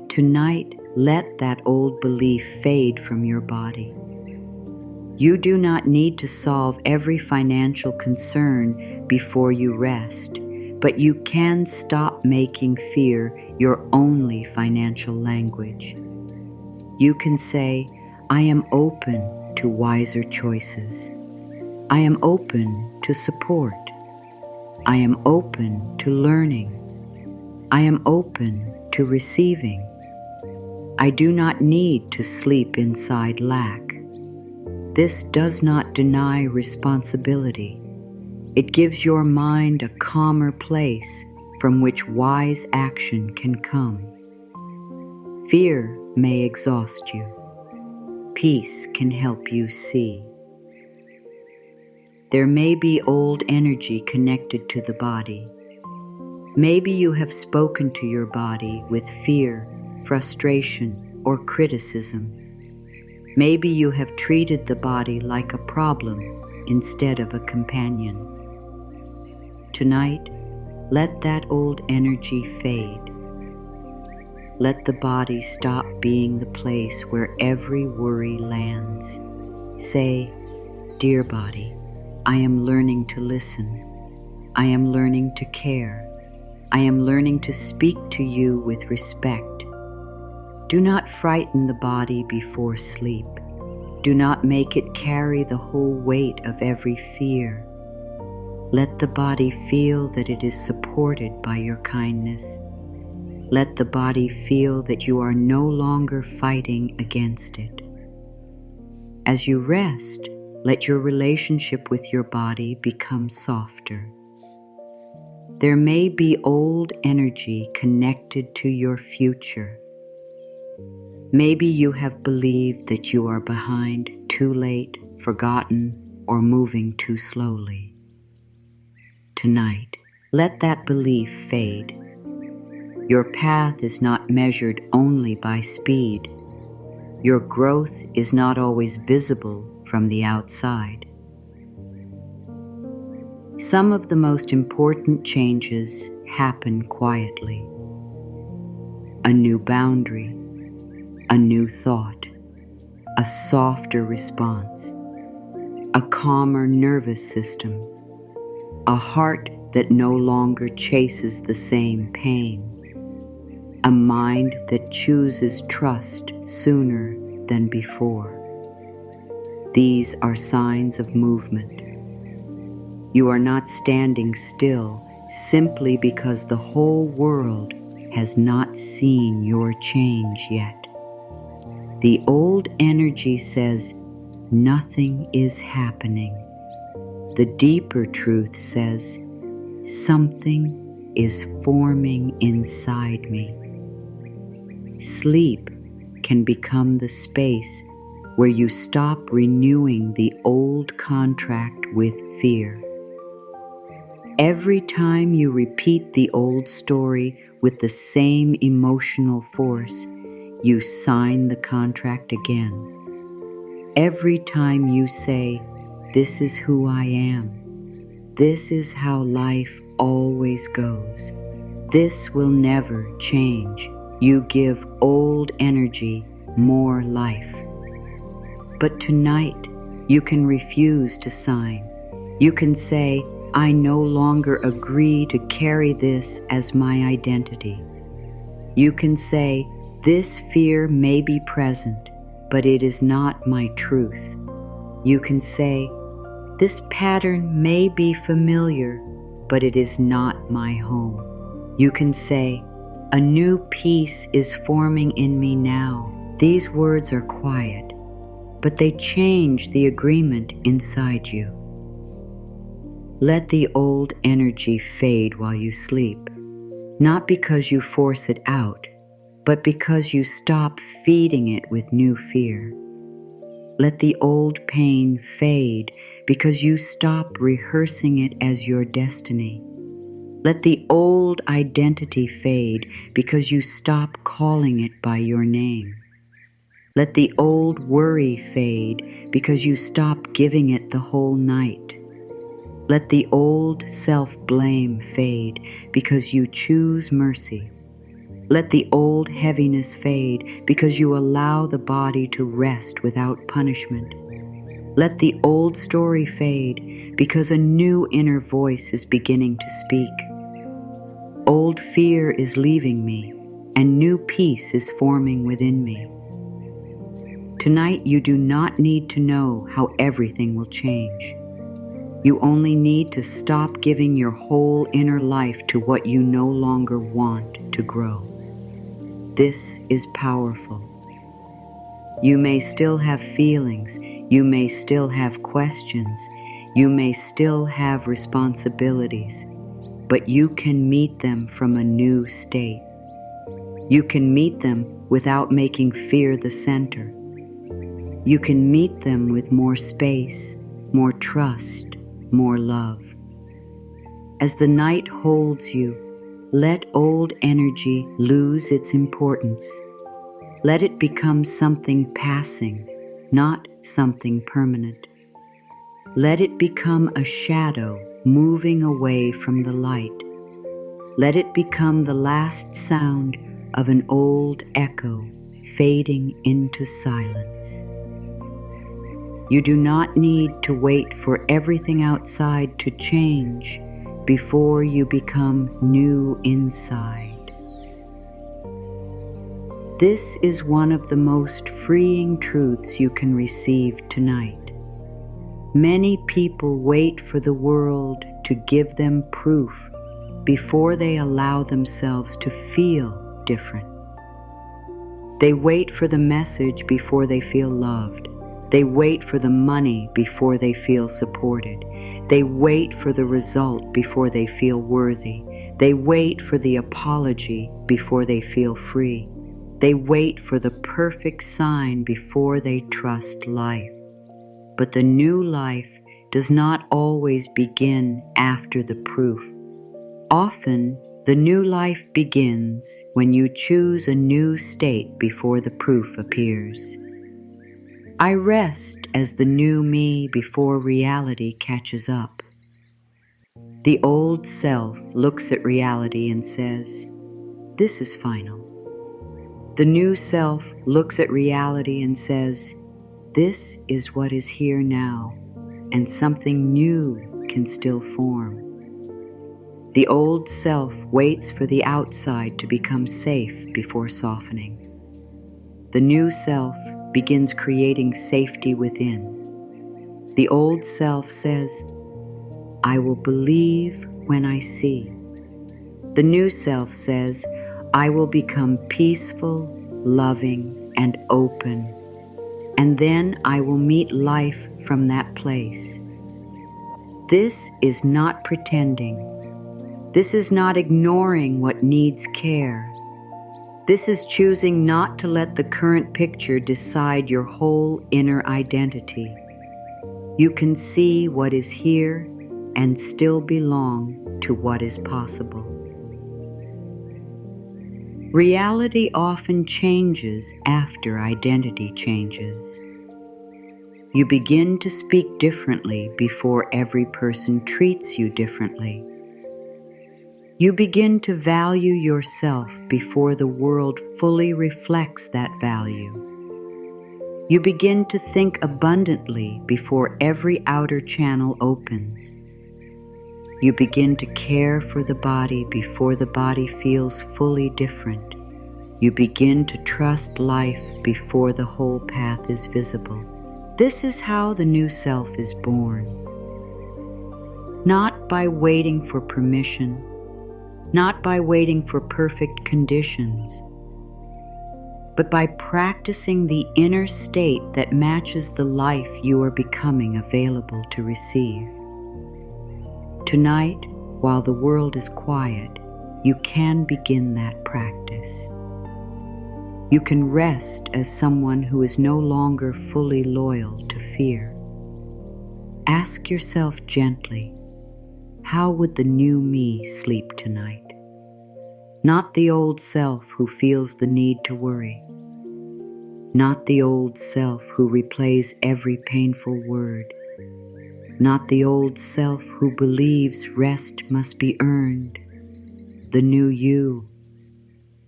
Tonight, let that old belief fade from your body. You do not need to solve every financial concern before you rest, but you can stop making fear your only financial language. You can say, I am open to wiser choices. I am open to support. I am open to learning. I am open to receiving. I do not need to sleep inside lack. This does not deny responsibility. It gives your mind a calmer place from which wise action can come. Fear may exhaust you. Peace can help you see. There may be old energy connected to the body. Maybe you have spoken to your body with fear, frustration, or criticism. Maybe you have treated the body like a problem instead of a companion. Tonight, let that old energy fade. Let the body stop being the place where every worry lands. Say, dear body, I am learning to listen. I am learning to care. I am learning to speak to you with respect. Do not frighten the body before sleep. Do not make it carry the whole weight of every fear. Let the body feel that it is supported by your kindness. Let the body feel that you are no longer fighting against it. As you rest, let your relationship with your body become softer. There may be old energy connected to your future. Maybe you have believed that you are behind, too late, forgotten, or moving too slowly. Tonight, let that belief fade. Your path is not measured only by speed. Your growth is not always visible from the outside. Some of the most important changes happen quietly. A new boundary, a new thought, a softer response, a calmer nervous system, a heart that no longer chases the same pain, a mind that chooses trust sooner than before. These are signs of movement. You are not standing still simply because the whole world has not seen your change yet. The old energy says, nothing is happening. The deeper truth says, something is forming inside me. Sleep can become the space where you stop renewing the old contract with fear. Every time you repeat the old story with the same emotional force, you sign the contract again. Every time you say, "This is who I am. This is how life always goes. This will never change," you give old energy more life. But tonight, you can refuse to sign. You can say, "I no longer agree to carry this as my identity." You can say, "This fear may be present, but it is not my truth." You can say, "This pattern may be familiar, but it is not my home." You can say, "A new peace is forming in me now." These words are quiet, but they change the agreement inside you. Let the old energy fade while you sleep, not because you force it out, but because you stop feeding it with new fear. Let the old pain fade because you stop rehearsing it as your destiny. Let the old identity fade because you stop calling it by your name. Let the old worry fade because you stop giving it the whole night. Let the old self-blame fade because you choose mercy. Let the old heaviness fade because you allow the body to rest without punishment. Let the old story fade because a new inner voice is beginning to speak. Old fear is leaving me, and new peace is forming within me. Tonight you do not need to know how everything will change. You only need to stop giving your whole inner life to what you no longer want to grow. This is powerful. You may still have feelings, you may still have questions, you may still have responsibilities, but you can meet them from a new state. You can meet them without making fear the center. You can meet them with more space, more trust, more love. As the night holds you, let old energy lose its importance. Let it become something passing, not something permanent. Let it become a shadow moving away from the light. Let it become the last sound of an old echo fading into silence. You do not need to wait for everything outside to change before you become new inside. This is one of the most freeing truths you can receive tonight. Many people wait for the world to give them proof before they allow themselves to feel different. They wait for the message before they feel loved. They wait for the money before they feel supported. They wait for the result before they feel worthy. They wait for the apology before they feel free. They wait for the perfect sign before they trust life. But the new life does not always begin after the proof. Often, the new life begins when you choose a new state before the proof appears. I rest as the new me before reality catches up. The old self looks at reality and says, "This is final." The new self looks at reality and says, "This is what is here now, and something new can still form." The old self waits for the outside to become safe before softening. The new self begins creating safety within. The old self says, "I will believe when I see." The new self says, "I will become peaceful, loving, and open, and then I will meet life from that place." This is not pretending. This is not ignoring what needs care. This is choosing not to let the current picture decide your whole inner identity. You can see what is here and still belong to what is possible. Reality often changes after identity changes. You begin to speak differently before every person treats you differently. You begin to value yourself before the world fully reflects that value. You begin to think abundantly before every outer channel opens. You begin to care for the body before the body feels fully different. You begin to trust life before the whole path is visible. This is how the new self is born. Not by waiting for permission, not by waiting for perfect conditions, but by practicing the inner state that matches the life you are becoming available to receive. Tonight, while the world is quiet, you can begin that practice. You can rest as someone who is no longer fully loyal to fear. Ask yourself gently, how would the new me sleep tonight? Not the old self who feels the need to worry. Not the old self who replays every painful word. Not the old self who believes rest must be earned. The new you,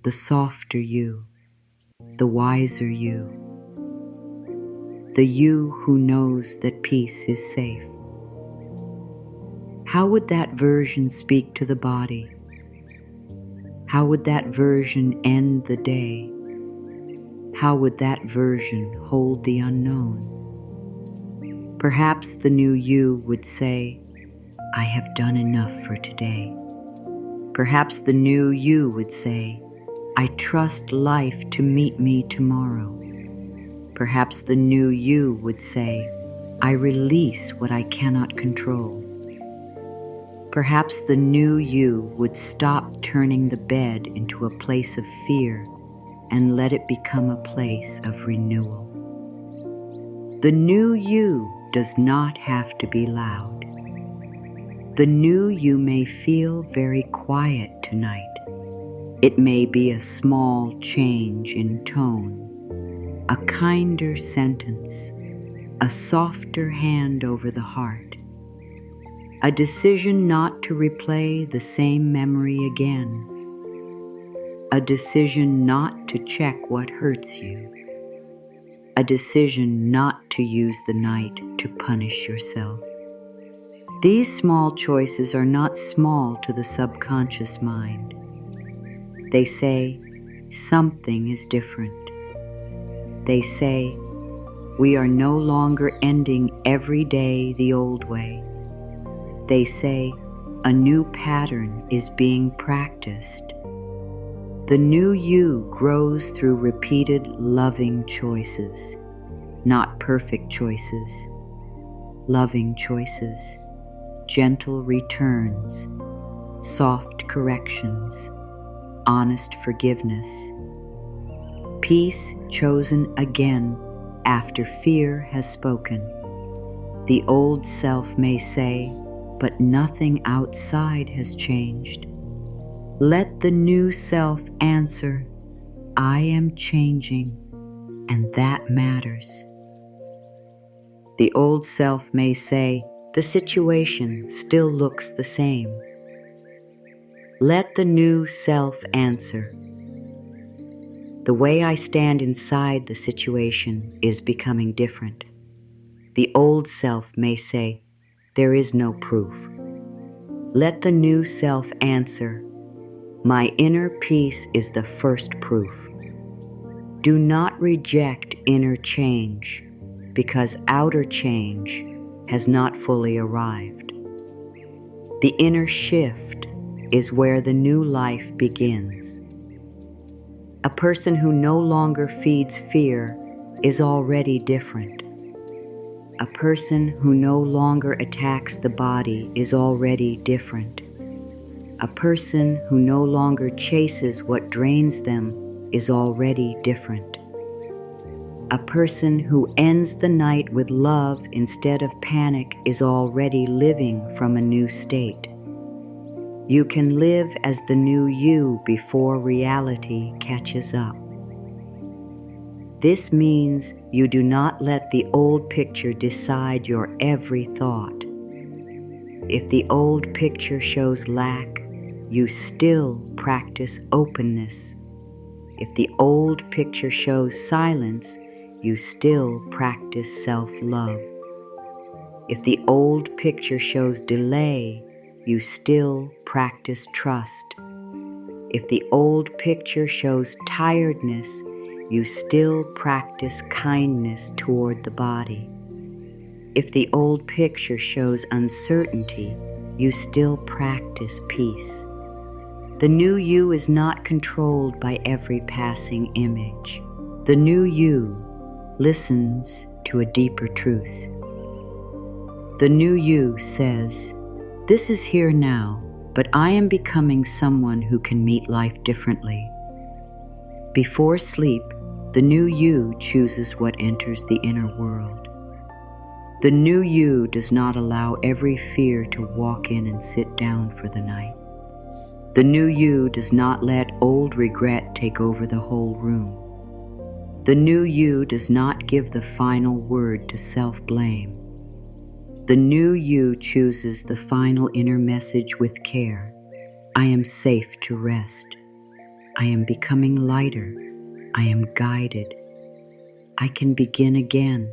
the softer you, the wiser you. The you who knows that peace is safe. How would that version speak to the body? How would that version end the day? How would that version hold the unknown? Perhaps the new you would say, I have done enough for today. Perhaps the new you would say, I trust life to meet me tomorrow. Perhaps the new you would say, I release what I cannot control. Perhaps the new you would stop turning the bed into a place of fear and let it become a place of renewal. The new you does not have to be loud. The new you may feel very quiet tonight. It may be a small change in tone, a kinder sentence, a softer hand over the heart, a decision not to replay the same memory again, a decision not to check what hurts you, a decision not to use the night to punish yourself. These small choices are not small to the subconscious mind. They say, something is different. They say, we are no longer ending every day the old way. They say, a new pattern is being practiced. The new you grows through repeated loving choices, not perfect choices, loving choices, gentle returns, soft corrections, honest forgiveness. Peace chosen again after fear has spoken. The old self may say, but nothing outside has changed. Let the new self answer, I am changing, and that matters. The old self may say, the situation still looks the same. Let the new self answer, the way I stand inside the situation is becoming different. The old self may say, there is no proof. Let the new self answer, my inner peace is the first proof. Do not reject inner change, because outer change has not fully arrived. The inner shift is where the new life begins. A person who no longer feeds fear is already different. A person who no longer attacks the body is already different. A person who no longer chases what drains them is already different. A person who ends the night with love instead of panic is already living from a new state. You can live as the new you before reality catches up. This means you do not let the old picture decide your every thought. If the old picture shows lack, you still practice openness. If the old picture shows silence, you still practice self-love. If the old picture shows delay, you still practice trust. If the old picture shows tiredness, you still practice kindness toward the body. If the old picture shows uncertainty, you still practice peace. The new you is not controlled by every passing image. The new you listens to a deeper truth. The new you says, "This is here now, but I am becoming someone who can meet life differently." Before sleep, the new you chooses what enters the inner world. The new you does not allow every fear to walk in and sit down for the night. The new you does not let old regret take over the whole room. The new you does not give the final word to self-blame. The new you chooses the final inner message with care. I am safe to rest. I am becoming lighter. I am guided. I can begin again.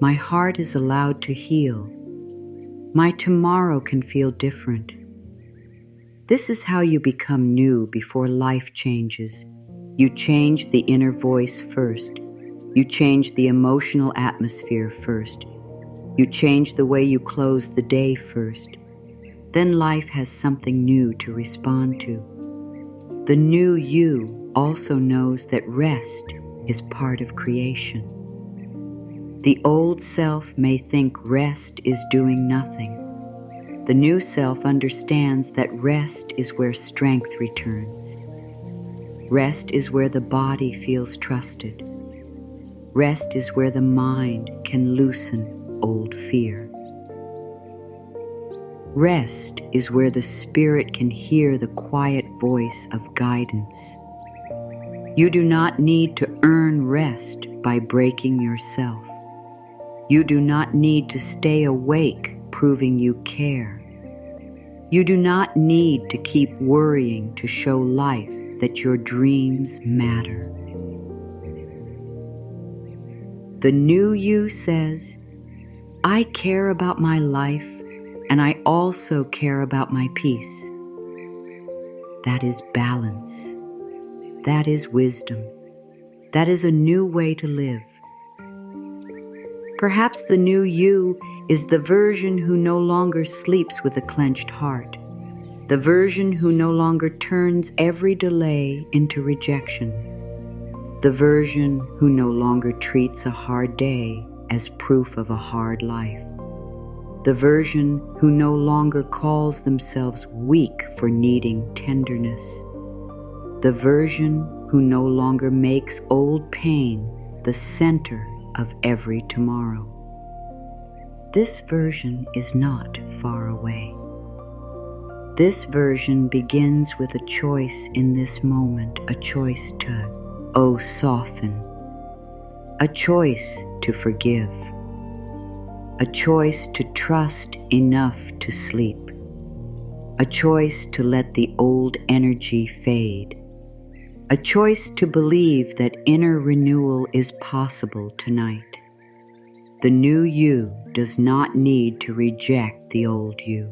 My heart is allowed to heal. My tomorrow can feel different. This is how you become new before life changes. You change the inner voice first. You change the emotional atmosphere first. You change the way you close the day first. Then life has something new to respond to. The new you also knows that rest is part of creation. The old self may think rest is doing nothing. The new self understands that rest is where strength returns. Rest is where the body feels trusted. Rest is where the mind can loosen old fear. Rest is where the spirit can hear the quiet voice of guidance. You do not need to earn rest by breaking yourself. You do not need to stay awake proving you care. You do not need to keep worrying to show life that your dreams matter. The new you says, I care about my life and I also care about my peace. That is balance. That is wisdom. That is a new way to live. Perhaps the new you is the version who no longer sleeps with a clenched heart, the version who no longer turns every delay into rejection, the version who no longer treats a hard day as proof of a hard life, the version who no longer calls themselves weak for needing tenderness, the version who no longer makes old pain the center of every tomorrow. This version is not far away. This version begins with a choice in this moment, a choice to, soften, a choice to forgive, a choice to trust enough to sleep, a choice to let the old energy fade, a choice to believe that inner renewal is possible tonight. The new you does not need to reject the old you.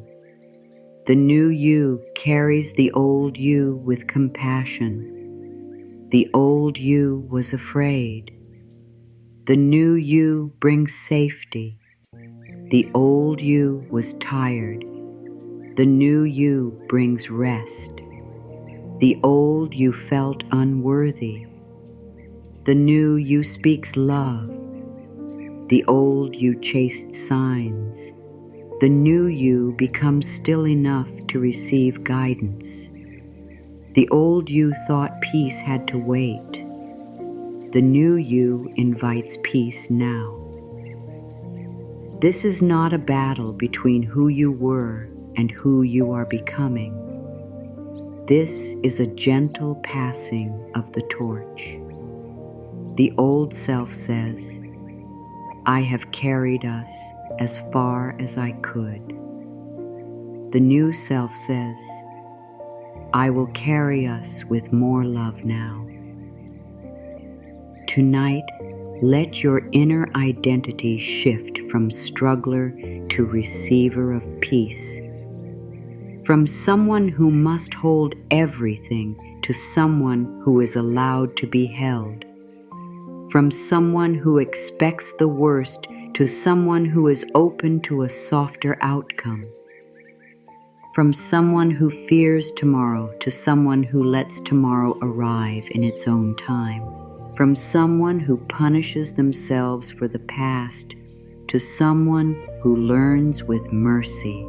The new you carries the old you with compassion. The old you was afraid. The new you brings safety. The old you was tired. The new you brings rest. The old you felt unworthy. The new you speaks love. The old you chased signs. The new you becomes still enough to receive guidance. The old you thought peace had to wait. The new you invites peace now. This is not a battle between who you were and who you are becoming. This is a gentle passing of the torch. The old self says, I have carried us as far as I could. The new self says, I will carry us with more love now. Tonight, let your inner identity shift from struggler to receiver of peace. From someone who must hold everything to someone who is allowed to be held. From someone who expects the worst to someone who is open to a softer outcome. From someone who fears tomorrow to someone who lets tomorrow arrive in its own time. From someone who punishes themselves for the past to someone who learns with mercy.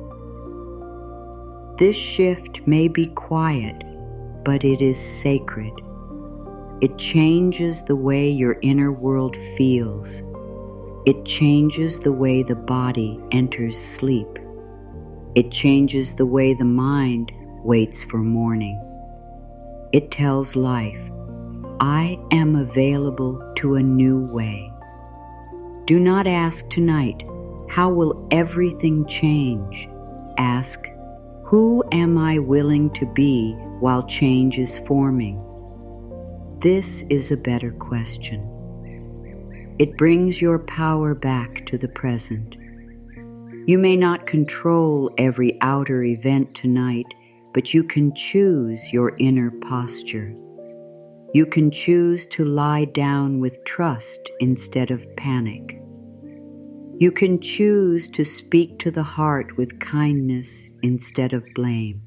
This shift may be quiet, but it is sacred. It changes the way your inner world feels. It changes the way the body enters sleep. It changes the way the mind waits for morning. It tells life, I am available to a new way. Do not ask tonight, how will everything change? Ask, who am I willing to be while change is forming? This is a better question. It brings your power back to the present. You may not control every outer event tonight, but you can choose your inner posture. You can choose to lie down with trust instead of panic. You can choose to speak to the heart with kindness instead of blame.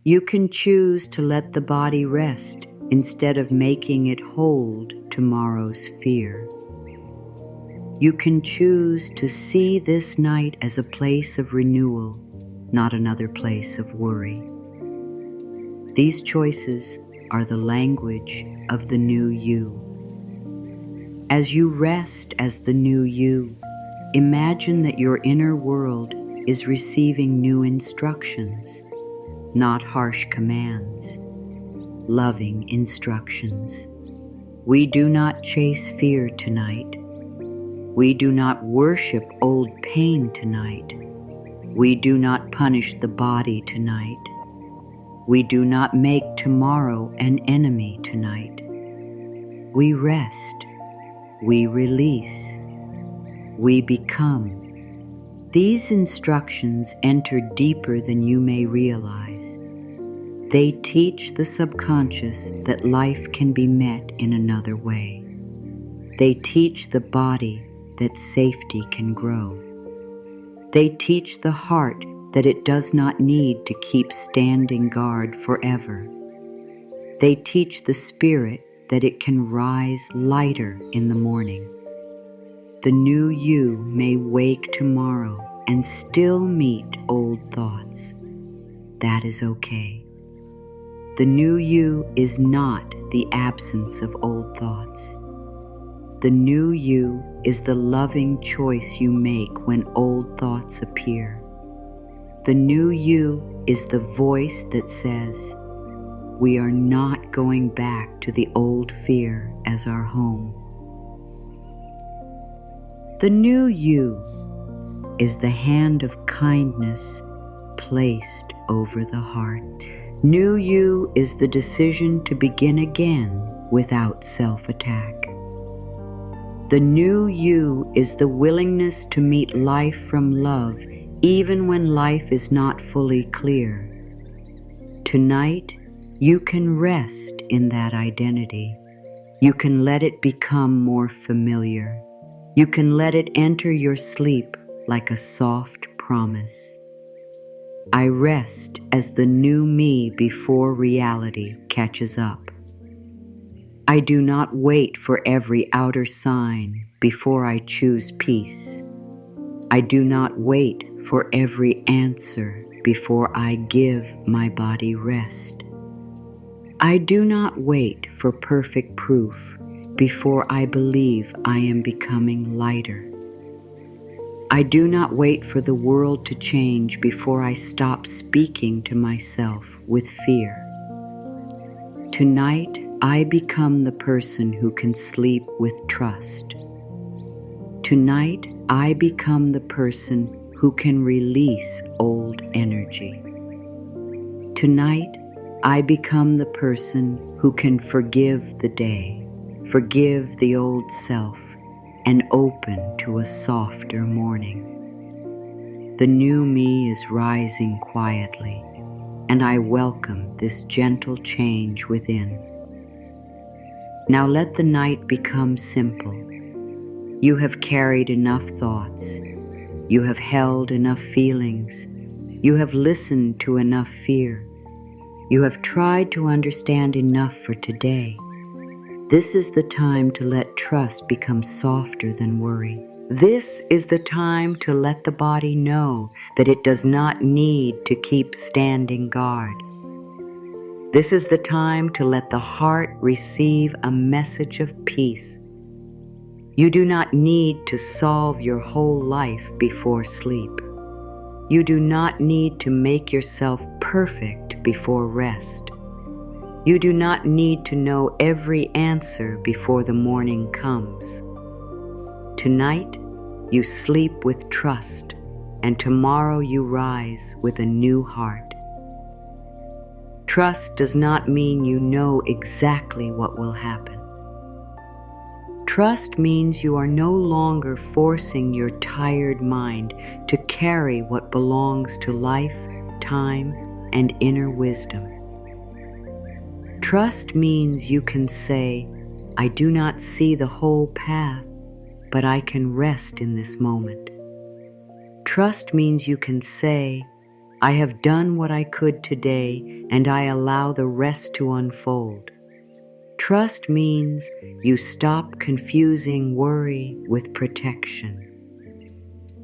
You can choose to let the body rest instead of making it hold tomorrow's fear. You can choose to see this night as a place of renewal, not another place of worry. These choices are the language of the new you. As you rest as the new you, imagine that your inner world is receiving new instructions, not harsh commands, loving instructions. We do not chase fear tonight. We do not worship old pain tonight. We do not punish the body tonight. We do not make tomorrow an enemy tonight. We rest. We release. We become. These instructions enter deeper than you may realize. They teach the subconscious that life can be met in another way. They teach the body that safety can grow. They teach the heart that it does not need to keep standing guard forever. They teach the spirit that it can rise lighter in the morning. The new you may wake tomorrow and still meet old thoughts. That is okay. The new you is not the absence of old thoughts. The new you is the loving choice you make when old thoughts appear. The new you is the voice that says, we are not going back to the old fear as our home. The new you is the hand of kindness placed over the heart. New you is the decision to begin again without self-attack. The new you is the willingness to meet life from love even when life is not fully clear. Tonight, you can rest in that identity. You can let it become more familiar. You can let it enter your sleep like a soft promise. I rest as the new me before reality catches up. I do not wait for every outer sign before I choose peace. I do not wait for every answer before I give my body rest. I do not wait for perfect proof before I believe I am becoming lighter. I do not wait for the world to change before I stop speaking to myself with fear. Tonight, I become the person who can sleep with trust. Tonight, I become the person who can release old energy. Tonight, I become the person who can forgive the day, forgive the old self, and open to a softer morning. The new me is rising quietly, and I welcome this gentle change within. Now let the night become simple. You have carried enough thoughts. You have held enough feelings. You have listened to enough fear. You have tried to understand enough for today. This is the time to let trust become softer than worry. This is the time to let the body know that it does not need to keep standing guard. This is the time to let the heart receive a message of peace. You do not need to solve your whole life before sleep. You do not need to make yourself perfect before rest. You do not need to know every answer before the morning comes. Tonight, you sleep with trust, and tomorrow you rise with a new heart. Trust does not mean you know exactly what will happen. Trust means you are no longer forcing your tired mind to carry what belongs to life, time, and inner wisdom. Trust means you can say, I do not see the whole path, but I can rest in this moment. Trust means you can say, I have done what I could today, and I allow the rest to unfold. Trust means you stop confusing worry with protection.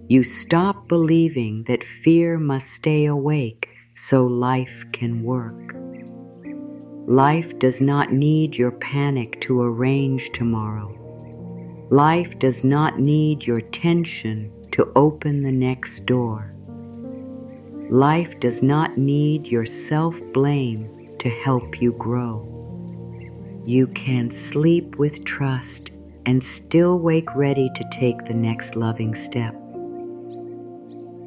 You stop believing that fear must stay awake so life can work. Life does not need your panic to arrange tomorrow. Life does not need your tension to open the next door. Life does not need your self-blame to help you grow. You can sleep with trust and still wake ready to take the next loving step.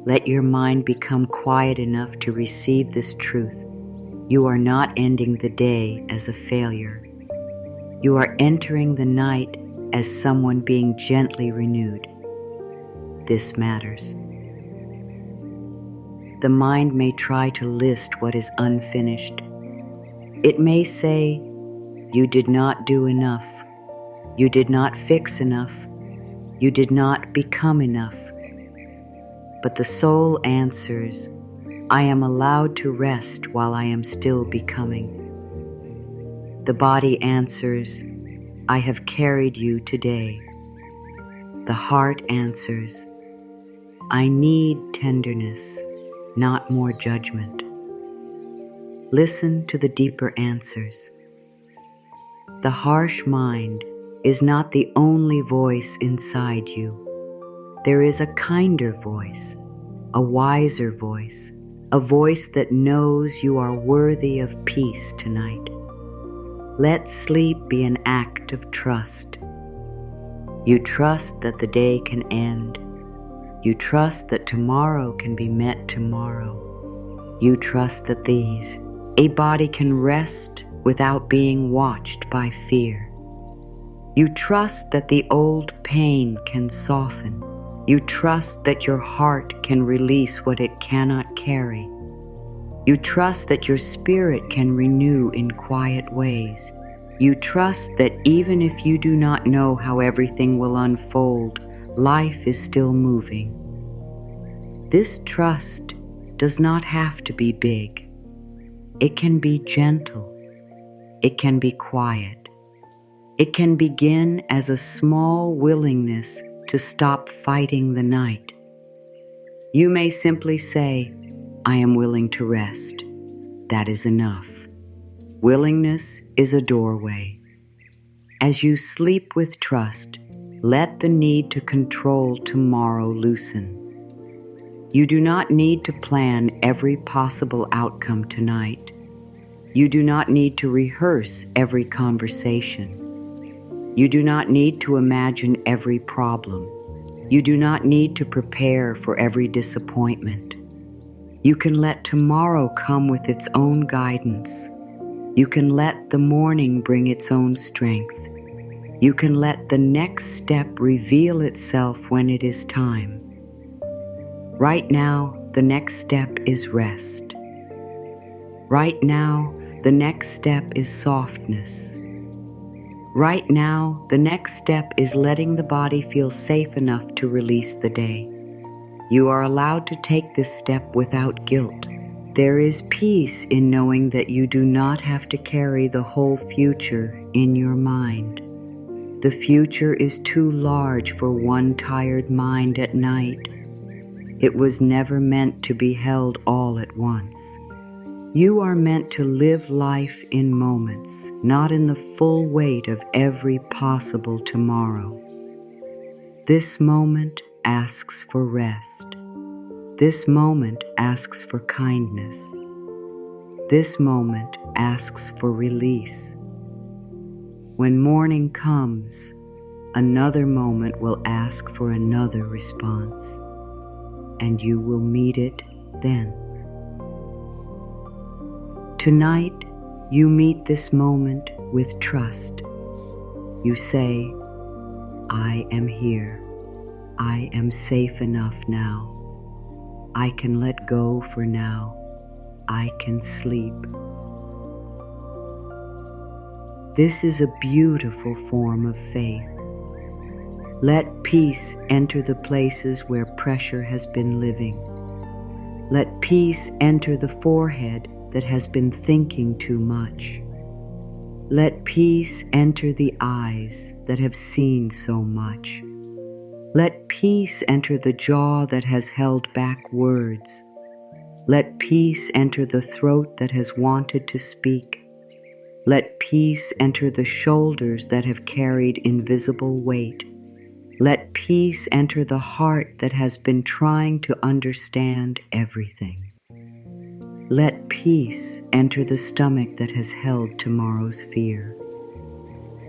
Let your mind become quiet enough to receive this truth. You are not ending the day as a failure. You are entering the night as someone being gently renewed. This matters. The mind may try to list what is unfinished. It may say, you did not do enough. You did not fix enough. You did not become enough. But the soul answers, I am allowed to rest while I am still becoming. The body answers, I have carried you today. The heart answers, I need tenderness, not more judgment. Listen to the deeper answers. The harsh mind is not the only voice inside you. There is a kinder voice, a wiser voice, a voice that knows you are worthy of peace tonight. Let sleep be an act of trust. You trust that the day can end. You trust that tomorrow can be met tomorrow. You trust that a body can rest without being watched by fear. You trust that the old pain can soften. You trust that your heart can release what it cannot carry. You trust that your spirit can renew in quiet ways. You trust that even if you do not know how everything will unfold, life is still moving. This trust does not have to be big. It can be gentle. It can be quiet. It can begin as a small willingness to stop fighting the night. You may simply say, "I am willing to rest." That is enough. Willingness is a doorway. As you sleep with trust, let the need to control tomorrow loosen. You do not need to plan every possible outcome tonight. You do not need to rehearse every conversation. You do not need to imagine every problem. You do not need to prepare for every disappointment. You can let tomorrow come with its own guidance. You can let the morning bring its own strength. You can let the next step reveal itself when it is time. Right now, the next step is rest. Right now, the next step is softness. Right now, the next step is letting the body feel safe enough to release the day. You are allowed to take this step without guilt. There is peace in knowing that you do not have to carry the whole future in your mind. The future is too large for one tired mind at night. It was never meant to be held all at once. You are meant to live life in moments, not in the full weight of every possible tomorrow. This moment asks for rest. This moment asks for kindness. This moment asks for release. When morning comes, another moment will ask for another response, and you will meet it then. Tonight, you meet this moment with trust. You say, "I am here. I am safe enough now. I can let go for now. I can sleep." This is a beautiful form of faith. Let peace enter the places where pressure has been living. Let peace enter the forehead that has been thinking too much. Let peace enter the eyes that have seen so much. Let peace enter the jaw that has held back words. Let peace enter the throat that has wanted to speak. Let peace enter the shoulders that have carried invisible weight. Let peace enter the heart that has been trying to understand everything. Let peace enter the stomach that has held tomorrow's fear.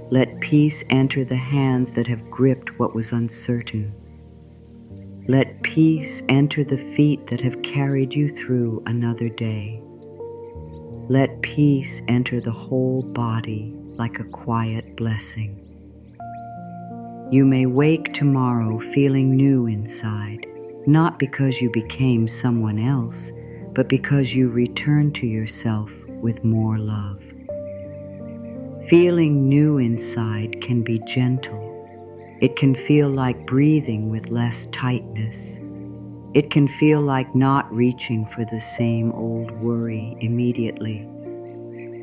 Let peace enter the hands that have gripped what was uncertain. Let peace enter the feet that have carried you through another day. Let peace enter the whole body like a quiet blessing. You may wake tomorrow feeling new inside, not because you became someone else, but because you return to yourself with more love. Feeling new inside can be gentle. It can feel like breathing with less tightness. It can feel like not reaching for the same old worry immediately.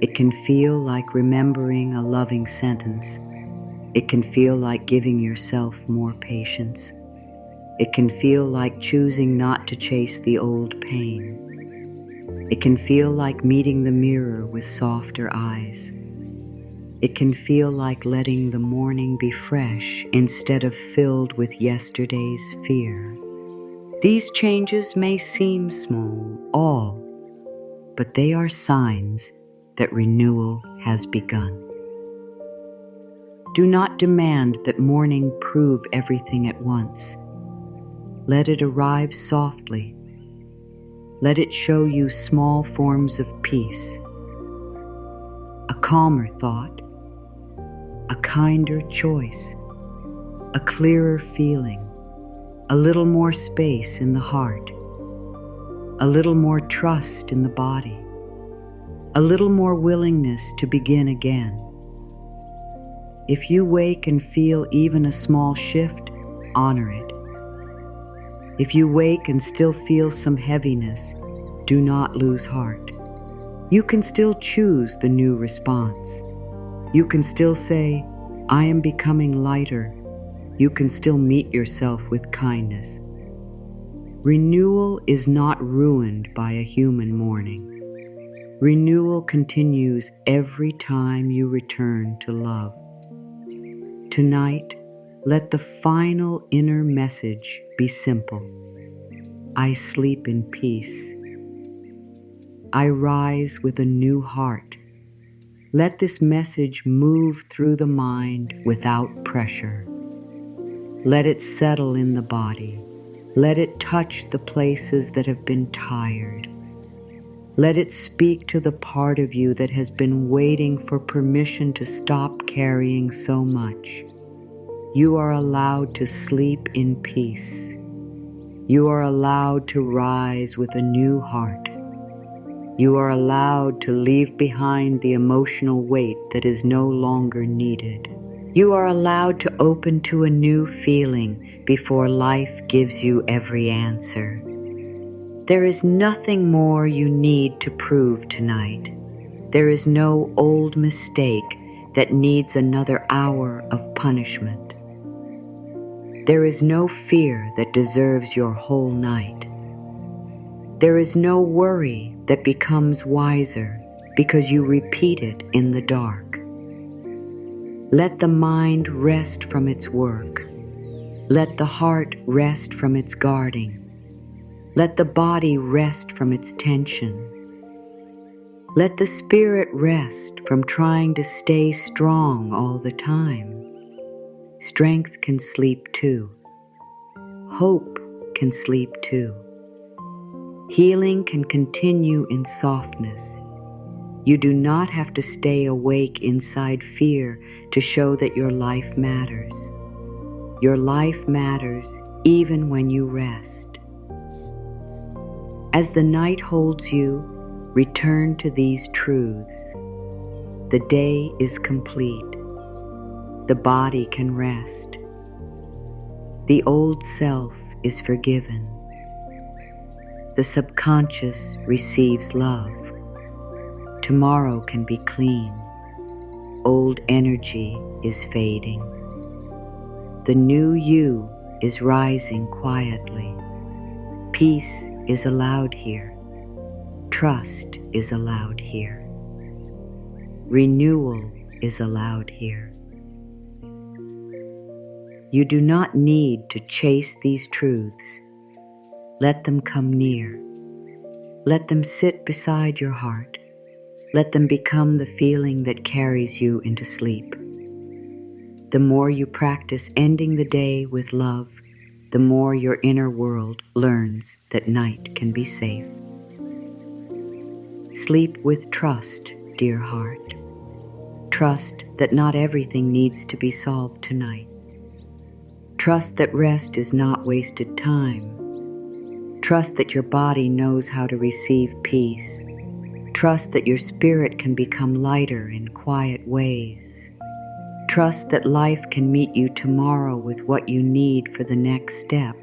It can feel like remembering a loving sentence. It can feel like giving yourself more patience. It can feel like choosing not to chase the old pain. It can feel like meeting the mirror with softer eyes. It can feel like letting the morning be fresh instead of filled with yesterday's fear. These changes may seem small, but they are signs that renewal has begun. Do not demand that morning prove everything at once. Let it arrive softly. Let it show you small forms of peace, a calmer thought, a kinder choice, a clearer feeling, a little more space in the heart, a little more trust in the body, a little more willingness to begin again. If you wake and feel even a small shift, honor it. If you wake and still feel some heaviness, do not lose heart. You can still choose the new response. You can still say, I am becoming lighter. You can still meet yourself with kindness. Renewal is not ruined by a human mourning. Renewal continues every time you return to love. Tonight, let the final inner message be simple. I sleep in peace. I rise with a new heart. Let this message move through the mind without pressure. Let it settle in the body. Let it touch the places that have been tired. Let it speak to the part of you that has been waiting for permission to stop carrying so much. You are allowed to sleep in peace. You are allowed to rise with a new heart. You are allowed to leave behind the emotional weight that is no longer needed. You are allowed to open to a new feeling before life gives you every answer. There is nothing more you need to prove tonight. There is no old mistake that needs another hour of punishment. There is no fear that deserves your whole night. There is no worry that becomes wiser because you repeat it in the dark. Let the mind rest from its work. Let the heart rest from its guarding. Let the body rest from its tension. Let the spirit rest from trying to stay strong all the time. Strength can sleep too. Hope can sleep too. Healing can continue in softness. You do not have to stay awake inside fear to show that your life matters. Your life matters even when you rest. As the night holds you, return to these truths. The day is complete. The body can rest. The old self is forgiven. The subconscious receives love. Tomorrow can be clean. Old energy is fading. The new you is rising quietly. Peace is allowed here. Trust is allowed here. Renewal is allowed here. You do not need to chase these truths. Let them come near. Let them sit beside your heart. Let them become the feeling that carries you into sleep. The more you practice ending the day with love, the more your inner world learns that night can be safe. Sleep with trust, dear heart. Trust that not everything needs to be solved tonight. Trust that rest is not wasted time. Trust that your body knows how to receive peace. Trust that your spirit can become lighter in quiet ways. Trust that life can meet you tomorrow with what you need for the next step.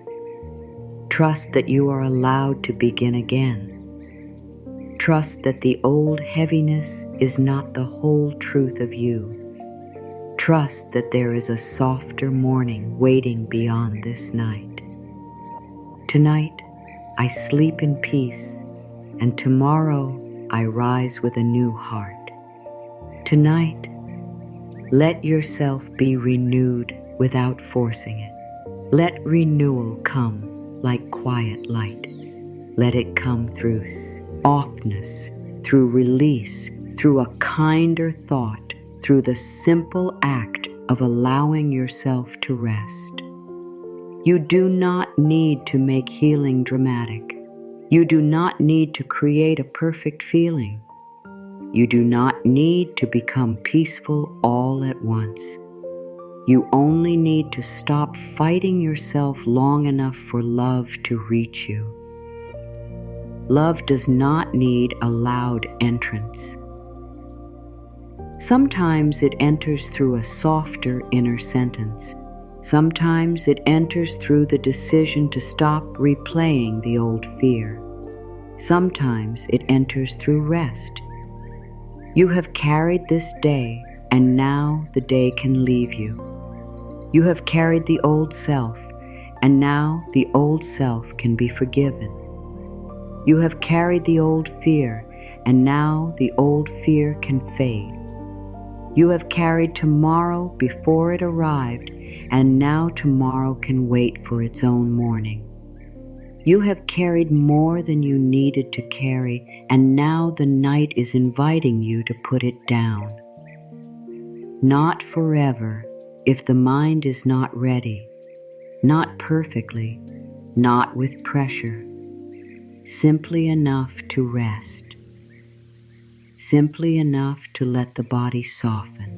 Trust that you are allowed to begin again. Trust that the old heaviness is not the whole truth of you. Trust that there is a softer morning waiting beyond this night. Tonight, I sleep in peace, and tomorrow I rise with a new heart. Tonight, let yourself be renewed without forcing it. Let renewal come like quiet light. Let it come through softness, through release, through a kinder thought, through the simple act of allowing yourself to rest. You do not need to make healing dramatic. You do not need to create a perfect feeling. You do not need to become peaceful all at once. You only need to stop fighting yourself long enough for love to reach you. Love does not need a loud entrance. Sometimes it enters through a softer inner sentence. Sometimes it enters through the decision to stop replaying the old fear. Sometimes it enters through rest. You have carried this day and now the day can leave you. You have carried the old self, and now the old self can be forgiven. You have carried the old fear, and now the old fear can fade. You have carried tomorrow before it arrived, and now tomorrow can wait for its own morning. You have carried more than you needed to carry, and now the night is inviting you to put it down. Not forever, if the mind is not ready, not perfectly, not with pressure, simply enough to rest, simply enough to let the body soften,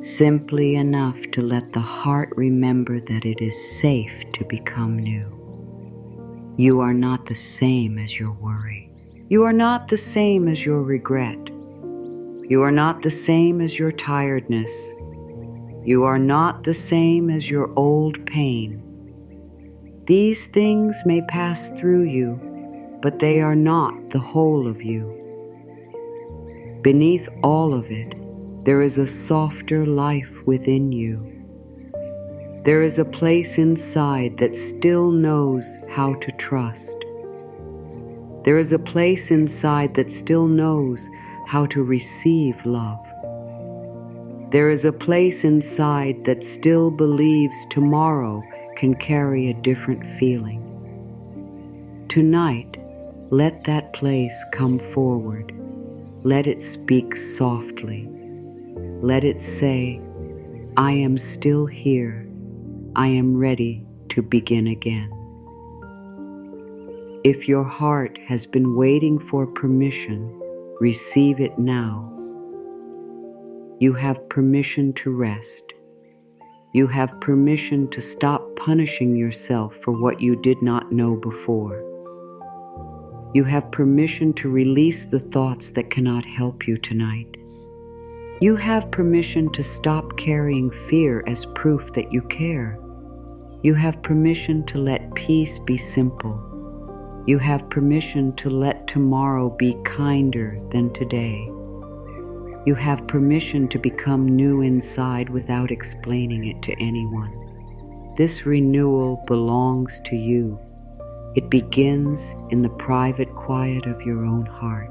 simply enough to let the heart remember that it is safe to become new. You are not the same as your worry. You are not the same as your regret. You are not the same as your tiredness. You are not the same as your old pain. These things may pass through you, but they are not the whole of you. Beneath all of it, there is a softer life within you. There is a place inside that still knows how to trust. There is a place inside that still knows how to receive love. There is a place inside that still believes tomorrow can carry a different feeling. Tonight, let that place come forward. Let it speak softly. Let it say, I am still here. I am ready to begin again. If your heart has been waiting for permission, receive it now. You have permission to rest. You have permission to stop punishing yourself for what you did not know before. You have permission to release the thoughts that cannot help you tonight. You have permission to stop carrying fear as proof that you care. You have permission to let peace be simple. You have permission to let tomorrow be kinder than today. You have permission to become new inside without explaining it to anyone. This renewal belongs to you. It begins in the private quiet of your own heart.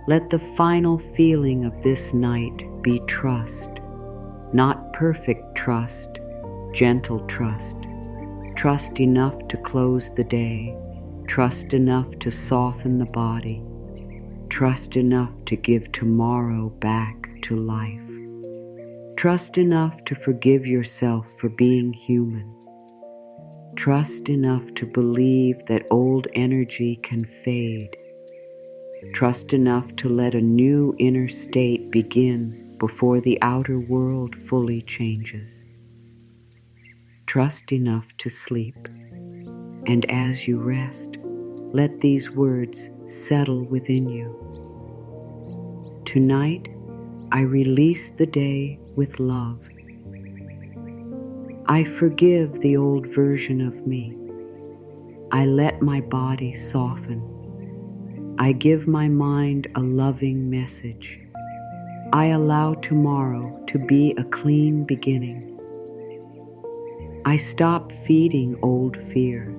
Let the final feeling of this night be trust, not perfect trust, gentle trust. Trust enough to close the day, trust enough to soften the body, trust enough to give tomorrow back to life. Trust enough to forgive yourself for being human. Trust enough to believe that old energy can fade. Trust enough to let a new inner state begin before the outer world fully changes. Trust enough to sleep. And as you rest, let these words settle within you. Tonight, I release the day with love. I forgive the old version of me. I let my body soften. I give my mind a loving message. I allow tomorrow to be a clean beginning. I stop feeding old fear.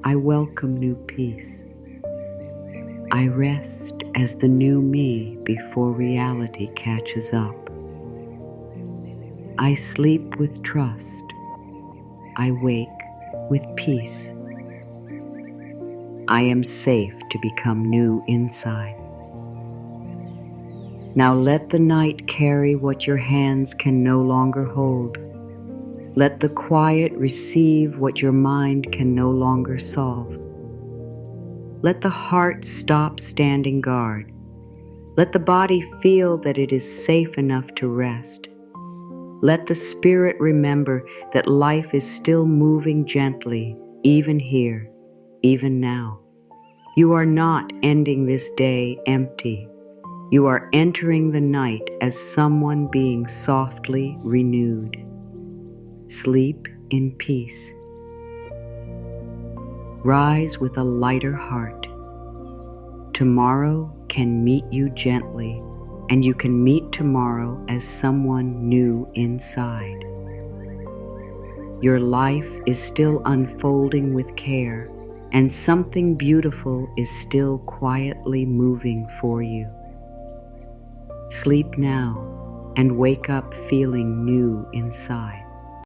I welcome new peace. I rest as the new me before reality catches up. I sleep with trust. I wake with peace. I am safe to become new inside. Now let the night carry what your hands can no longer hold. Let the quiet receive what your mind can no longer solve. Let the heart stop standing guard. Let the body feel that it is safe enough to rest. Let the spirit remember that life is still moving gently, even here, even now. You are not ending this day empty. You are entering the night as someone being softly renewed. Sleep in peace. Rise with a lighter heart. Tomorrow can meet you gently, and you can meet tomorrow as someone new inside. Your life is still unfolding with care, and something beautiful is still quietly moving for you. Sleep now and wake up feeling new inside.